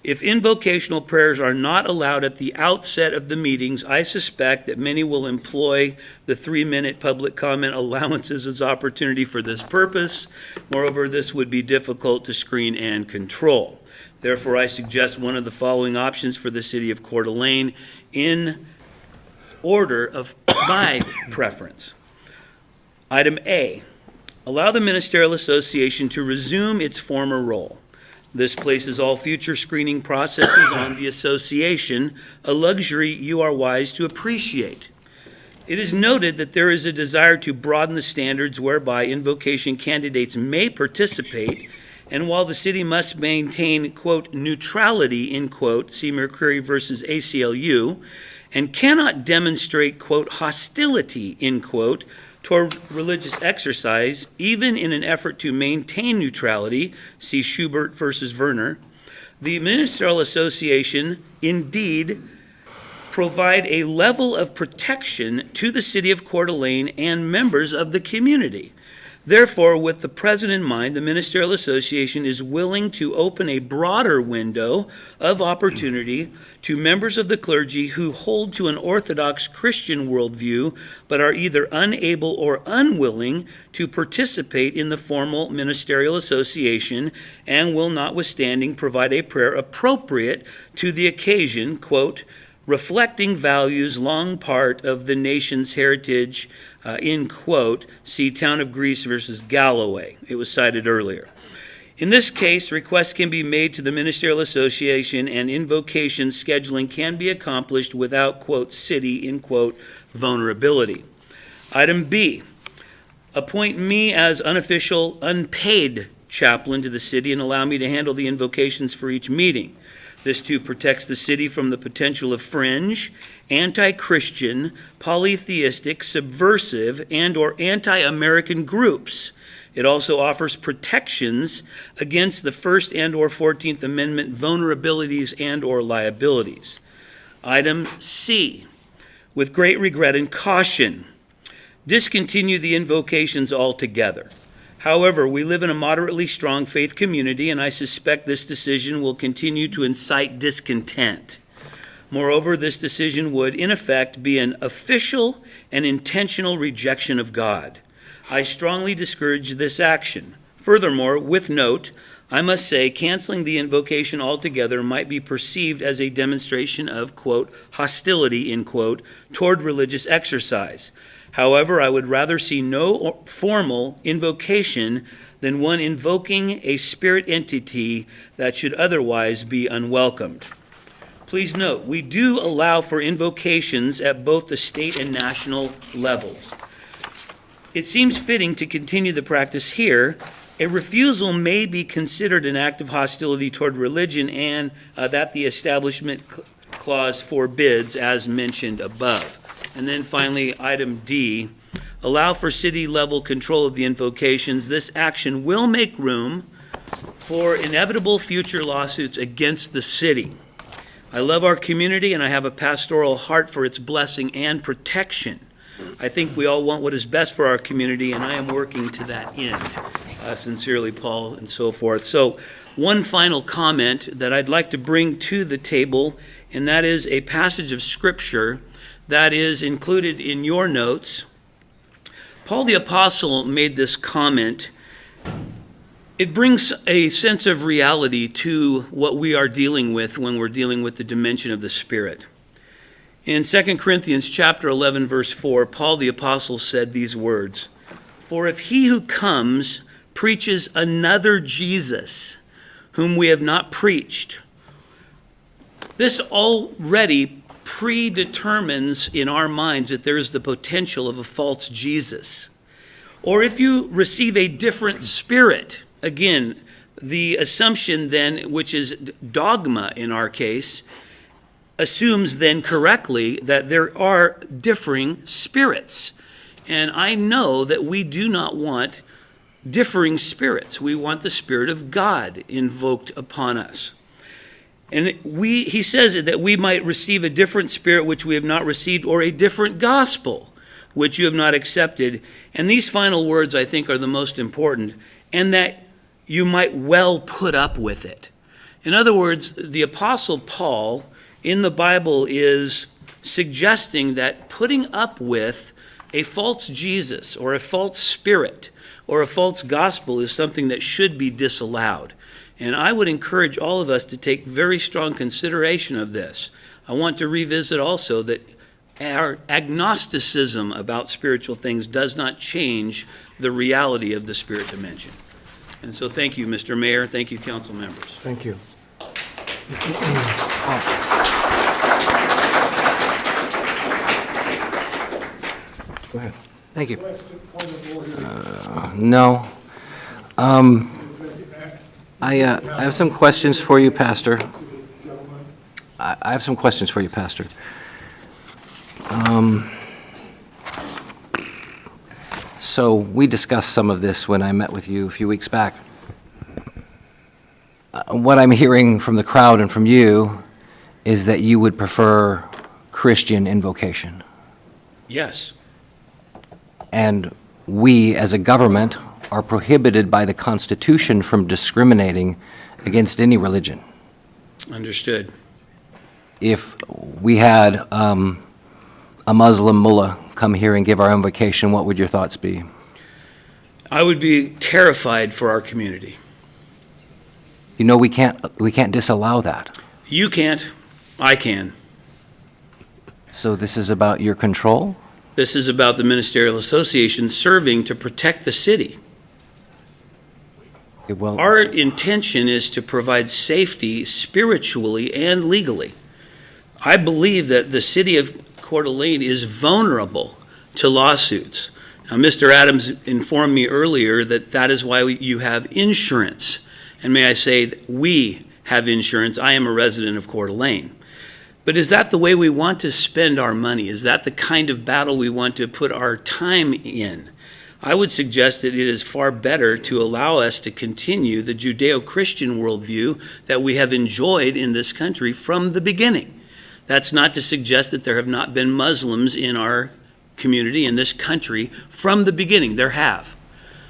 if invocational prayers are not allowed at the outset of the meetings, I suspect that many will employ the 3-minute public comment allowances as opportunity for this purpose. Moreover, this would be difficult to screen and control. Therefore, I suggest one of the following options for the city of Coeur d'Alene in order of my preference. Item A, allow the Ministerial Association to resume its former role. This places all future screening processes on the association, a luxury you are wise to appreciate. It is noted that there is a desire to broaden the standards whereby invocation candidates may participate, and while the city must maintain, quote, neutrality, end quote, see Mercury versus ACLU, and cannot demonstrate, quote, hostility, end quote, toward religious exercise, even in an effort to maintain neutrality, see Schubert versus Werner, the Ministerial Association indeed provide a level of protection to the city of Coeur d'Alene and members of the community. Therefore, with the present in mind, the Ministerial Association is willing to open a broader window of opportunity to members of the clergy who hold to an Orthodox Christian worldview but are either unable or unwilling to participate in the formal Ministerial Association and will notwithstanding provide a prayer appropriate to the occasion, quote, reflecting values long part of the nation's heritage, end quote, see Town of Greece versus Galloway. It was cited earlier. In this case, requests can be made to the Ministerial Association and invocation scheduling can be accomplished without, quote, city, end quote, vulnerability. Item B, appoint me as unofficial, unpaid chaplain to the city and allow me to handle the invocations for each meeting. This too protects the city from the potential of fringe, anti-Christian, polytheistic, subversive, and or anti-American groups. It also offers protections against the First and or 14th Amendment vulnerabilities and or liabilities. Item C, with great regret and caution, discontinue the invocations altogether. However, we live in a moderately strong faith community, and I suspect this decision will continue to incite discontent. Moreover, this decision would, in effect, be an official and intentional rejection of God. I strongly discourage this action. Furthermore, with note, I must say canceling the invocation altogether might be perceived as a demonstration of, quote, hostility, end quote, toward religious exercise. However, I would rather see no formal invocation than one invoking a spirit entity that should otherwise be unwelcomed. Please note, we do allow for invocations at both the state and national levels. It seems fitting to continue the practice here. A refusal may be considered an act of hostility toward religion and that the establishment clause forbids as mentioned above. And then finally, item D, allow for city-level control of the invocations. This action will make room for inevitable future lawsuits against the city. I love our community, and I have a pastoral heart for its blessing and protection. I think we all want what is best for our community, and I am working to that end. Sincerely, Paul, and so forth. So, one final comment that I'd like to bring to the table, and that is a passage of Scripture that is included in your notes. Paul the Apostle made this comment. It brings a sense of reality to what we are dealing with when we're dealing with the dimension of the Spirit. In 2 Corinthians chapter 11, verse 4, Paul the Apostle said these words, "For if he who comes preaches another Jesus, whom we have not preached," this already predetermines in our minds that there is the potential of a false Jesus. Or if you receive a different spirit, again, the assumption then, which is dogma in our case, assumes then correctly that there are differing spirits. And I know that we do not want differing spirits. We want the Spirit of God invoked upon us. And he says that we might receive a different spirit which we have not received, or a different gospel which you have not accepted. And these final words, I think, are the most important, and that you might well put up with it. In other words, the Apostle Paul in the Bible is suggesting that putting up with a false Jesus or a false spirit or a false gospel is something that should be disallowed. And I would encourage all of us to take very strong consideration of this. I want to revisit also that our agnosticism about spiritual things does not change the reality of the spirit dimension. And so thank you, Mr. Mayor. Thank you, council members. Thank you. Go ahead. Thank you. No. I have some questions for you, Pastor. I have some questions for you, Pastor. So we discussed some of this when I met with you a few weeks back. What I'm hearing from the crowd and from you is that you would prefer Christian invocation. Yes. And we, as a government, are prohibited by the Constitution from discriminating against any religion. Understood. If we had a Muslim mullah come here and give our invocation, what would your thoughts be? I would be terrified for our community. You know, we can't disallow that. You can't. I can. So this is about your control? This is about the ministerial association serving to protect the city. Okay, well, our intention is to provide safety spiritually and legally. I believe that the city of Coeur d'Alene is vulnerable to lawsuits. Now, Mr. Adams informed me earlier that that is why you have insurance. And may I say that we have insurance. I am a resident of Coeur d'Alene. But is that the way we want to spend our money? Is that the kind of battle we want to put our time in? I would suggest that it is far better to allow us to continue the Judeo-Christian worldview that we have enjoyed in this country from the beginning. That's not to suggest that there have not been Muslims in our community, in this country, from the beginning. There have.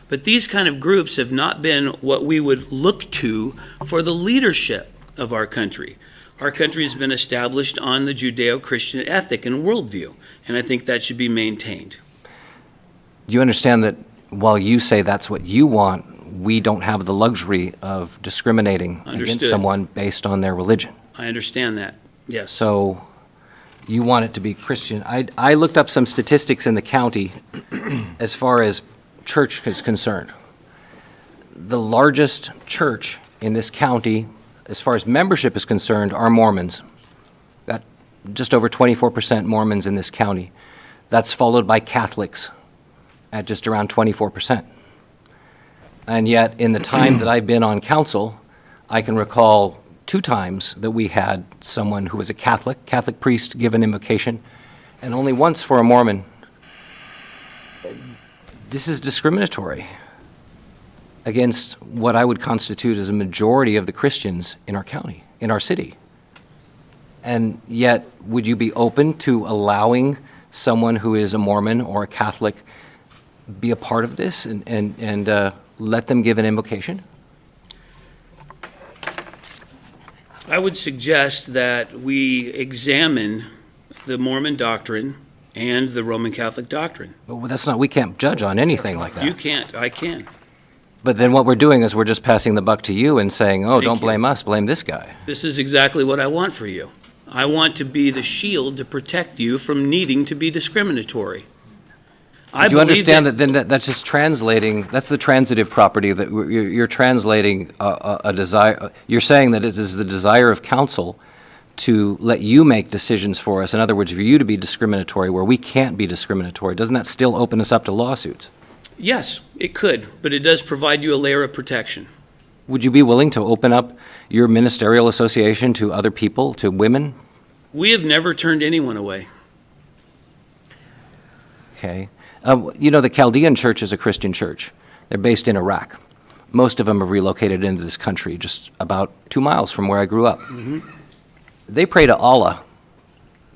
But these kind of groups have not been what we would look to for the leadership of our country. Our country has been established on the Judeo-Christian ethic and worldview, and I think that should be maintained. Do you understand that while you say that's what you want, we don't have the luxury of discriminating against someone based on their religion? I understand that, yes. So you want it to be Christian. I looked up some statistics in the county as far as church is concerned. The largest church in this county, as far as membership is concerned, are Mormons. Got just over 24% Mormons in this county. That's followed by Catholics at just around 24%. And yet, in the time that I've been on council, I can recall 2 times that we had someone who was a Catholic priest give an invocation, and only once for a Mormon. This is discriminatory against what I would constitute as a majority of the Christians in our county, in our city. And yet, would you be open to allowing someone who is a Mormon or a Catholic be a part of this and let them give an invocation? I would suggest that we examine the Mormon doctrine and the Roman Catholic doctrine. But that's not, we can't judge on anything like that. You can't, I can. But then what we're doing is we're just passing the buck to you and saying, oh, Thank don't you. blame us, blame this guy. This is exactly what I want for you. I want to be the shield to protect you from needing to be discriminatory. I Do you believe understand that then that's just translating, that's the transitive property, that you're translating a desire, you're saying that it is the desire of council to let you make decisions for us. In other words, for you to be discriminatory where we can't be discriminatory. Doesn't that still open us up to lawsuits? Yes, it could, but it does provide you a layer of protection. Would you be willing to open up your ministerial association to other people, to women? We have never turned anyone away. Okay. You know, the Chaldean Church is a Christian church. They're based in Iraq. Most of them have relocated into this country, just about 2 miles from where I grew up. They pray to Allah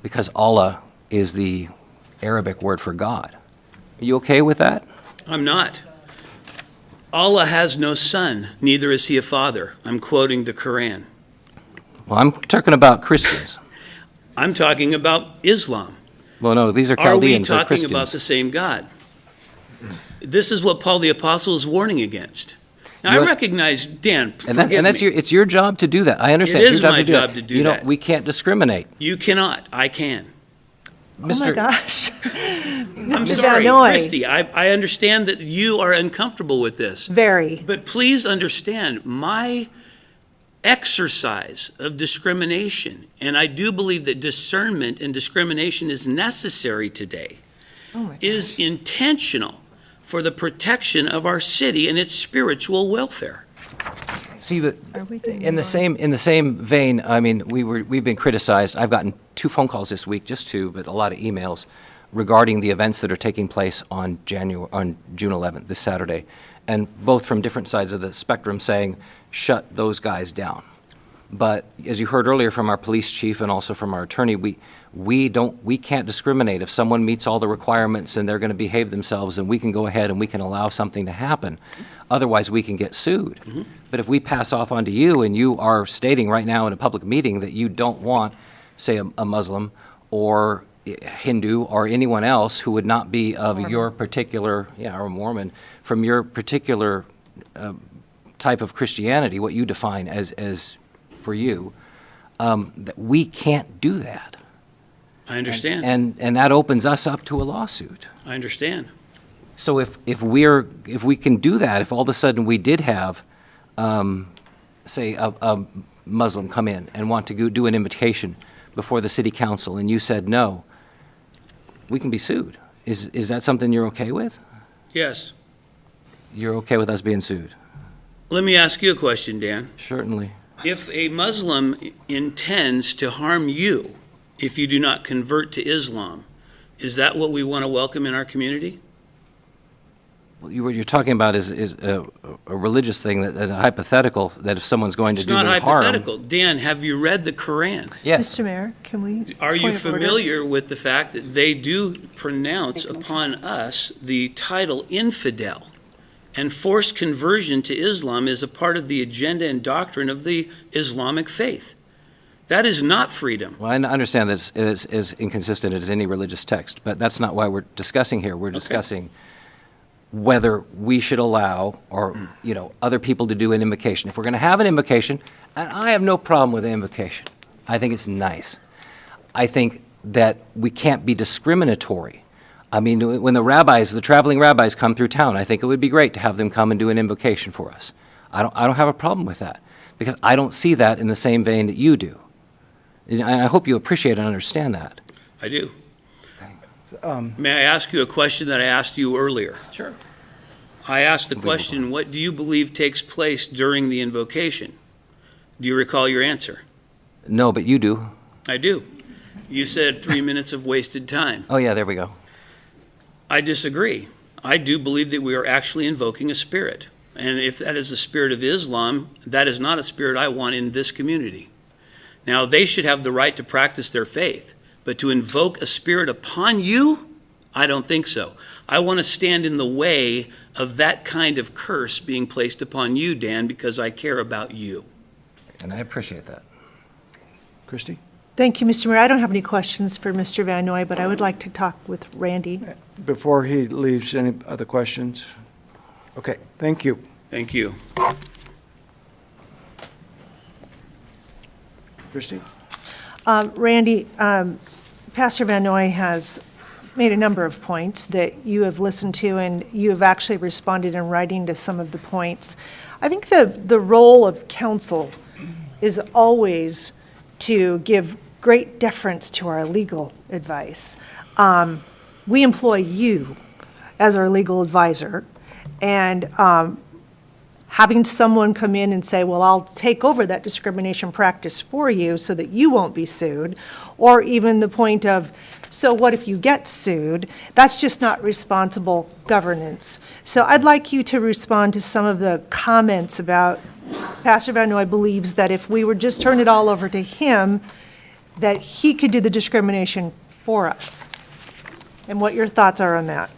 because Allah is the Arabic word for God. Are you okay with that? I'm not. Allah has no son, neither is he a father. I'm quoting the Quran. Well, I'm talking about Christians. I'm talking about Islam. Well, no, these are Are we Chaldeans, they're talking Christians. about the same God? This is what Paul the Apostle is warning against. Now, I recognize, Dan, And that's me. it's your job to do that. I understand. It It's is your my do job that. to do You know, that. we can't discriminate. You cannot. I can. Oh my gosh. I'm Mr. sorry, Danoy. Christy, I understand that you are uncomfortable with this. Very. But please understand, my exercise of discrimination, and I do believe that discernment and discrimination is necessary today, is intentional for the protection of our city and its spiritual welfare. See, but in the same vein, I mean, we've been criticized. I've gotten 2 phone calls this week, just 2, but a lot of emails regarding the events that are taking place on June 11th, this Saturday, and both from different sides of the spectrum saying, shut those guys down. But as you heard earlier from our police chief and also from our attorney, we can't discriminate. If someone meets all the requirements and they're going to behave themselves, and we can go ahead and we can allow something to happen. Otherwise, we can get sued. But if we pass off onto you and you are stating right now in a public meeting that you don't want, say, a Muslim or Hindu or anyone else who would not be of your particular, or Mormon, from your particular type of Christianity, what you define as for you, that we can't do that. I understand. And that opens us up to a lawsuit. I understand. So if we can do that, if all of a sudden we did have, say, a Muslim come in and want to do an invitation before the city council, and you said no, we can be sued. Is that something you're okay with? Yes. You're okay with us being sued? Let me ask you a question, Dan. Certainly. If a Muslim intends to harm you if you do not convert to Islam, is that what we want to welcome in our community? Well, what you're talking about is a religious thing, a hypothetical, that if someone's going to It's do not me harm. hypothetical. Dan, have you read the Quran? Yes. Mr. Mayor, can we? Are you point of order? familiar with the fact that they do pronounce upon us the title infidel? And forced conversion to Islam is a part of the agenda and doctrine of the Islamic faith. That is not freedom. Well, I understand that it's as inconsistent as any religious text, but that's not why we're discussing here. We're discussing whether we should allow other people to do an invocation. If we're going to have an invocation, and I have no problem with an invocation. I think it's nice. I think that we can't be discriminatory. I mean, when the traveling rabbis come through town, I think it would be great to have them come and do an invocation for us. I don't have a problem with that, because I don't see that in the same vein that you do. And I hope you appreciate and understand that. I do. May I ask you a question that I asked you earlier? Sure. I asked the question, what do you believe takes place during the invocation? Do you recall your answer? No, but you do. I do. You said 3 minutes of wasted time. Oh, yeah, there we go. I disagree. I do believe that we are actually invoking a spirit. And if that is the spirit of Islam, that is not a spirit I want in this community. Now, they should have the right to practice their faith, but to invoke a spirit upon you, I don't think so. I want to stand in the way of that kind of curse being placed upon you, Dan, because I care about you. And I appreciate that. Christie? Thank you, Mr. Mayor. I don't have any questions for Mr. Van Noy, but I would like to talk with Randy. Before he leaves, any other questions? Okay, thank you. Thank you. Christie? Randy, Pastor Van Noy has made a number of points that you have listened to, and you have actually responded in writing to some of the points. I think the role of counsel is always to give great deference to our legal advice. We employ you as our legal advisor, and having someone come in and say, well, I'll take over that discrimination practice for you so that you won't be sued, or even the point of, so what if you get sued? That's just not responsible governance. So I'd like you to respond to some of the comments about Pastor Van Noy believes that if we would just turn it all over to him, that he could do the discrimination for us, and what your thoughts are on that.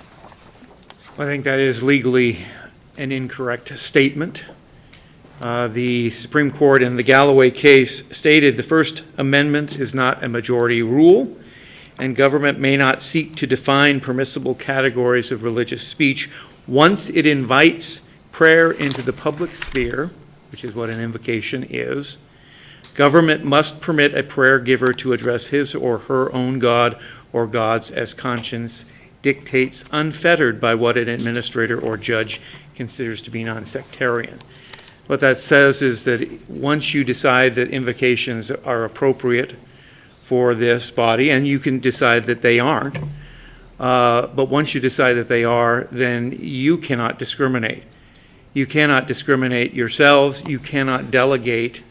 I think that is legally an incorrect statement. The Supreme Court in the Galloway case stated the First Amendment is not a majority rule, and government may not seek to define permissible categories of religious speech once it invites prayer into the public sphere, which is what an invocation is. Government must permit a prayer giver to address his or her own God or gods as conscience dictates, unfettered by what an administrator or judge considers to be non-sectarian. What that says is that once you decide that invocations are appropriate for this body, and you can decide that they aren't, but once you decide that they are, then you cannot discriminate. You cannot discriminate yourselves. You cannot delegate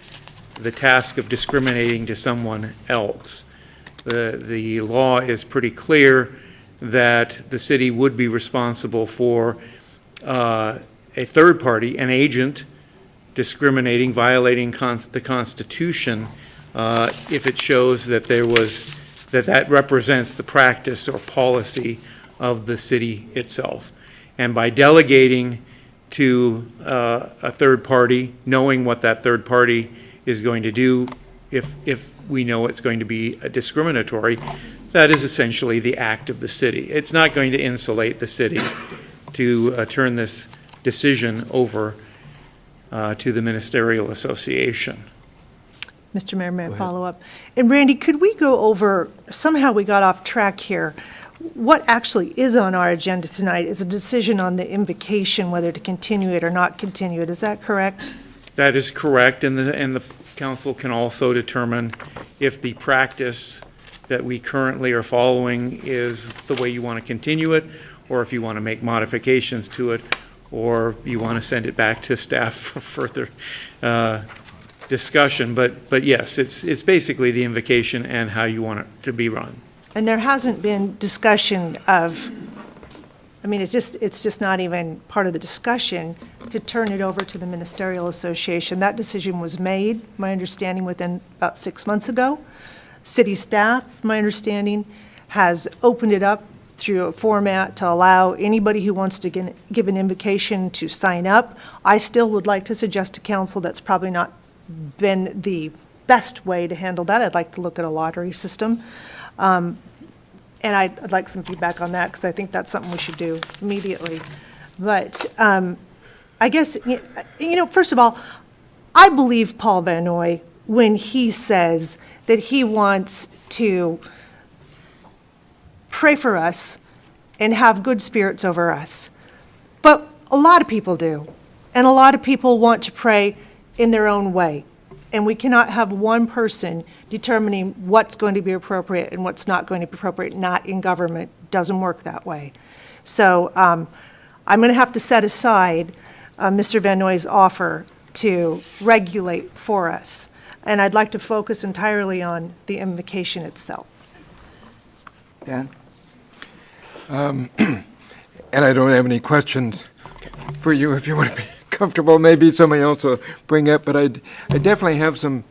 the task of discriminating to someone else. The law is pretty clear that the city would be responsible for a third party, an agent, discriminating, violating the Constitution if it shows that that represents the practice or policy of the city itself. And by delegating to a third party, knowing what that third party is going to do, if we know it's going to be discriminatory, that is essentially the act of the city. It's not going to insulate the city to turn this decision over to the Ministerial Association. Mr. Mayor, may I follow up? And Randy, could we go over, somehow we got off track here, what actually is on our agenda tonight is a decision on the invocation, whether to continue it or not continue it. Is that correct? That is correct, and the council can also determine if the practice that we currently are following is the way you want to continue it, or if you want to make modifications to it, or you want to send it back to staff for further discussion. But yes, it's basically the invocation and how you want it to be run. And there hasn't been discussion of, I mean, it's just not even part of the discussion to turn it over to the Ministerial Association. That decision was made, my understanding, within about 6 months ago. City staff, my understanding, has opened it up through a format to allow anybody who wants to give an invocation to sign up. I still would like to suggest to council that's probably not been the best way to handle that. I'd like to look at a lottery system. And I'd like some feedback on that, because I think that's something we should do immediately. But I guess, first of all, I believe Paul Van Noy when he says that he wants to pray for us and have good spirits over us. But a lot of people do. And a lot of people want to pray in their own way. And we cannot have one person determining what's going to be appropriate and what's not going to be appropriate, not in government. Doesn't work that way. So I'm going to have to set aside Mr. Van Noy's offer to regulate for us. And I'd like to focus entirely on the invocation itself. Dan? And I don't have any questions for you if you want to be comfortable. Maybe somebody else will bring it, but I definitely have some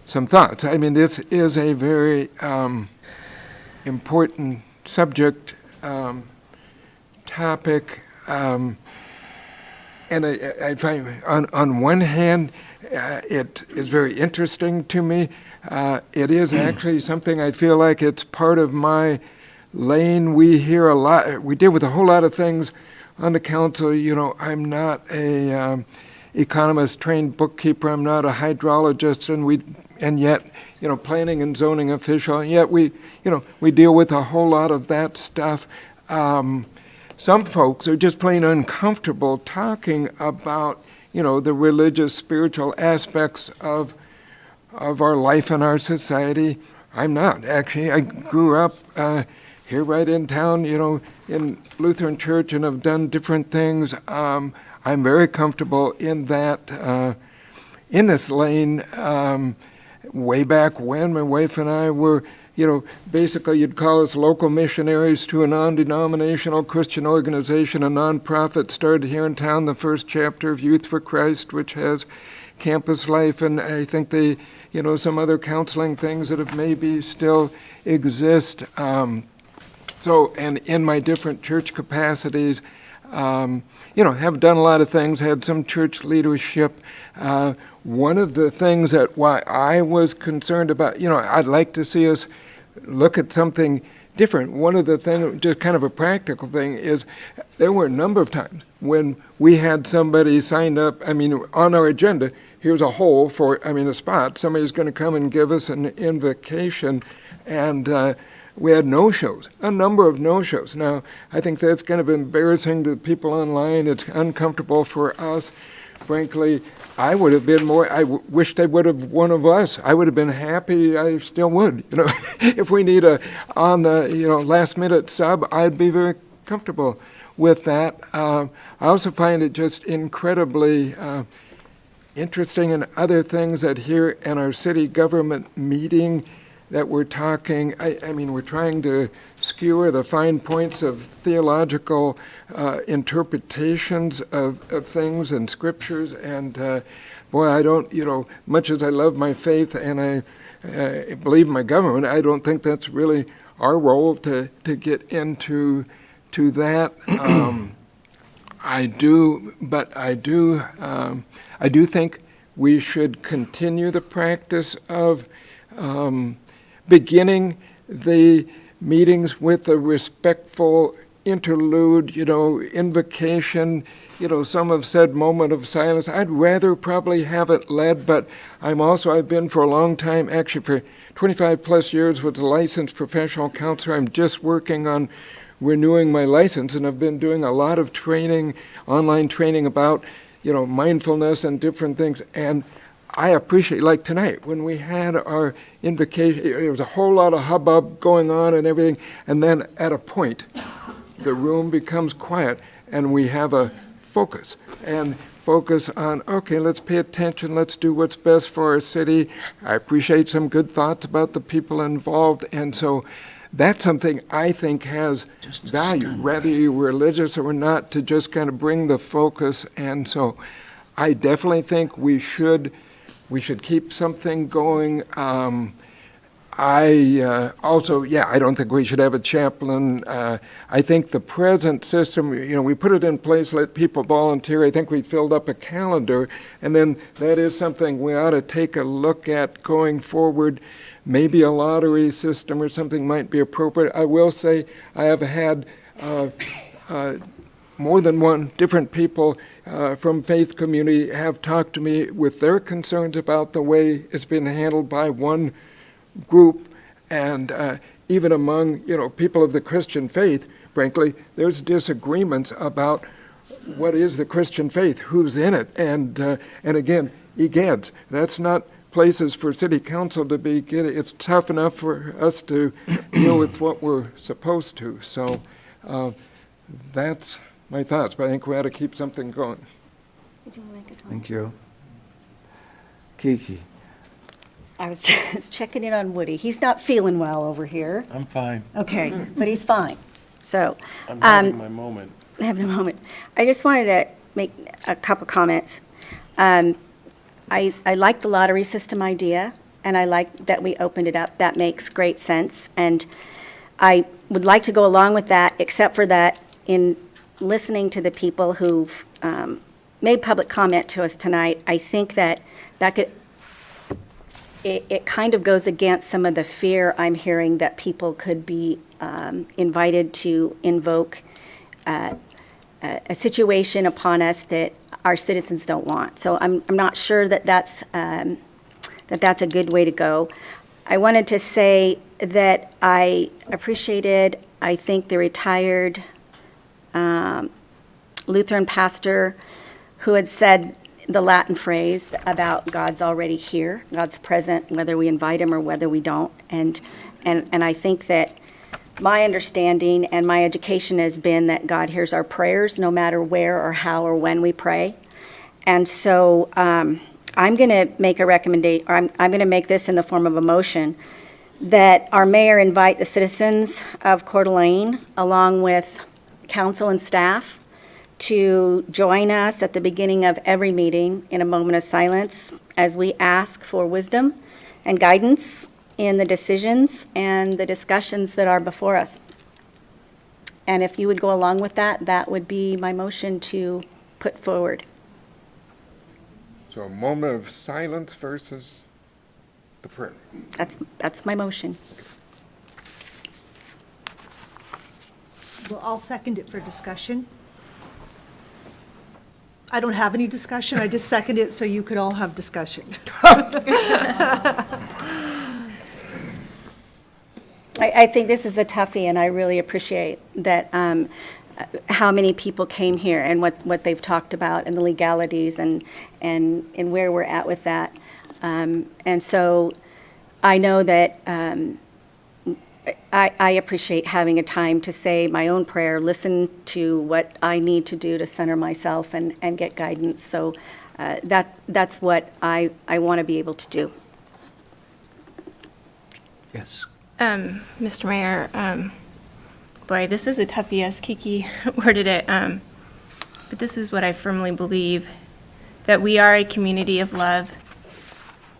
thoughts. I mean, this is a very important subject, topic, and I find on one hand, it is very interesting to me. It is actually something I feel like it's part of my lane. We hear a lot, we deal with a whole lot of things on the council. You know, I'm not a economist trained bookkeeper, I'm not a hydrologist, and yet, you know, planning and zoning official, and yet we deal with a whole lot of that stuff. Some folks are just plain uncomfortable talking about, you know, the religious, spiritual aspects of our life and our society. I'm not, actually. I grew up here right in town, you know, in Lutheran church, and have done different things. I'm very comfortable in that, in this lane. Way back when my wife and I were, you know, basically you'd call us local missionaries to a non-denominational Christian organization, a nonprofit started here in town, the first chapter of Youth for Christ, which has campus life, and I think they, you know, some other counseling things that have maybe still exist. So, and in my different church capacities, you know, have done a lot of things, had some church leadership. One of the things that why I was concerned about, you know, I'd like to see us look at something different. One of the things, just kind of a practical thing, is there were a number of times when we had somebody signed up, I mean, on our agenda, here's a hole for, I mean, a spot, somebody's going to come and give us an invocation, and we had no-shows, a number of no-shows. Now, I think that's kind of embarrassing to people online. It's uncomfortable for us. Frankly, I would have been more, I wish they would have one of us. I would have been happy, I still would. You know, if we need a, on the, you know, last minute sub, I'd be very comfortable with that. I also find it just incredibly interesting in other things that here in our city government meeting that we're talking, I mean, we're trying to skewer the fine points of theological interpretations of things and scriptures, and boy, I don't, you know, much as I love my faith and I believe in my government, I don't think that's really our role to get into that. I do think we should continue the practice of beginning the meetings with a respectful interlude, you know, invocation, you know, some have said moment of silence. I'd rather probably have it led, but I've been for a long time, actually for 25 plus years with a licensed professional counselor. I'm just working on renewing my license, and I've been doing a lot of training, online training about, you know, mindfulness and different things. And I appreciate, like tonight, when we had our invocation, there was a whole lot of hubbub going on and everything, and then at a point, the room becomes quiet, and we have a focus on, okay, let's pay attention, let's do what's best for our city. I appreciate some good thoughts about the people involved, and so that's something I think has value, whether you're religious or not, to just kind of bring the focus. And so I definitely think we should keep something going. I don't think we should have a chaplain. I think the present system, you know, we put it in place, let people volunteer. I think we filled up a calendar, and then that is something we ought to take a look at going forward. Maybe a lottery system or something might be appropriate. I will say I have had more than one different people from faith community have talked to me with their concerns about the way it's been handled by one group, and even among, you know, people of the Christian faith, frankly, there's disagreements about what is the Christian faith, who's in it, and again, egads, that's not places for city council to be getting. It's tough enough for us to deal with what we're supposed to. So that's my thoughts, but I think we ought to keep something going. Thank you. Kiki. I was just checking in on Woody. He's not feeling well over here. I'm fine. Okay, but he's fine. So, I'm having my moment. having a moment. I just wanted to make a couple comments. I like the lottery system idea, and I like that we opened it up. That makes great sense. And I would like to go along with that, except for that in listening to the people who've made public comment to us tonight, I think that could, it kind of goes against some of the fear I'm hearing that people could be invited to invoke a situation upon us that our citizens don't want. So I'm not sure that that's a good way to go. I wanted to say that I appreciated, I think, the retired Lutheran pastor who had said the Latin phrase about God's already here, God's present, whether we invite him or whether we don't. And I think that my understanding and my education has been that God hears our prayers no matter where or how or when we pray. And so I'm going to make a recommendation, or I'm going to make this in the form of a motion, that our mayor invite the citizens of Coeur d'Alene, along with council and staff, to join us at the beginning of every meeting in a moment of silence as we ask for wisdom and guidance in the decisions and the discussions that are before us. And if you would go along with that, that would be my motion to put forward. So a moment of silence versus the prayer. That's my motion. Well, I'll second it for discussion. I don't have any discussion, I just second it so you could all have discussion. I think this is a toughie, and I really appreciate that, how many people came here and what they've talked about and the legalities and where we're at with that. And so I know that I appreciate having a time to say my own prayer, listen to what I need to do to center myself and get guidance. So that's what I want to be able to do. Yes. Mr. Mayor, boy, this is a toughie, as Kiki worded it, but this is what I firmly believe, that we are a community of love,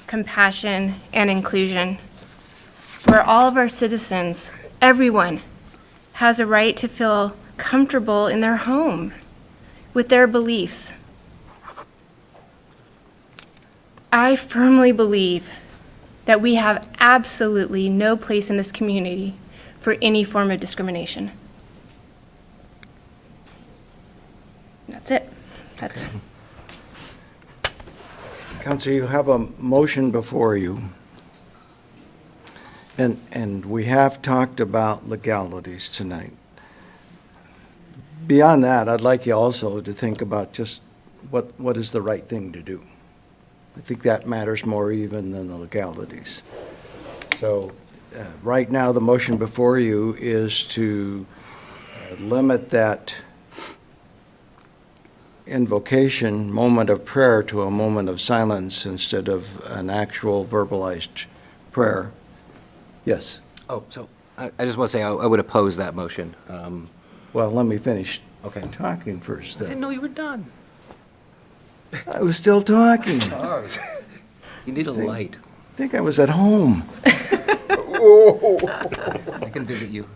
compassion, and inclusion, where all of our citizens, everyone, has a right to feel comfortable in their home with their beliefs. I firmly believe that we have absolutely no place in this community for any form of discrimination. That's it. That's. Okay. Council, you have a motion before you. And we have talked about legalities tonight. Beyond that, I'd like you also to think about just what is the right thing to do. I think that matters more even than the legalities. So right now, the motion before you is to limit that invocation moment of prayer to a moment of silence instead of an actual verbalized prayer. Yes. Oh, so I just want to say I would oppose that motion. Well, let me finish Okay. talking first then. Didn't know you were done. I was still talking. You need a light. I think I was at home. I can visit you.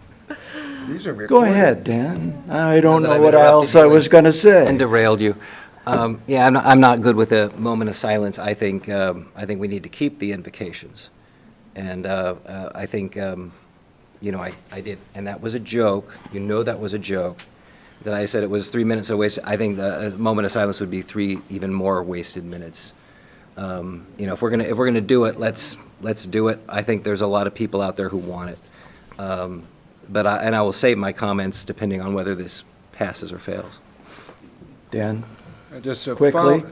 These are Go recorded. ahead, Dan. I don't Now know that I've what interrupted else you I was going to say. And derailed you. Yeah, I'm not good with a moment of silence. I think we need to keep the invocations. And I think, I did, and that was a joke. You know that was a joke. That I said it was 3 minutes of waste. I think the moment of silence would be 3 even more wasted minutes. If we're gonna do it, let's do it. I think there's a lot of people out there who want it. But I will save my comments depending on whether this passes or fails. Dan? Just a Quickly.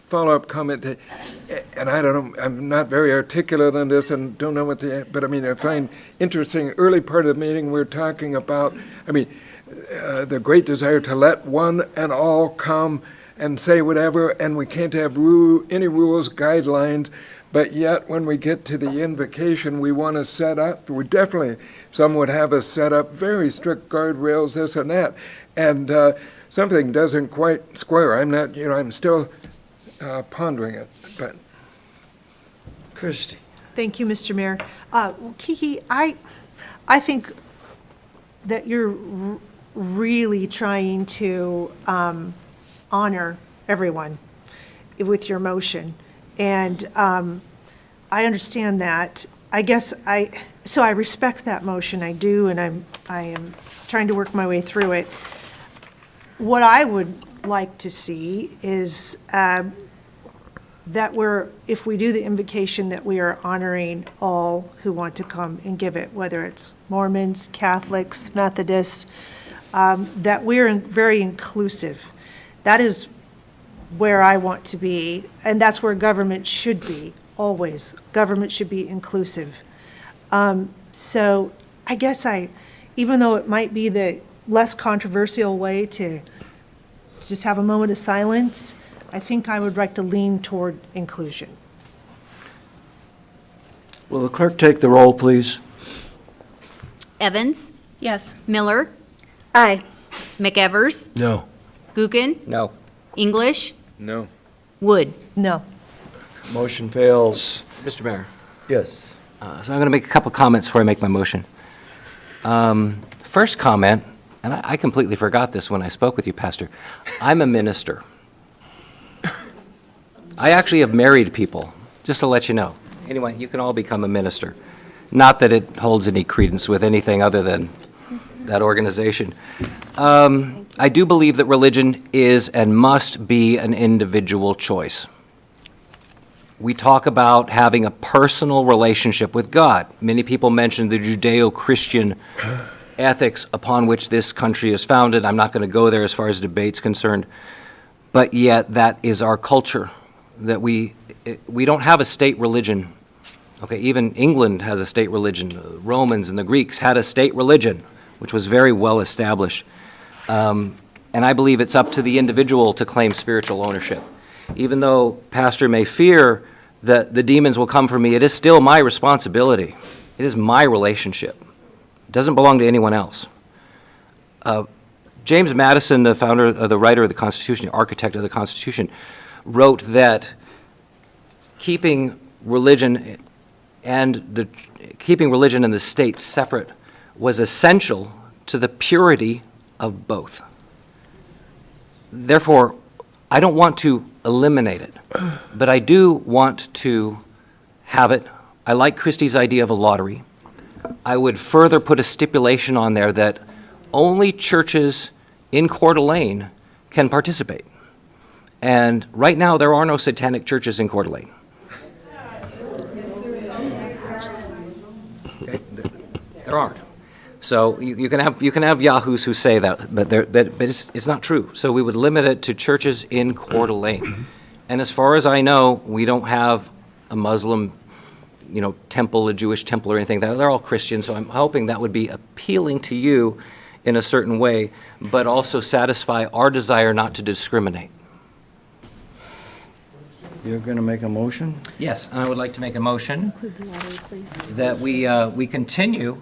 follow-up comment, and I don't know, I'm not very articulate on this and don't know but I mean, I find interesting, early part of the meeting, we're talking about, the great desire to let one and all come and say whatever, and we can't have any rules, guidelines, but yet when we get to the invocation, we want to set up, some would have us set up very strict guardrails, this and that, and something doesn't quite square. I'm still pondering it, but. Christie. Thank you, Mr. Mayor. Kiki, I think that you're really trying to honor everyone with your motion. And I understand that. So I respect that motion, I do, and I am trying to work my way through it. What I would like to see is that if we do the invocation, that we are honoring all who want to come and give it, whether it's Mormons, Catholics, Methodists, that we're very inclusive. That is where I want to be, and that's where government should be, always. Government should be inclusive. So I guess even though it might be the less controversial way to just have a moment of silence, I think I would like to lean toward inclusion. Will the clerk take the roll, please? Evans? Yes. Miller? Aye. McEvers? No. Gookin? No. English? No. Wood? No. Motion fails. Mr. Mayor, Yes. so I'm going to make a couple comments before I make my motion. First comment, and I completely forgot this when I spoke with you, Pastor. I'm a minister. I actually have married people, just to let you know. Anyway, you can all become a minister. Not that it holds any credence with anything other than that organization. I do believe that religion is and must be an individual choice. We talk about having a personal relationship with God. Many people mention the Judeo-Christian ethics upon which this country is founded. I'm not going to go there as far as debate's concerned, but yet that is our culture, that we don't have a state religion. Okay, even England has a state religion. The Romans and the Greeks had a state religion, which was very well established. And I believe it's up to the individual to claim spiritual ownership. Even though Pastor may fear that the demons will come for me, it is still my responsibility. It is my relationship. It doesn't belong to anyone else. James Madison, the founder, the writer of the Constitution, the architect of the Constitution, wrote that keeping religion and the state separate was essential to the purity of both. Therefore, I don't want to eliminate it, but I do want to have it. I like Christie's idea of a lottery. I would further put a stipulation on there that only churches in Coeur d'Alene can participate. And right now, there are no satanic churches in Coeur d'Alene. Okay? There aren't. So you can have yahoos who say that, but it's not true. So we would limit it to churches in Coeur d'Alene. And as far as I know, we don't have a Muslim, temple, a Jewish temple or anything. They're all Christian, so I'm hoping that would be appealing to you in a certain way, but also satisfy our desire not to discriminate. You're going to make a motion? Yes, I would like to make a motion Include the lottery, please. that we continue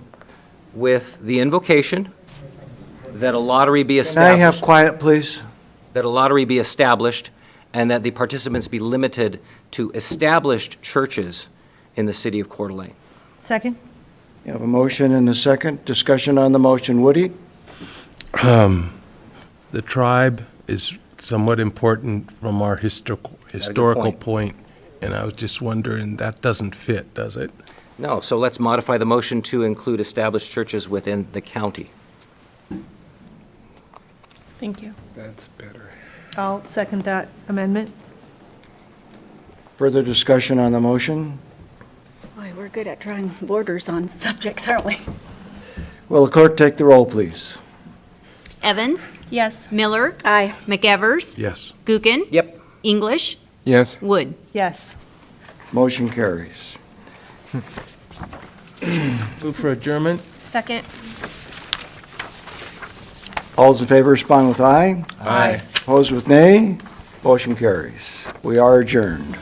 with the invocation, that a lottery be Can I established. have quiet, please? That a lottery be established, and that the participants be limited to established churches in the city of Coeur d'Alene. Second? You have a motion and a second. Discussion on the motion. Woody? The tribe is somewhat important from our historical point, and I was just wondering, that doesn't fit, does it? No, so let's modify the motion to include established churches within the county. Thank you. That's better. I'll second that amendment. Further discussion on the motion? Boy, we're good at drawing borders on subjects, aren't we? Will the clerk take the roll, please? Evans? Yes. Miller? Aye. McEvers? Yes. Gookin? Yep. English? Yes. Wood? Yes. Motion carries. Move for adjournment? Second. All those in favor respond with aye. Aye. Opposed with nay. Motion carries. We are adjourned.